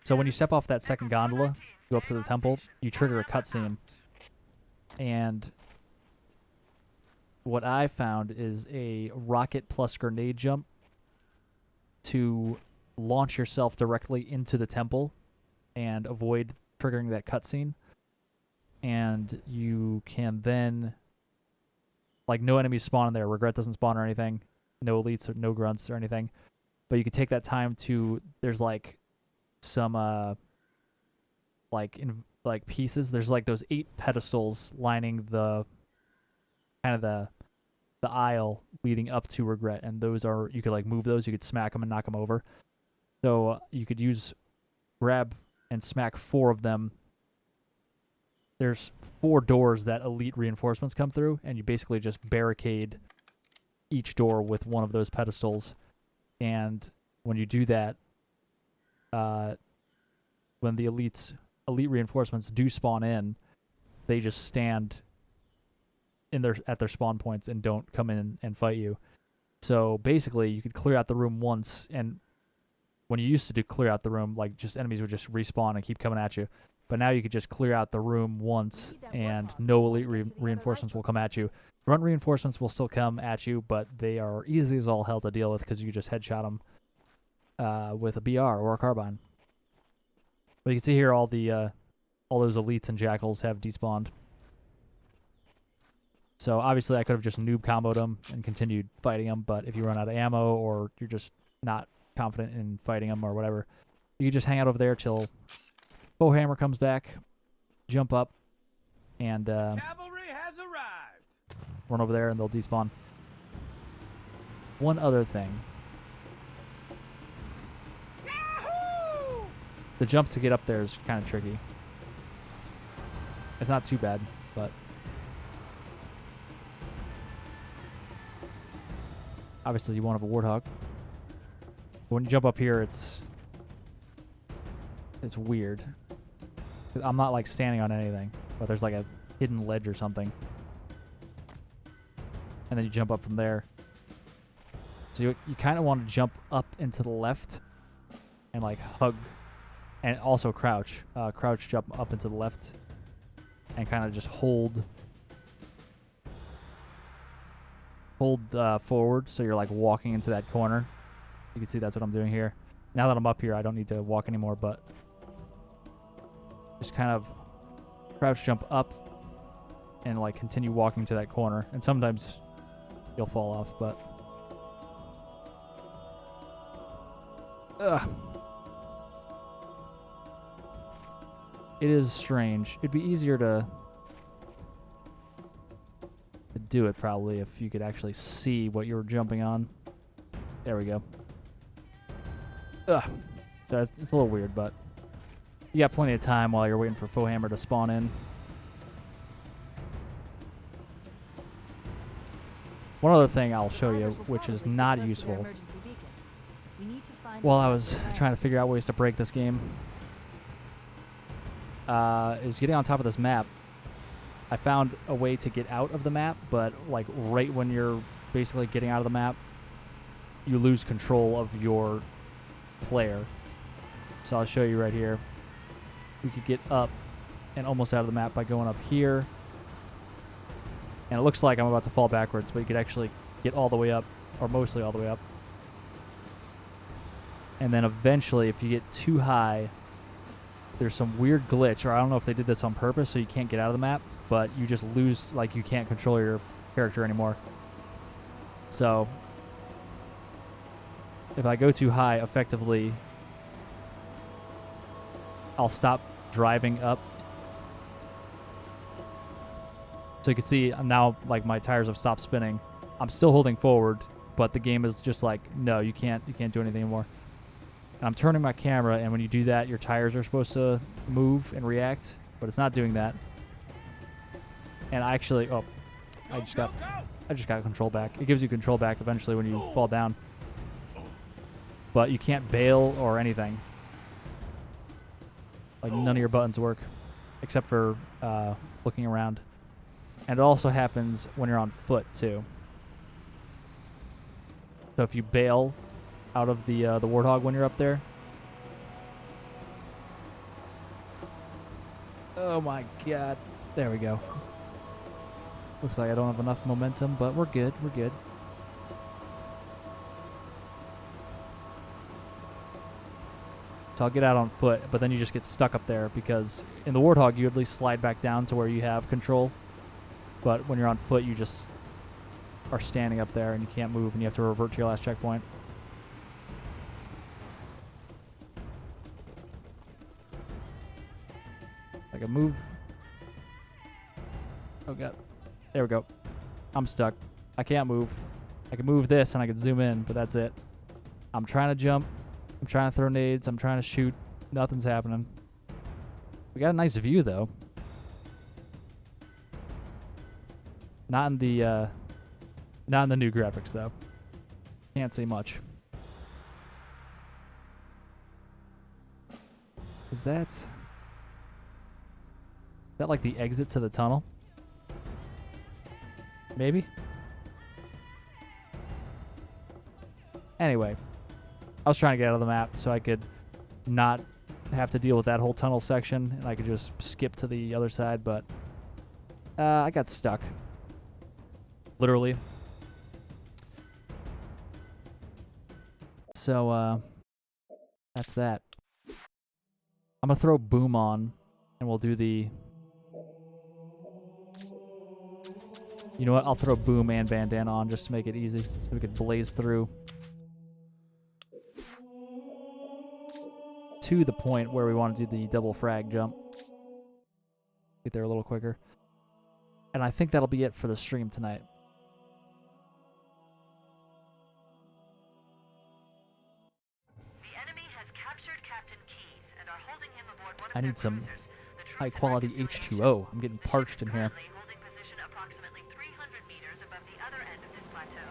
So when you step off that second gondola, go up to the temple, you trigger a cutscene. And what I found is a rocket plus grenade jump to launch yourself directly into the temple and avoid triggering that cutscene. And you can then, like, no enemies spawn in there. Regret doesn't spawn or anything. No elites or no grunts or anything. But you can take that time to, there's like some like pieces. There's like those 8 pedestals lining the kind of the aisle leading up to Regret, and those are, you could like move those, you could smack them and knock them over. So you could grab and smack 4 of them. There's 4 doors that elite reinforcements come through, and you basically just barricade each door with one of those pedestals. And when you do that, when the elite reinforcements do spawn in, they just stand at their spawn points and don't come in and fight you. So basically, you could clear out the room once, and when you used to do clear out the room, like, just enemies would just respawn and keep coming at you. But now you could just clear out the room once, and no elite reinforcements will come at you. Grunt reinforcements will still come at you, but they are easy as all hell to deal with because you just headshot them with a BR or a carbine. But you can see here all those elites and jackals have despawned. So obviously I could have just noob comboed them and continued fighting them, but if you run out of ammo or you're just not confident in fighting them or whatever, you can just hang out over there till Foehammer comes back, jump up, and Cavalry has arrived. run over there and they'll despawn. One other thing. The jump to get up there is kind of tricky. It's not too bad, but Obviously, you won't have a warthog. When you jump up here, it's weird. I'm not like standing on anything, but there's like a hidden ledge or something. And then you jump up from there. So you kind of want to jump up into the left and like hug, and also crouch. Crouch jump up into the left and kind of just hold forward, so you're like walking into that corner. You can see that's what I'm doing here. Now that I'm up here, I don't need to walk anymore, but just kind of crouch jump up and like continue walking to that corner. And sometimes you'll fall off, but it is strange. It'd be easier to do it probably if you could actually see what you were jumping on. There we go. It's a little weird, but you got plenty of time while you're waiting for Foehammer to spawn in. One other thing I'll show you, which is not useful, while I was trying to figure out ways to break this game, is getting on top of this map. I found a way to get out of the map, but like right when you're basically getting out of the map, you lose control of your player. So I'll show you right here. We could get up and almost out of the map by going up here. And it looks like I'm about to fall backwards, but you could actually get all the way up, or mostly all the way up. And then eventually, if you get too high, there's some weird glitch, or I don't know if they did this on purpose so you can't get out of the map, but you just lose, like you can't control your character anymore. So if I go too high, effectively, I'll stop driving up. So you can see now, like, my tires have stopped spinning. I'm still holding forward, but the game is just like, no, you can't do anything anymore. And I'm turning my camera, and when you do that, your tires are supposed to move and react, but it's not doing that. And I actually, I just got control back. It gives you control back eventually when you fall down. But you can't bail or anything. Like, none of your buttons work, except for looking around. And it also happens when you're on foot, too. So if you bail out of the Warthog when you're up there. Oh my god. There we go. Looks like I don't have enough momentum, but we're good. We're good. So I'll get out on foot, but then you just get stuck up there because in the Warthog you at least slide back down to where you have control. But when you're on foot, you just are standing up there and you can't move, and you have to revert to your last checkpoint. I can move. Oh god. There we go. I'm stuck. I can't move. I can move this and I can zoom in, but that's it. I'm trying to jump. I'm trying to throw nades. I'm trying to shoot. Nothing's happening. We got a nice view though. Not in the new graphics though. Can't say much. Is that like the exit to the tunnel? Maybe? Anyway, I was trying to get out of the map so I could not have to deal with that whole tunnel section, and I could just skip to the other side, but I got stuck. Literally. So, that's that. I'm gonna throw Boom on, and we'll do the... You know what? I'll throw Boom and Bandana on just to make it easy, so we could blaze through to the point where we want to do the double frag jump. Get there a little quicker. And I think that'll be it for the stream tonight. The enemy has captured Captain Keyes and are holding him aboard one of I their need some cruisers. The Truth high and quality Reconciliation. H2O. I'm getting The ship parched in is here. currently holding position approximately 300 meters above the other end of this plateau.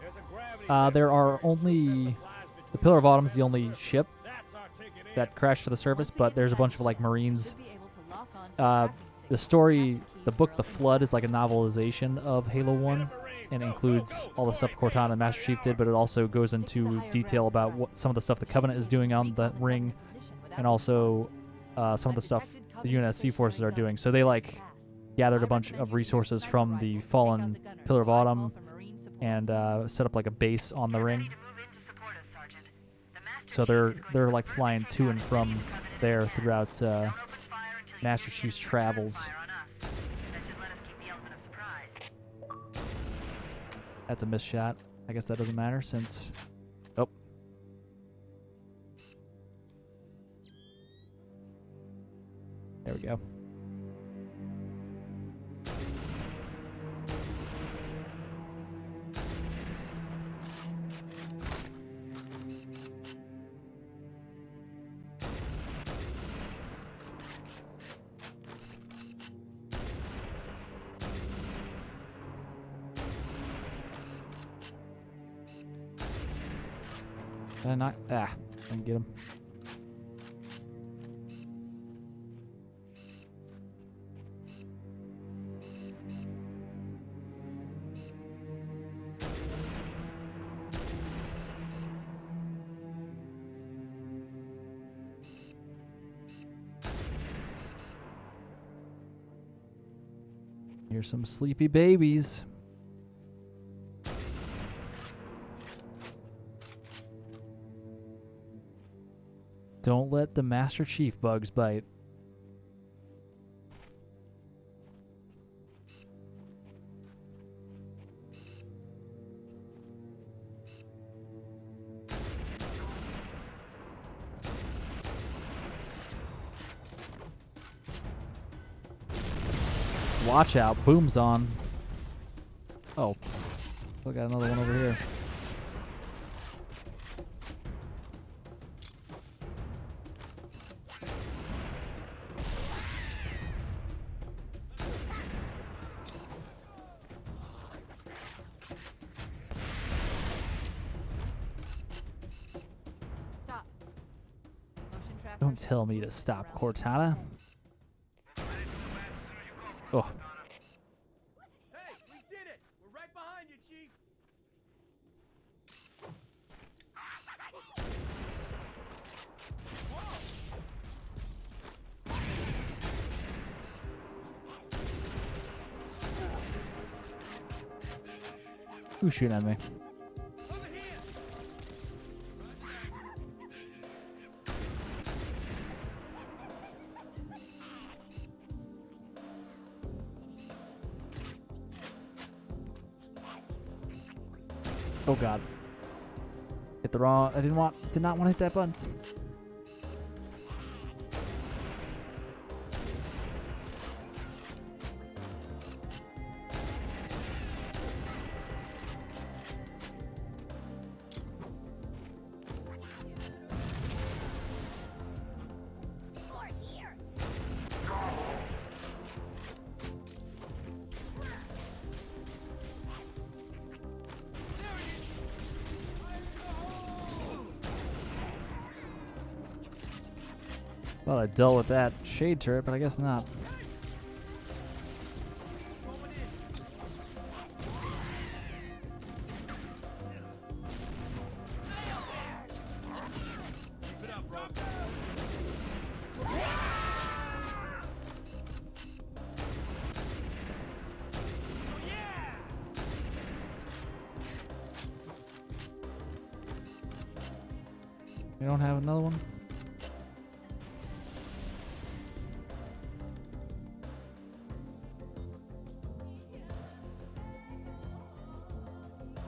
There's a gravity There are lift that only supplies the between Pillar of ship Autumn's the and only surface. ship That's our ticket in. that crashed to the surface, Once we but get there's a inside bunch the of like ship, we Marines. should be able to lock onto The the tracking signal story, and the keys book, for The opening Flood, the is like a novelization of Halo 1, and includes all the stuff Cortana and Master Chief did, but it also goes Stick to the into higher detail ground, about right. what some of the stuff the Covenant is doing on the Recall the ring, Covenant position without and being also spotted. some of the I've stuff detected the Covenant UNSC forces stationary are doing. guns So they in like times past. gathered I a bunch recommend of using your resources sniper from rifle the to take out fallen the gunners Pillar of while I call Autumn for Marine support. and set up like a base on the Get ring. ready to move in to support us, Sergeant. The Master So Chief is going they're to like confirm flying the to and takeout as from many of the Covenant there as he can. throughout Don't open fire until you Master use Chief's any return travels. fire on us. That should let us keep the element of surprise. That's a missed shot. I guess that doesn't matter since... Oh. There we go. Did I not? Ah, I can get him. Here's some sleepy babies. Don't let the Master Chief bugs bite. Watch out, boom's on. Oh, I got another one over here. Stop. Motion trap Don't tell me to stop, Cortana. Oh, Hey, we did it! We're right behind you, Chief! who's shooting at me? Over here! Oh God. Hit the wrong. I did not want to hit that button. Thought I'd dealt with that shade turret, but I guess not. Keep it up, bro. Oh, yeah! We don't have another one?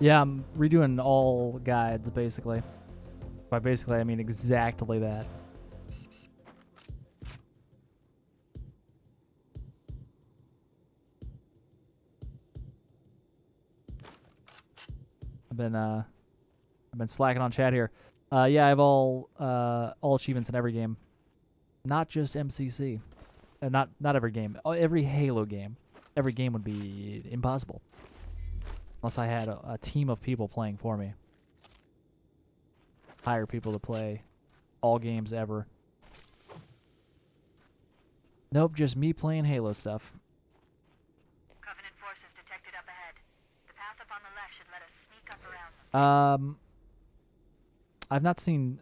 Yeah, I'm redoing all guides, basically. By basically, I mean exactly that. I've been slacking on chat here. Yeah, I have all achievements in every game, not just MCC. Not every game. Every Halo game. Every game would be impossible. Unless I had a team of people playing for me. Hire people to play all games ever. Nope, just me playing Halo stuff. Covenant forces detected up ahead. The path up on the left should let us sneak up around them. I've not seen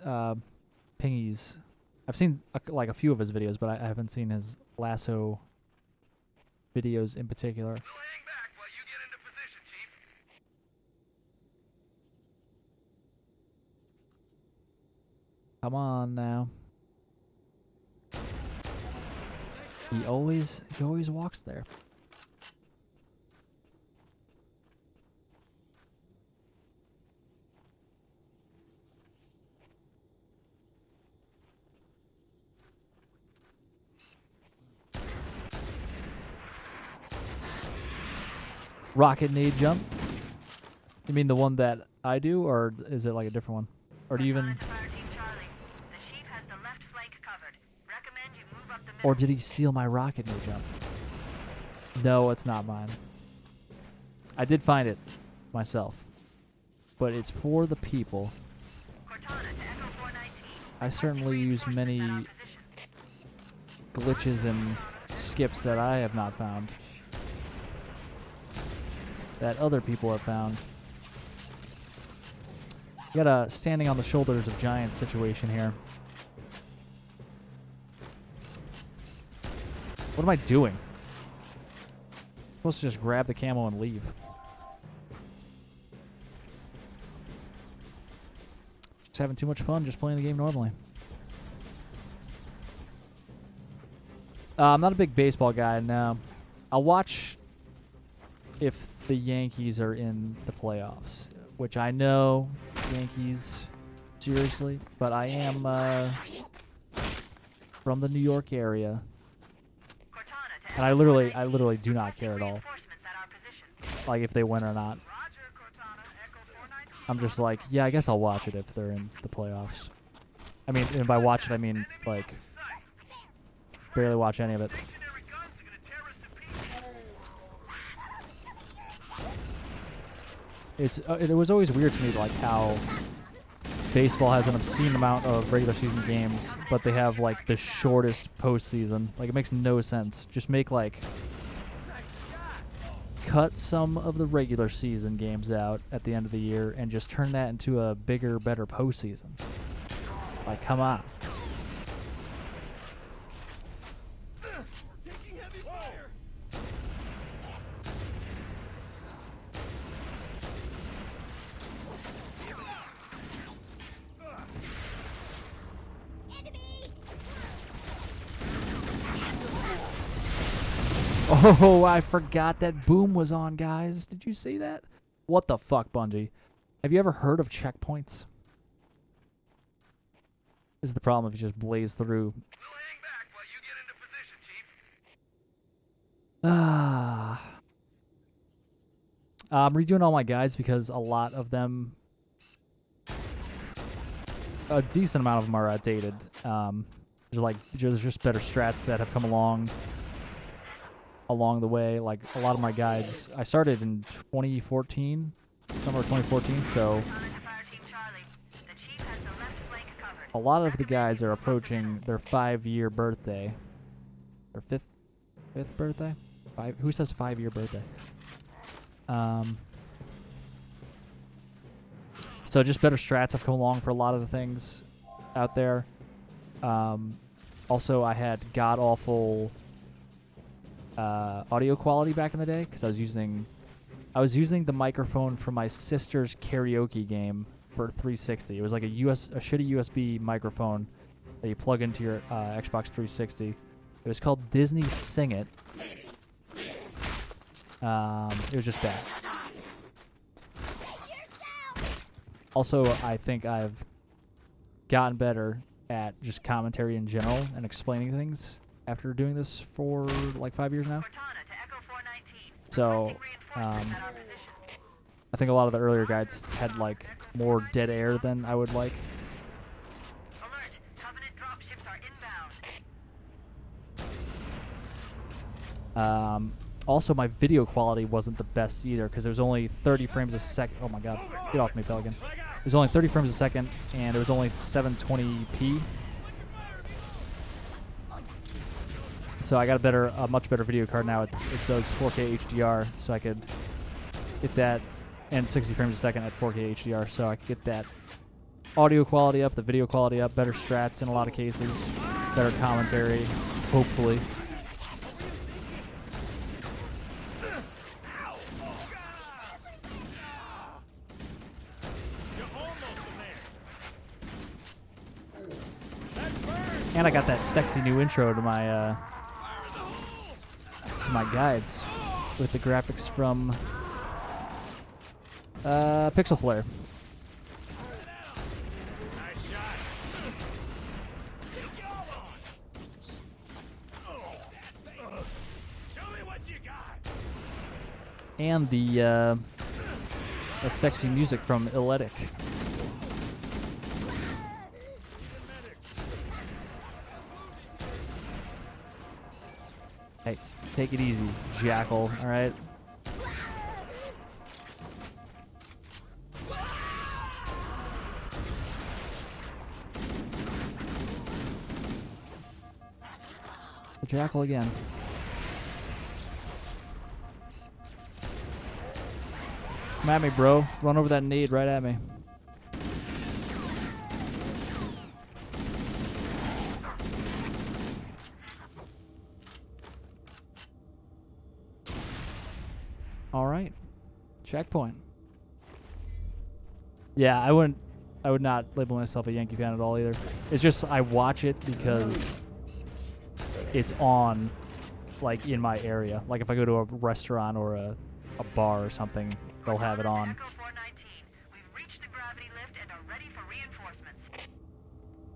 Pingy's. I've seen like a few of his videos, but I haven't seen his lasso videos in particular. We'll hang back while you get into position, Chief. Come on now. He always walks there. Rocket nade jump? You mean the one that I do, or is it like a different one? Or do you even... Cortana to Fire Team Charlie. The Chief has the left flank covered. Recommend you move up the middle. Or did he steal my rocket nade jump? No, it's not mine. I did find it myself. But it's for the people. Cortana to Echo 419. I certainly use many Position. glitches and skips that I have not found. That other people have found. You got a standing on the shoulders of giants situation here. What am I doing? I'm supposed to just grab the camo and leave. Just having too much fun just playing the game normally. I'm not a big baseball guy, no. I'll watch if the Yankees are in the playoffs, which I know Yankees seriously, but I am from the New York area, Cortana to and I Echo literally 419. do not care at all, Reinforcements at our position. like if they win or not. Roger, Cortana. Echo 419. I'm just like, yeah, I guess I'll watch it if they're in the playoffs. I mean, and by watch it, I mean like barely watch any of it. Stationary guns are gonna tear us to pieces. It was always weird to me, like how baseball has an obscene amount of regular season games, but they have like the shortest postseason. Like it makes no sense. Just make like cut some of the regular season games out at the end of the year and just turn that into a bigger, better postseason. Like, come on. Taking heavy fire. Oh, I forgot that boom was on, guys. Did you see that? What the fuck, Bungie? Have you ever heard of checkpoints? This is the problem if you just blaze through. We'll hang back while you get into position, Chief. I'm redoing all my guides because a lot of them, a decent amount of them are outdated. There's just better strats that have come along the way. Like a lot of my guides, I started in 2014, summer of 2014, so Cortana to Fire Team Charlie. The Chief has the left flank covered. a lot of the guides are approaching their 5-year birthday. Their fifth birthday? Who says 5-year birthday? So just better strats have come along for a lot of the things out there. Also, I had god-awful audio quality back in the day because I was using the microphone from my sister's karaoke game for 360. It was like a shitty USB microphone that you plug into your Xbox 360. It was called Disney Sing It. It was just bad. Also, I think I've gotten better at just commentary in general and explaining things after doing this for like 5 years now. Cortana to Echo 419. So, Requesting reinforcements at our position. I think a lot of the earlier guides had like more dead air than I would like. Alert! Covenant dropships are inbound. Also, my video quality wasn't the best either because it was only 30 frames a second. Oh my god. Get off me, Pelican. It was only 30 frames a second, and it was only 720p. So I got a much better video card now. It does 4K HDR, so I could get that, and 60 frames a second at 4K HDR, so I could get that audio quality up, the video quality up, better strats in a lot of cases, better commentary, hopefully. And I got that sexy new intro to my guides with the graphics from Pixel Flare. And the that sexy music from Illetic. Hey, take it easy, Jackal, alright? The Jackal again. Come at me, bro. Run over that nade right at me. Alright. Checkpoint. Yeah, I would not label myself a Yankee fan at all either. It's just I watch it because it's on, like, in my area. Like if I go to a restaurant or a bar or something, they'll have it on. Echo 419. We've reached the gravity lift and are ready for reinforcements.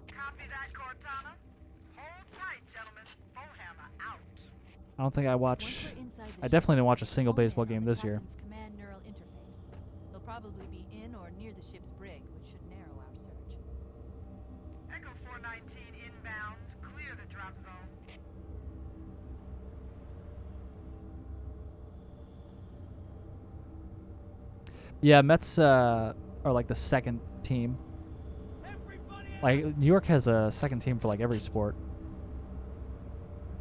Copy that, Cortana. Hold tight, gentlemen. Bowhammer out. I don't think I watch... Once we're inside the I ship, definitely didn't watch a single Bowhammer baseball game this year. Captain's command neural interface. They'll probably be in or near the ship's brig, which should narrow our search. Echo 419 inbound. Clear the drop zone. Yeah, Mets are like the second team. Like New York has a second team for like every sport.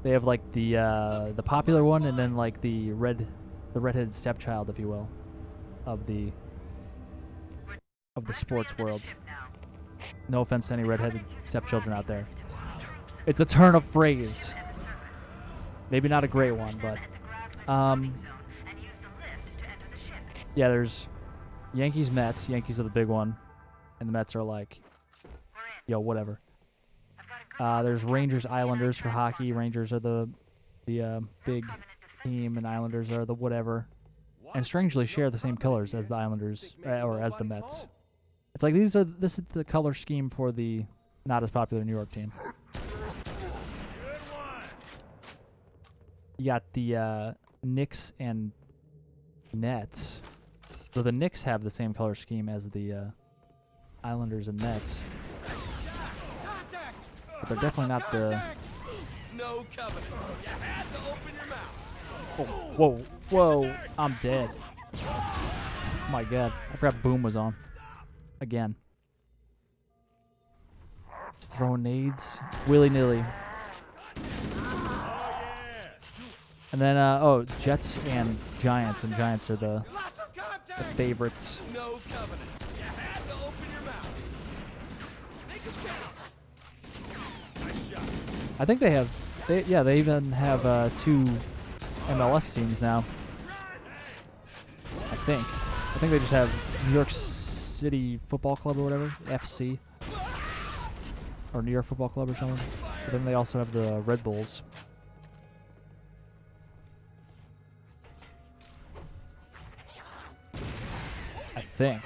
They have like the popular one, and then like the redheaded stepchild, if you will, of the sports world. No offense to any redheaded stepchildren out there. It's a turn of phrase. Maybe not a great one, but yeah, there's Yankees, Mets. Yankees are the big one, and the Mets are like, yo, whatever. There's Rangers, Islanders for hockey. Rangers are the big team, and Islanders are the whatever. And strangely share the same colors as the Islanders or as the Mets. It's like this is the color scheme for the not as popular New York team. You got the Knicks and Nets. So the Knicks have the same color scheme as the Islanders and Nets. But they're definitely not the... No covenant. You had to open your mouth. Oh, whoa, whoa, I'm dead. Oh my god, I forgot Boom was on. Again. Just throwing nades willy-nilly. And then, Jets and Giants are the favorites. No covenant. You had to open your mouth. Make them count. Nice shot. I think they even have 2 MLS teams now. I think they just have New York City Football Club or whatever, FC, or New York Football Club or something. But then they also have the Red Bulls. I think.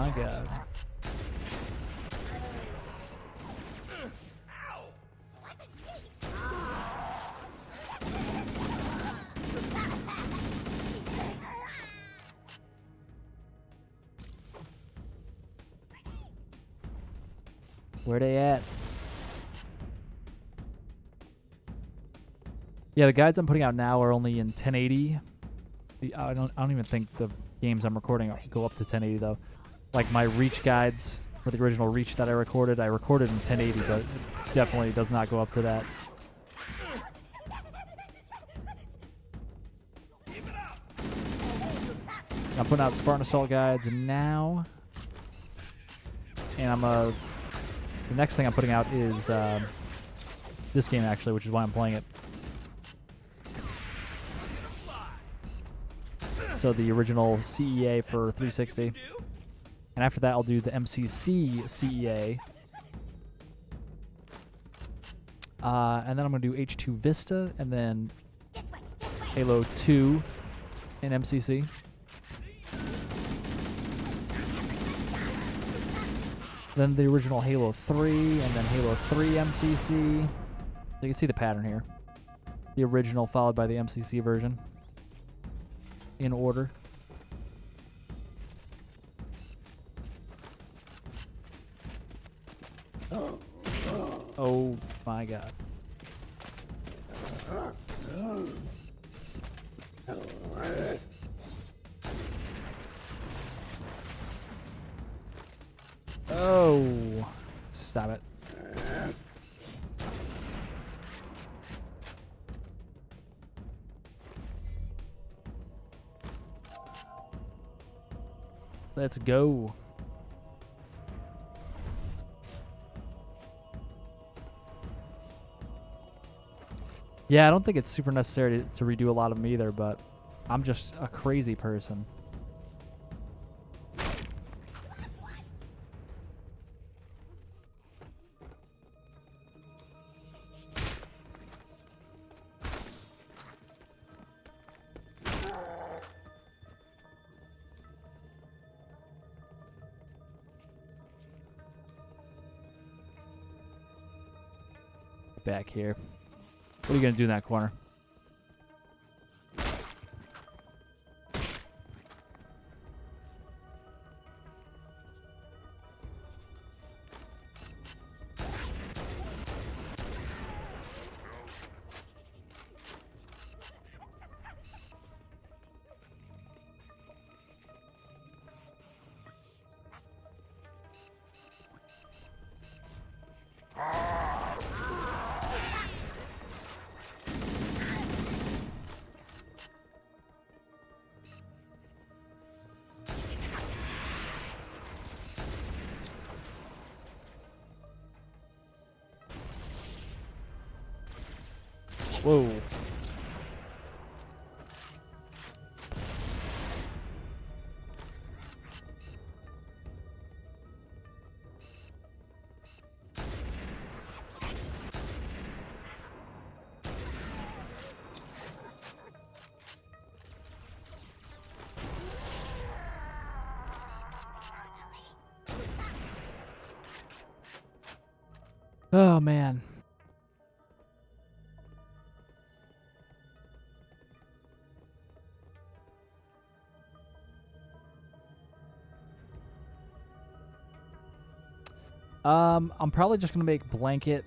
my god. Where they at? Yeah, the guides I'm putting out now are only in 1080. I don't even think the games I'm recording go up to 1080 though. Like my Reach guides for the original Reach that I recorded in 1080, but it definitely does not go up to that. I'm putting out Spartan Assault guides now, and the next thing I'm putting out is this game actually, which is why I'm playing it. So the original CEA for 360. And after that, I'll do the MCC CEA. And then I'm going to do H2 Vista, and then Halo 2 in MCC. Then the original Halo 3, and then Halo 3 MCC. You can see the pattern here. The original followed by the MCC version. In order. Oh my god. Oh, stop it. Let's go. Yeah, I don't think it's super necessary to redo a lot of them either, but I'm just a crazy person. Back here. What are you going to do in that corner? Whoa. Oh man. I'm probably just going to make blanket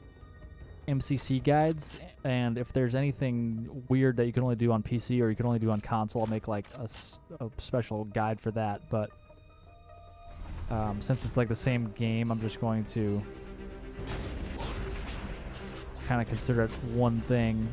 MCC guides, and if there's anything weird that you can only do on PC or you can only do on console, I'll make like a special guide for that, but since it's like the same game, I'm just going to kind of consider it one thing.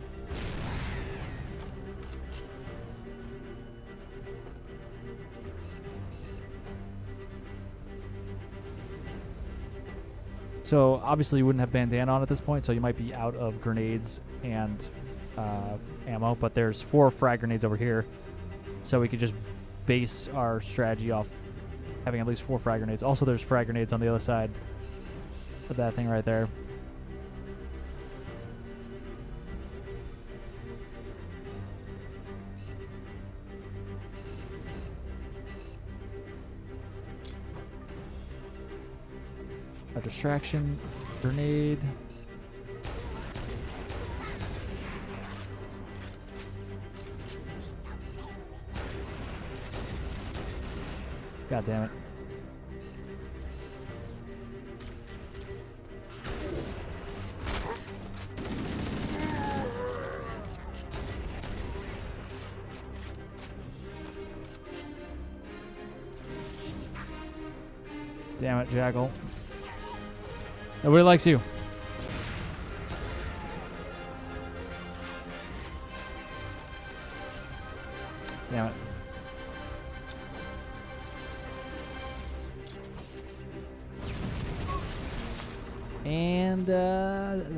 So obviously you wouldn't have bandana on at this point, so you might be out of grenades and ammo, but there's 4 frag grenades over here, so we could just base our strategy off having at least 4 frag grenades. Also, there's frag grenades on the other side of that thing right there. A distraction grenade. God damn it. Damn it, Jackal. Nobody likes you. Damn it. And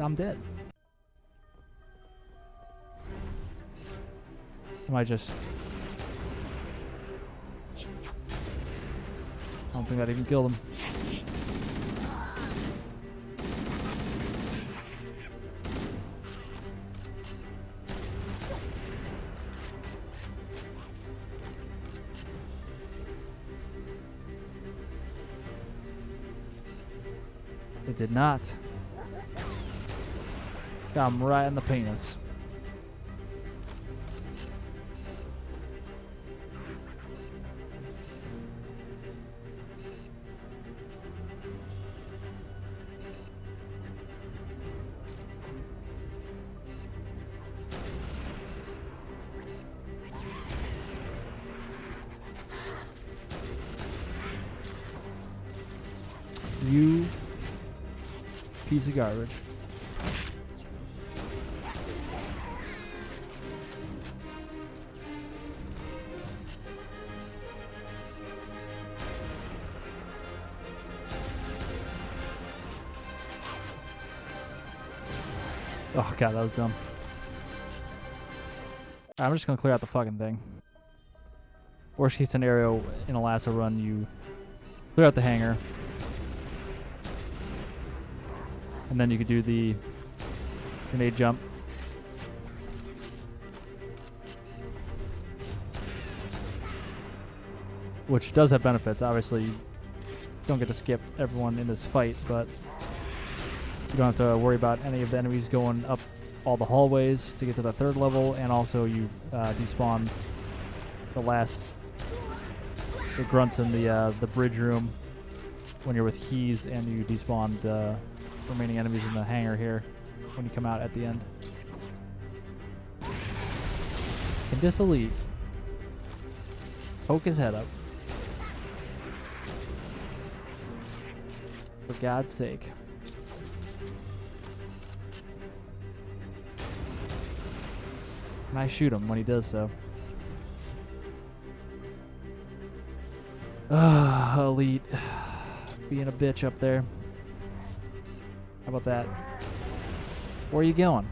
I'm dead. I might just... I don't think that even killed him. It did not. Got him right in the penis. You piece of garbage. Oh god, that was dumb. I'm just gonna clear out the fucking thing. Worst case scenario, in a lasso run, you clear out the hangar. And then you could do the grenade jump. Which does have benefits. Obviously, you don't get to skip everyone in this fight, but you don't have to worry about any of the enemies going up all the hallways to get to the third level, and also you despawn the grunts in the bridge room when you're with Keys, and you despawn the remaining enemies in the hangar here when you come out at the end. Can this elite poke his head up? For God's sake. And I shoot him when he does so. Elite. Being a bitch up there. How about that? Where are you going?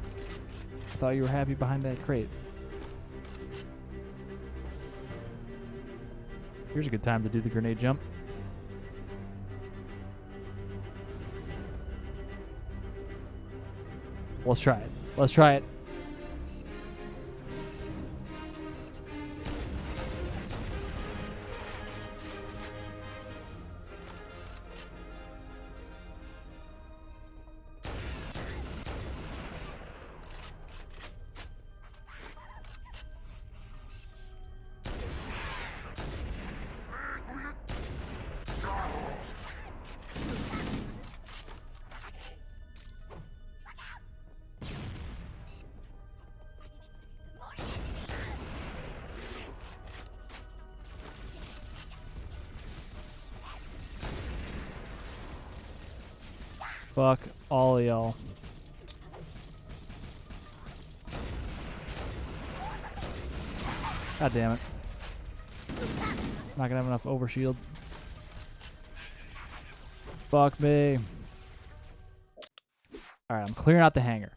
I thought you were happy behind that crate. Here's a good time to do the grenade jump. Let's try it. Let's try it. Fuck all of y'all. God damn it. Not gonna have enough overshield. Fuck me. Alright, I'm clearing out the hangar.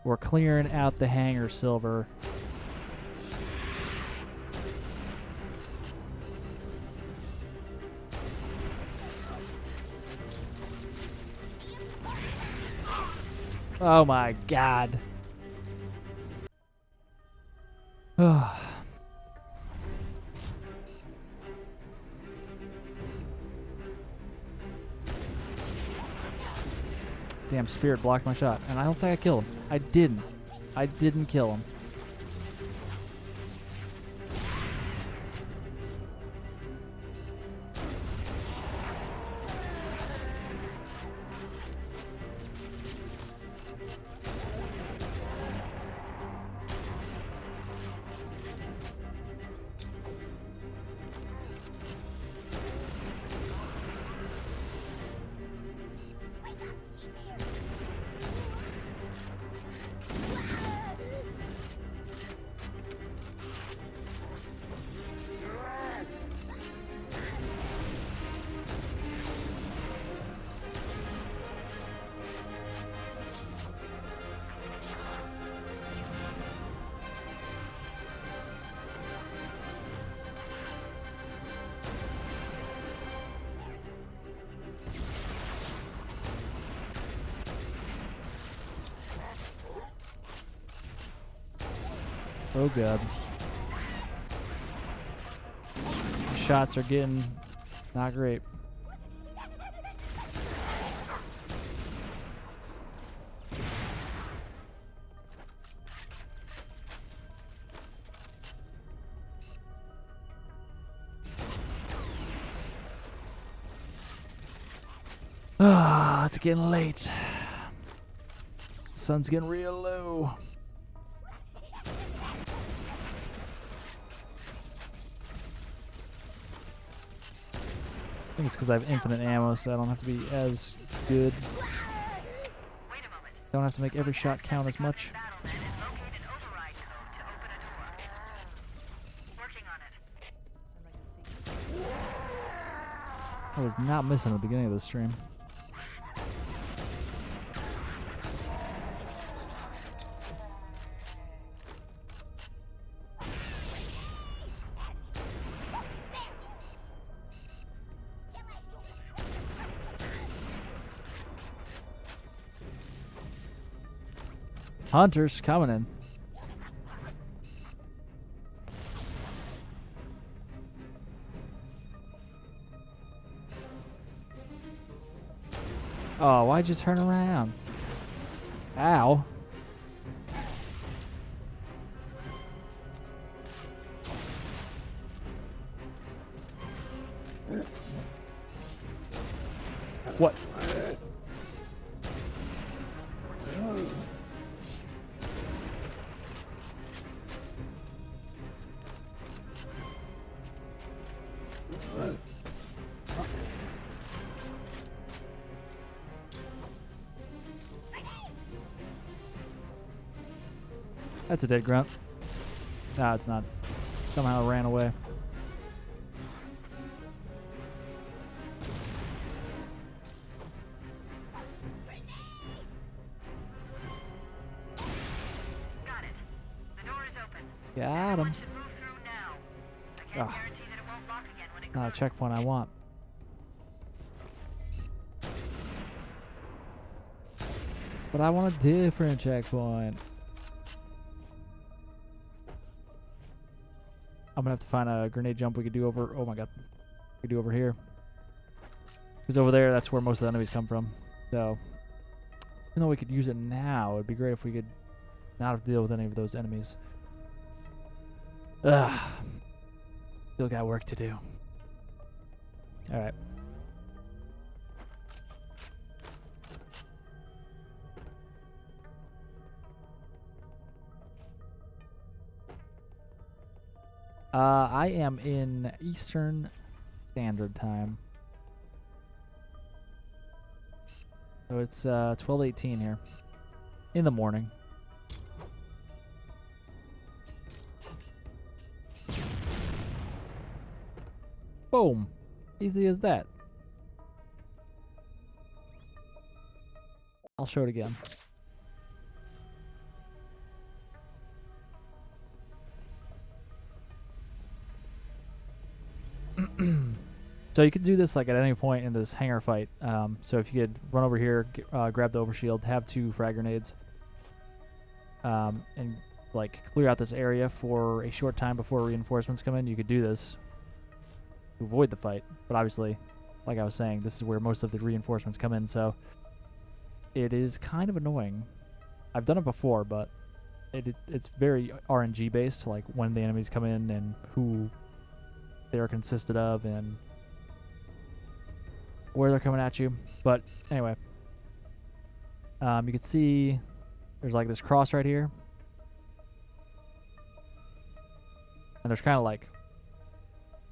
We're clearing out the hangar, Silver. Oh my god. Damn spirit blocked my shot. And I don't think I killed him. I didn't. I didn't kill him. Oh god. Shots are getting not great. Ah, it's getting late. Sun's getting real low. I think it's because I have infinite ammo, so I don't have to be as good. Don't have to make every shot count as much. I was not missing at the beginning of the stream. Hunters coming in. Oh, why'd you turn around? Ow. What? That's a dead grunt. No, it's not. Somehow it ran away. Got it. The door is open. Got him. Should move through now. I can't guarantee that it won't lock again when it Not a closes. checkpoint I want. But I want a different checkpoint. I'm gonna have to find a grenade jump we could do over. Oh my god, we could do over here. Because over there, that's where most of the enemies come from. So, even though we could use it now, it'd be great if we could not have to deal with any of those enemies. Ugh. Still got work to do. All right. I am in Eastern Standard Time. So it's 12:18 here in the morning. Boom. Easy as that. I'll show it again. So you could do this like at any point in this hangar fight. So if you could run over here, grab the overshield, have 2 frag grenades, and like clear out this area for a short time before reinforcements come in, you could do this to avoid the fight. But obviously, like I was saying, this is where most of the reinforcements come in. So it is kind of annoying. I've done it before, but it's very RNG based, like when the enemies come in and who they're consisted of and where they're coming at you. But anyway, you can see there's like this cross right here, and there's kind of like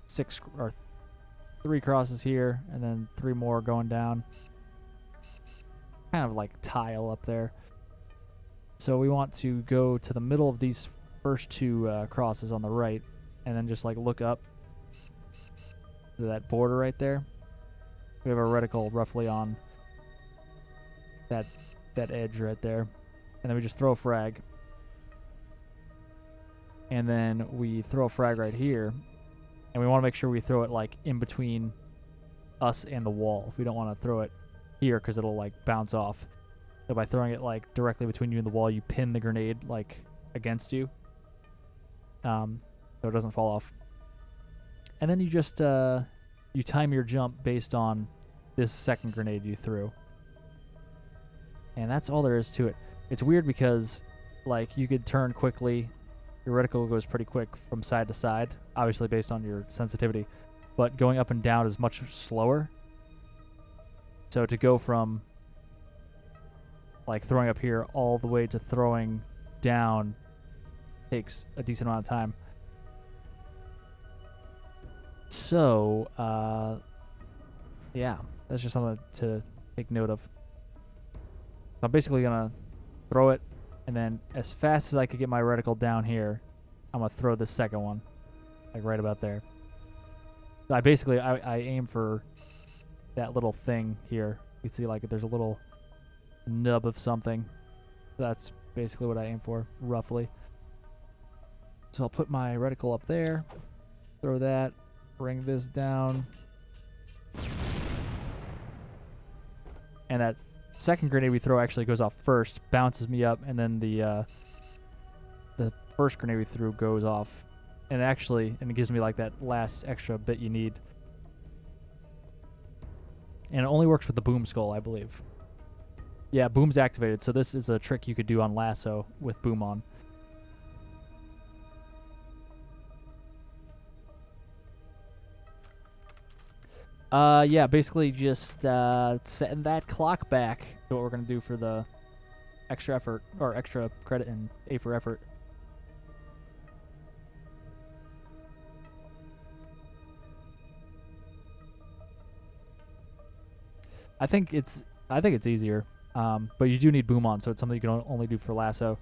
6 or 3 crosses here, and then 3 more going down. Kind of like tile up there. So we want to go to the middle of these first 2 crosses on the right, and then just like look up to that border right there. We have a reticle roughly on that edge right there, and then we just throw a frag, and then we throw a frag right here, and we want to make sure we throw it like in between us and the wall. We don't want to throw it here because it'll like bounce off. So by throwing it like directly between you and the wall, you pin the grenade like against you, so it doesn't fall off. And then you just you time your jump based on this second grenade you threw, and that's all there is to it. It's weird because like you could turn quickly. Your reticle goes pretty quick from side to side, obviously based on your sensitivity, but going up and down is much slower. So to go from like throwing up here all the way to throwing down takes a decent amount of time. So, yeah, that's just something to take note of. I'm basically going to throw it, and then as fast as I could get my reticle down here, I'm going to throw the second one, like right about there. So I aim for that little thing here. You see like there's a little nub of something. That's basically what I aim for, roughly. So I'll put my reticle up there, throw that, bring this down, and that second grenade we throw actually goes off first, bounces me up, and then the first grenade we threw goes off, and it gives me like that last extra bit you need. And it only works with the boom skull, I believe. Yeah, boom's activated, so this is a trick you could do on lasso with boom on. Yeah, basically just setting that clock back to what we're going to do for the extra effort, or extra credit in A for effort. I think it's easier, but you do need boom on, so it's something you can only do for lasso,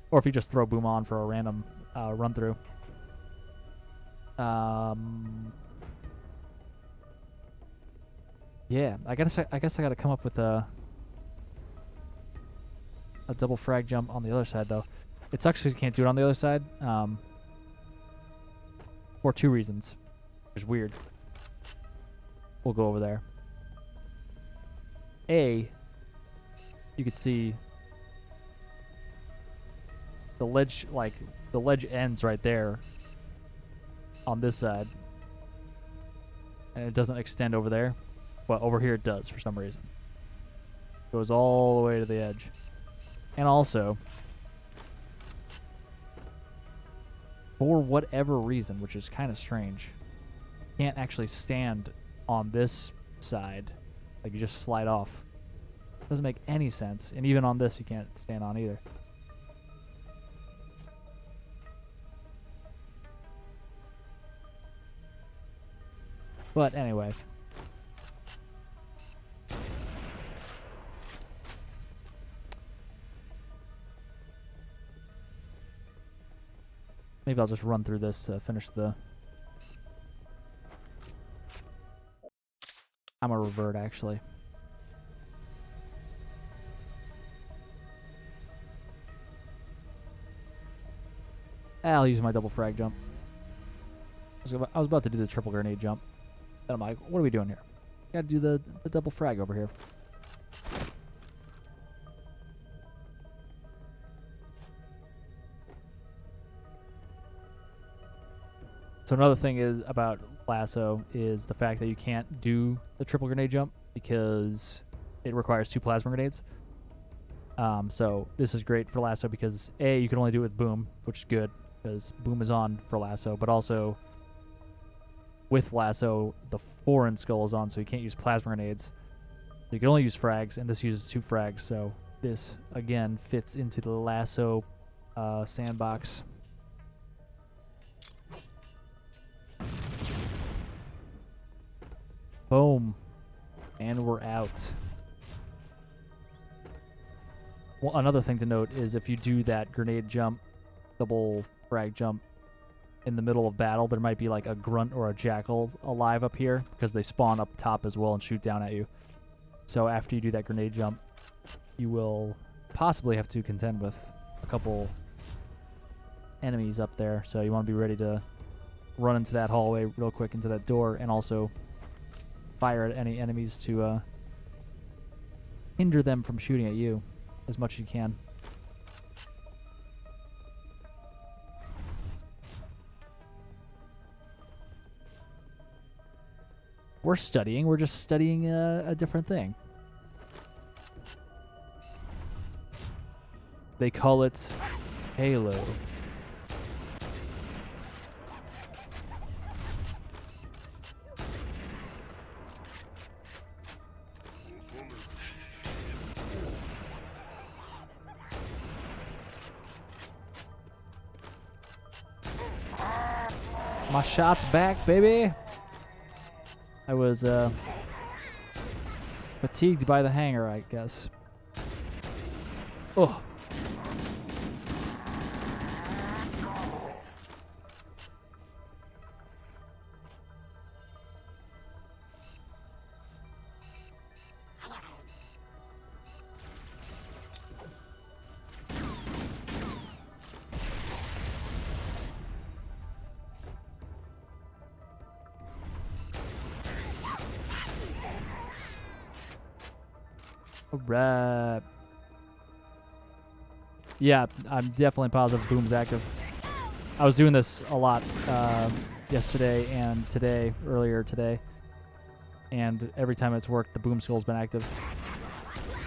or if you just throw boom on for a random run through. Yeah, I guess I got to come up with a double frag jump on the other side though. It sucks because you can't do it on the other side, for 2 reasons, which is weird. We'll go over there. A, you could see the ledge ends right there on this side, and it doesn't extend over there, but over here it does for some reason. It goes all the way to the edge. And also, for whatever reason, which is kind of strange, you can't actually stand on this side. Like, you just slide off. Doesn't make any sense. And even on this, you can't stand on either. But anyway. Maybe I'll just run through this to finish the... I'm gonna revert, actually. I'll use my double frag jump. I was about to do the triple grenade jump. And I'm like, what are we doing here? Gotta do the double frag over here. So another thing is about lasso is the fact that you can't do the triple grenade jump because it requires 2 plasma grenades. So this is great for lasso because A, you can only do it with boom, which is good because boom is on for lasso, but also with lasso, the foreign skull is on, so you can't use plasma grenades. You can only use frags, and this uses 2 frags, so this, again, fits into the lasso sandbox. Boom. And we're out. Well, another thing to note is if you do that grenade jump, double frag jump, in the middle of battle, there might be like a grunt or a jackal alive up here because they spawn up top as well and shoot down at you. So after you do that grenade jump, you will possibly have to contend with a couple enemies up there. So you want to be ready to run into that hallway real quick into that door and also fire at any enemies to hinder them from shooting at you as much as you can. We're studying. We're just studying a different thing. They call it Halo. My shot's back, baby. I was fatigued by the hanger, I guess. Oh. Alright. Yeah, I'm definitely positive Boom's active. I was doing this a lot yesterday and today, earlier today. And every time it's worked, the Boom Skull's been active.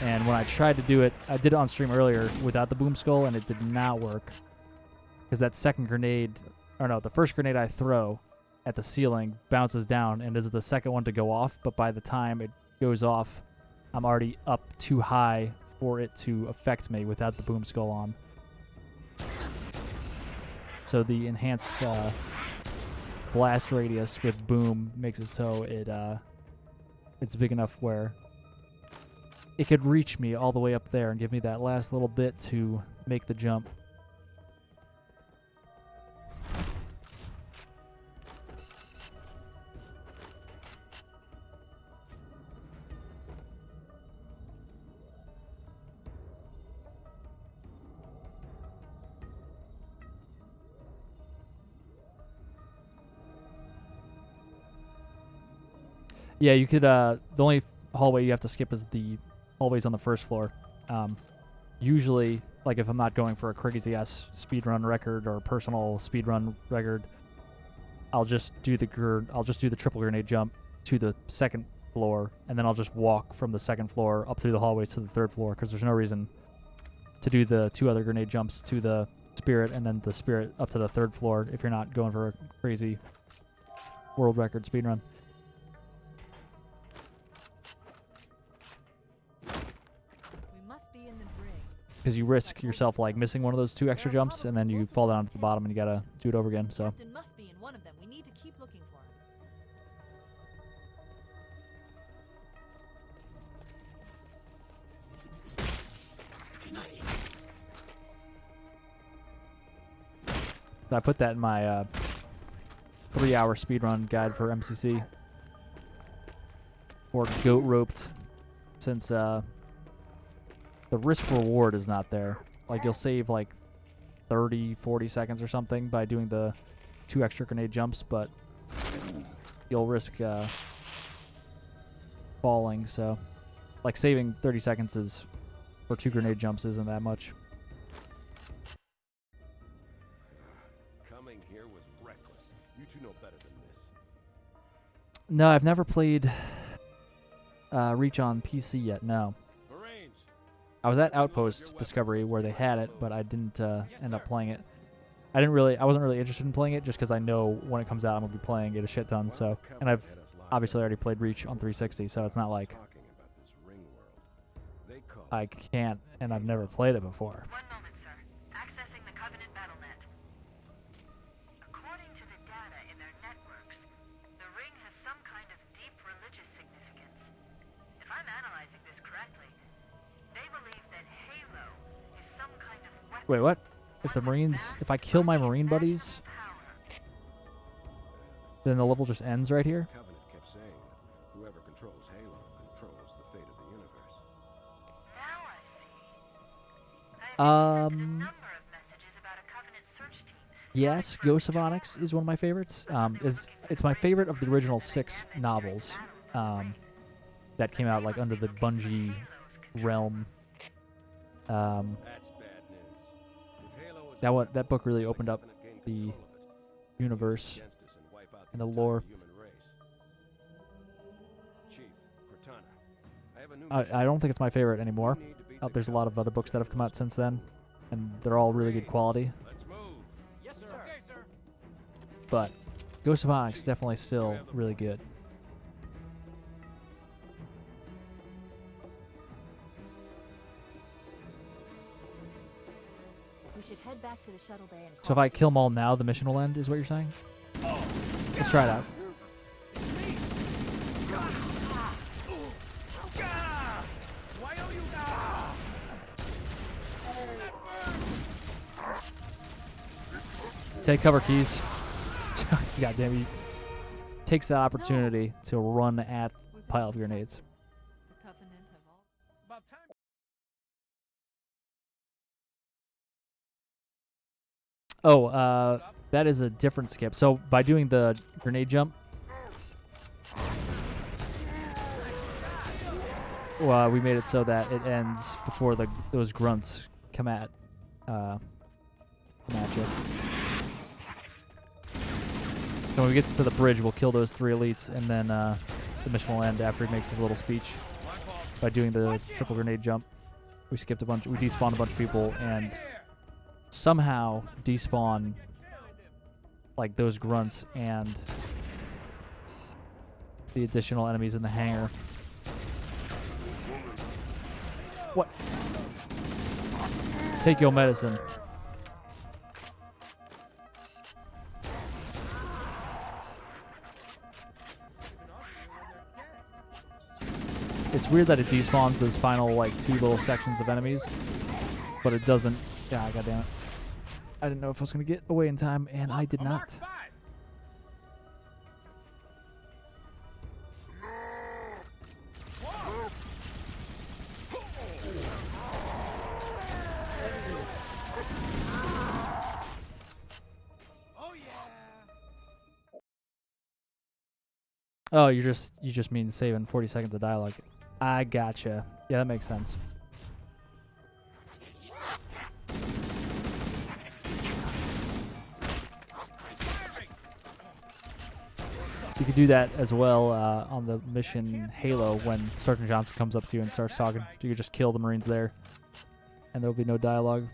And when I tried to do it, I did it on stream earlier without the Boom Skull, and it did not work. Because that second grenade, or no, the first grenade I throw at the ceiling bounces down and is the second one to go off, but by the time it goes off, I'm already up too high for it to affect me without the Boom Skull on. So the enhanced blast radius with Boom makes it so it's big enough where it could reach me all the way up there and give me that last little bit to make the jump. Yeah, you could, the only hallway you have to skip is the hallways on the first floor. Usually, like if I'm not going for a crazy-ass speedrun record or personal speedrun record, I'll just do the triple grenade jump to the second floor, and then I'll just walk from the second floor up through the hallways to the third floor, because there's no reason to do the 2 other grenade jumps to the spirit and then the spirit up to the third floor if you're not going for a crazy world record speedrun. Because you risk yourself like missing one of those 2 extra jumps, and then you fall down to the bottom, and you gotta do it over again. So. Captain must be in one of them. We need to keep looking for him. I put that in my 3-hour speedrun guide for MCC. Or goat roped, since the risk reward is not there. Like you'll save like 30, 40 seconds or something by doing the 2 extra grenade jumps, but you'll risk falling. So like saving 30 seconds is for 2 grenade jumps isn't that much. Coming here was reckless. You two know better than this. No, I've never played Reach on PC yet. No. Marines. I was at Outpost Discovery where they had it, but I didn't end up playing it. I wasn't really interested in playing it just because I know when it comes out I'm gonna be playing it a shit ton. So, and I've obviously already played Reach on 360, so it's not like Talking about this ring world. They call I can't, and I've never played it before. One moment, sir. Accessing the Covenant BattleNet. According to the data in their networks, the ring has some kind of deep religious significance. If I'm analyzing this correctly, they believe that Halo is some kind of weapon. Wait, what? If I kill my Marine buddies, then the level just ends right here? Covenant kept saying that whoever controls Halo controls the fate of the universe. Now I see. I've intercepted a Um, number of messages about a Covenant search team. Yes, Ghost of Onyx is one of my favorites. It's my favorite of the original 6 novels that came out like under the Bungie realm. That's bad news. If Halo is That book really opened up Covenant gain the control of it, universe against us and wipe out and the entire lore. human race. Chief, Cortana, I have a new I don't think it's my favorite anymore. We need to beat Oh, the there's a lot of other books that have come out since then, and they're all really good quality. Let's move. Yes, sir. Okay, sir. But Ghost of Onyx definitely still really good. We should head back to the shuttle bay and So if I kill them all now, the mission will end, is what you're saying? Let's try it out. Why are you Take cover, Keys. God damn, he takes that opportunity to run at pile of grenades. the Covenant have all About time. Oh, that is a different skip. So by doing the grenade jump, we made it so that it ends before those grunts come at you. So when we get to the bridge, we'll kill those 3 elites, and then the mission will end after he makes his little speech. By doing the triple grenade jump, we despawned a bunch of people, and somehow despawn like those grunts and the additional enemies in the hangar. What? Take your medicine. It's weird that it despawns those final like 2 little sections of enemies, but it doesn't. Yeah, goddamn it! I didn't know if I was gonna get away in time, and I did not. Oh yeah. Oh, you just mean saving 40 seconds of dialogue. I gotcha. Yeah, that makes sense. You could do that as well on the mission Halo when Sergeant Johnson comes up to you and starts talking. You could just kill the Marines there, and there'll be no dialogue.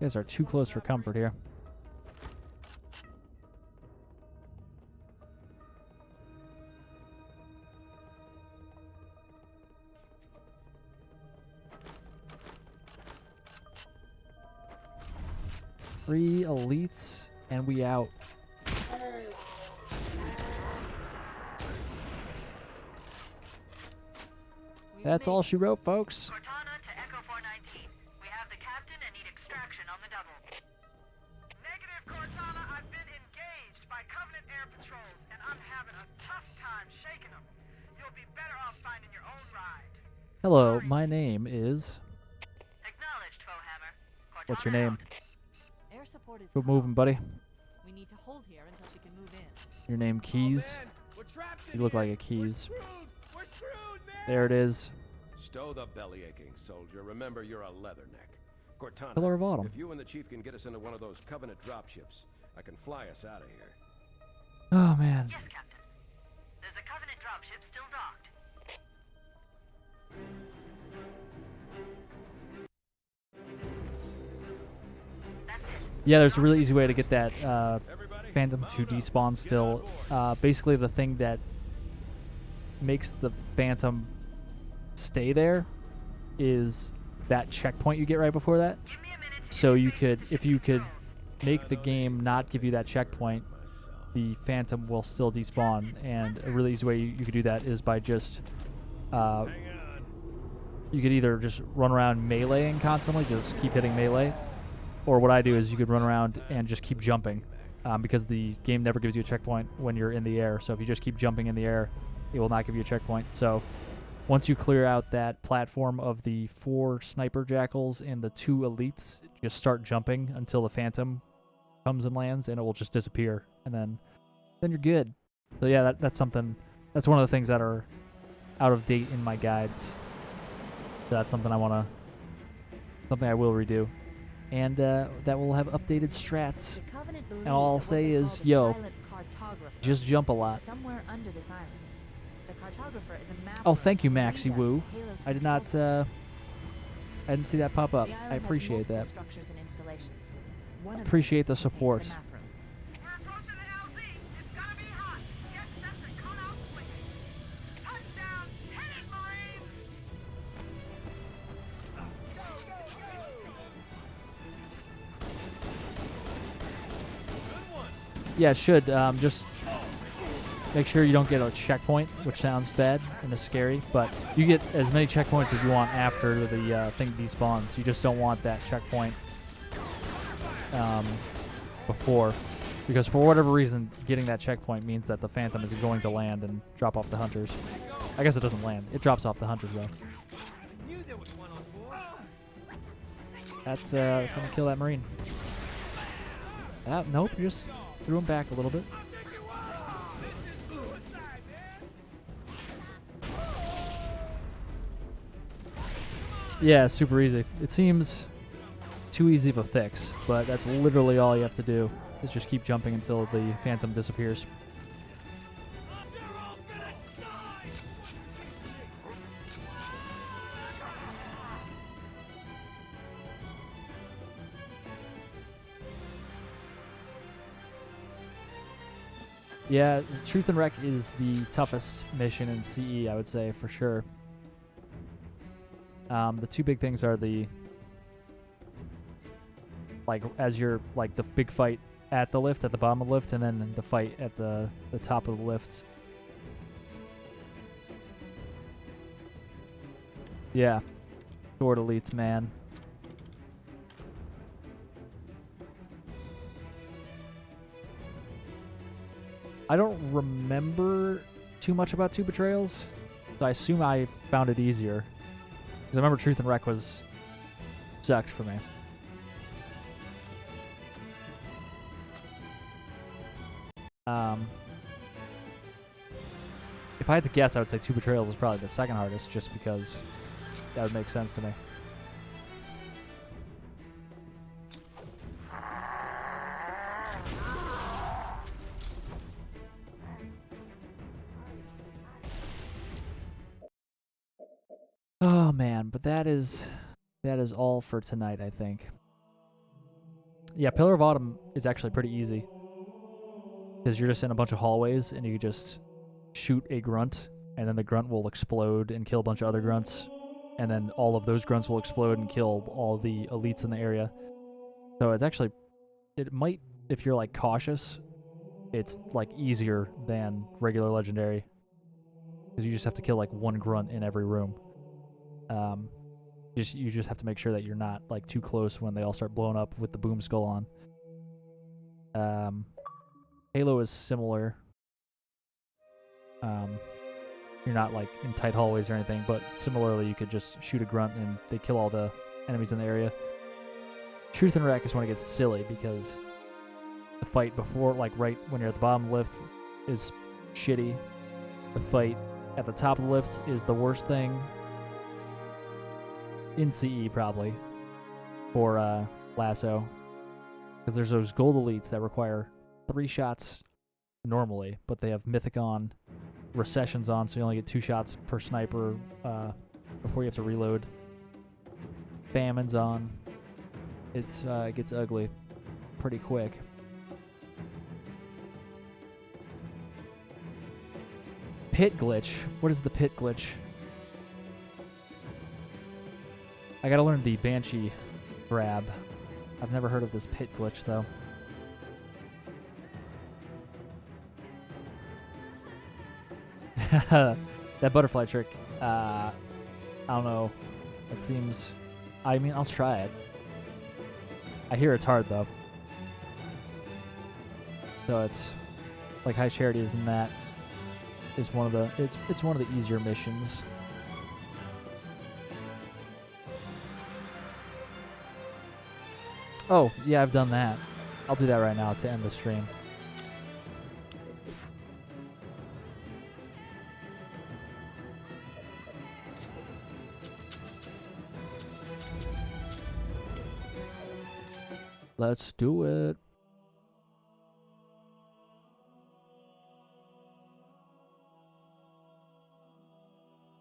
You guys are too close for comfort here. Three elites, and we out. That's all she wrote, folks. Cortana to Echo 419. We have the captain and need extraction on the double. Negative, Cortana. I've been engaged by Covenant air patrols, and I'm having a tough time shaking them. You'll be better off finding your own ride. Hello, my name is. Acknowledged, Foehammer. What's your Cortana name? out. Air support is Quit called. moving, buddy. We need to hold here until she can move in. Your name Keys. Oh, man, we're trapped You in look here. like a Keys. We're screwed, man. There it is. Stow the belly aching, soldier. Remember, you're a leatherneck. Cortana, Pillar of Autumn. if you and the chief can get us into one of those Covenant dropships, I can fly us out of here. Oh man. Yes, Captain. There's a Covenant dropship still docked. That's it. Yeah, there's a really easy way to get that Everybody, Phantom to mount up. despawn Get still. on board. Basically, the thing that makes the Phantom stay there is that checkpoint you get right before that. Give me a minute to So you interface could, with the if ship you could controls. make the game not give you that checkpoint, the Phantom will still despawn. And a really easy way you could do that is by just, Hang on. you could either just run around meleeing constantly, just keep hitting melee, or what I do is you could run around and just keep jumping, because the game never gives you a checkpoint when you're in the air. So if you just keep jumping in the air, it will not give you a checkpoint. So once you clear out that platform of the 4 sniper jackals and the 2 elites, just start jumping until the Phantom comes and lands, and it will just disappear, and then you're good. So yeah, that's something. That's one of the things that are out of date in my guides. That's something I will redo, and that will have updated strats. The Covenant believe And all I'll that what say they is, call the yo, silent cartographer just jump a is lot. somewhere under this island. The cartographer is a mapper Oh, thank you, who will Maxi lead us Woo. to Halo's I did control not. center. I didn't see that pop up. The island I has appreciate multiple that. structures and installations. One of them Appreciate the contains support. the map room. We're approaching the LZ. It's gonna be hot. Get set to cut out swinging. Touchdown. Hit it, Marines. Good one. Yeah, it should. Just make sure you don't get a checkpoint, which sounds bad and is scary. But you get as many checkpoints as you want after the thing despawns. You just don't want that checkpoint before, because for whatever reason, getting that checkpoint means that the Phantom is going to land and drop off the hunters. I guess it doesn't land. It drops off the hunters though. Knew there was one on board. That's gonna kill that Marine. Nope, you just threw him back a little bit. Yeah, super easy. It seems too easy of a fix, but that's literally all you have to do, is just keep jumping until the Phantom disappears. Yeah, Truth and Wreck is the toughest mission in CE, I would say, for sure. The 2 big things are the, like, as you're, like, the big fight at the lift, at the bottom of the lift, and then the fight at the top of the lift. Yeah. Sword elites, man. I don't remember too much about 2 Betrayals, so I assume I found it easier. Because I remember Truth and Wreck was sucked for me. If I had to guess, I would say 2 Betrayals is probably the second hardest, just because that would make sense to me. Oh man, but that is all for tonight, I think. Yeah, Pillar of Autumn is actually pretty easy, because you're just in a bunch of hallways and you just shoot a grunt, and then the grunt will explode and kill a bunch of other grunts, and then all of those grunts will explode and kill all the elites in the area. So it's actually, it might, if you're like cautious, it's like easier than regular legendary, because you just have to kill like 1 grunt in every room. You just have to make sure that you're not like too close when they all start blowing up with the boom skull on. Halo is similar. you're not like in tight hallways or anything, but similarly you could just shoot a grunt and they kill all the enemies in the area. Truth and Wreck is when it gets silly because the fight before, like right when you're at the bottom of the lift, is shitty. The fight at the top of the lift is the worst thing in CE probably for Lasso, because there's those gold elites that require 3 shots normally, but they have Mythic on, Recessions on, so you only get 2 shots per sniper before you have to reload. Famine's on. It gets ugly pretty quick. Pit glitch. What is the pit glitch? I gotta learn the Banshee grab. I've never heard of this pit glitch though. That butterfly trick, I don't know. It seems, I mean, I'll try it. I hear it's hard though. So it's like High Charities and that is one of the, it's one of the easier missions. Oh, yeah, I've done that. I'll do that right now to end the stream. Let's do it.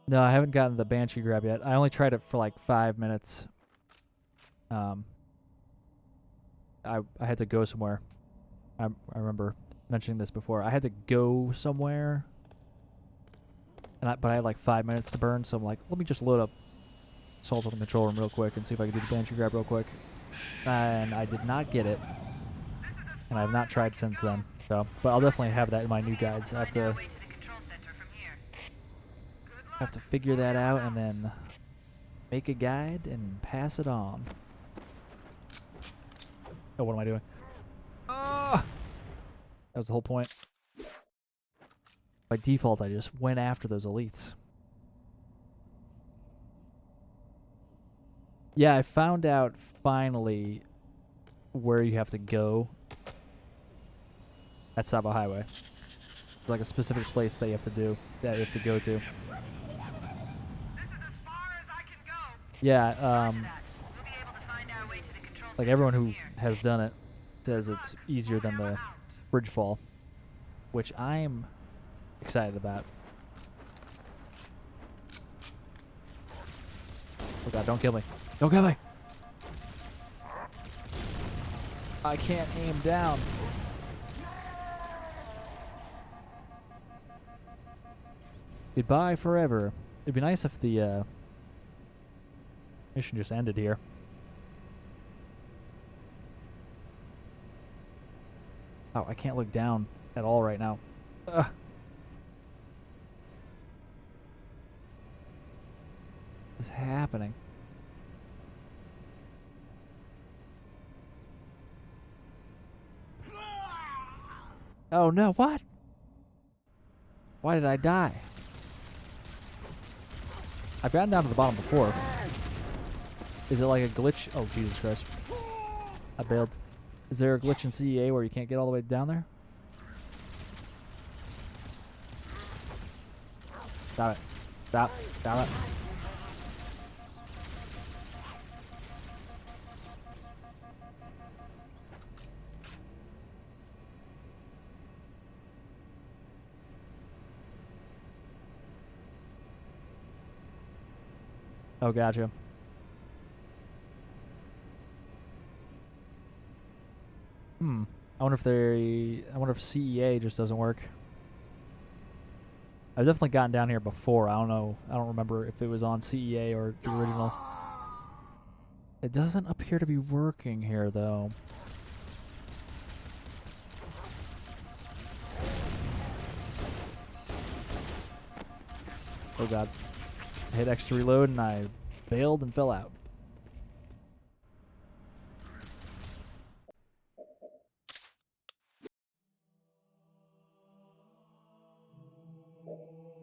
No, I haven't gotten the Banshee grab yet. I only tried it for like 5 minutes. I had to go somewhere. I remember mentioning this before. I had to go somewhere, and but I had like 5 minutes to burn, so I'm like, let me just load up Assault on the Control Room real quick and see if I can do the Banshee grab real quick. And I did not get it, and I have not tried since then. So, but I'll definitely have that in my new guides. I have to figure that out and then make a guide and pass it on. Oh, what am I doing? Oh! That was the whole point. By default, I just went after those elites. Yeah, I found out finally where you have to go at Sabo Highway. There's like a specific place that you have to do, that you have to go to. Yeah, like everyone who has done it says it's easier than the bridge fall, which I'm excited about. Oh god, don't kill me. Don't kill me! I can't aim down. Goodbye forever. It'd be nice if the mission just ended here. Oh, I can't look down at all right now. Ugh. What's happening? Oh no, what? Why did I die? I've gotten down to the bottom before. Is it like a glitch? Oh, Jesus Christ. I bailed. Is there a glitch in CEA where you can't get all the way down there? Stop it. Stop. Stop it. Oh, gotcha. I wonder if CEA just doesn't work. I've definitely gotten down here before. I don't know. I don't remember if it was on CEA or the original. It doesn't appear to be working here, though. Oh god. I hit X to reload and I bailed and fell out.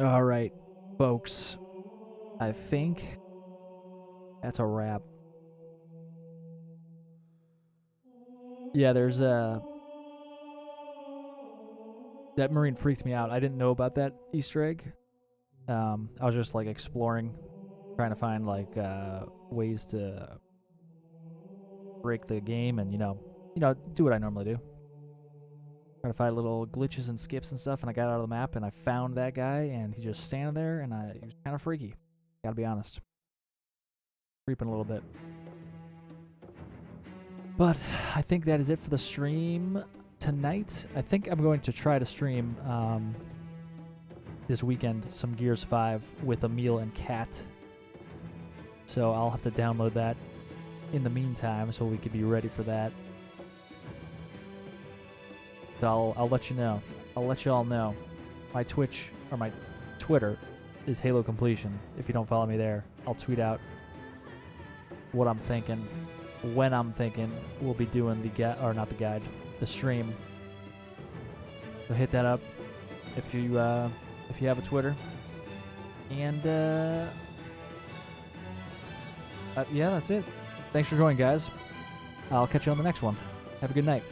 All right. folks, I think that's a wrap. Yeah, there's that Marine freaks me out. I didn't know about that Easter egg. I was just like exploring, trying to find like ways to break the game and do what I normally do. Try to find little glitches and skips and stuff, and I got out of the map and I found that guy and he just standing there and he was kind of freaky. Gotta be honest. Creeping a little bit. But I think that is it for the stream tonight. I think I'm going to try to stream this weekend some Gears 5 with Emil and Kat. So I'll have to download that in the meantime so we could be ready for that. So I'll let you know. I'll let you all know. My Twitch or my Twitter is Halo Completion. If you don't follow me there, I'll tweet out what I'm thinking, when I'm thinking. We'll be doing the stream. So hit that up if you have a Twitter. And yeah, that's it. Thanks for joining, guys. I'll catch you on the next one. Have a good night.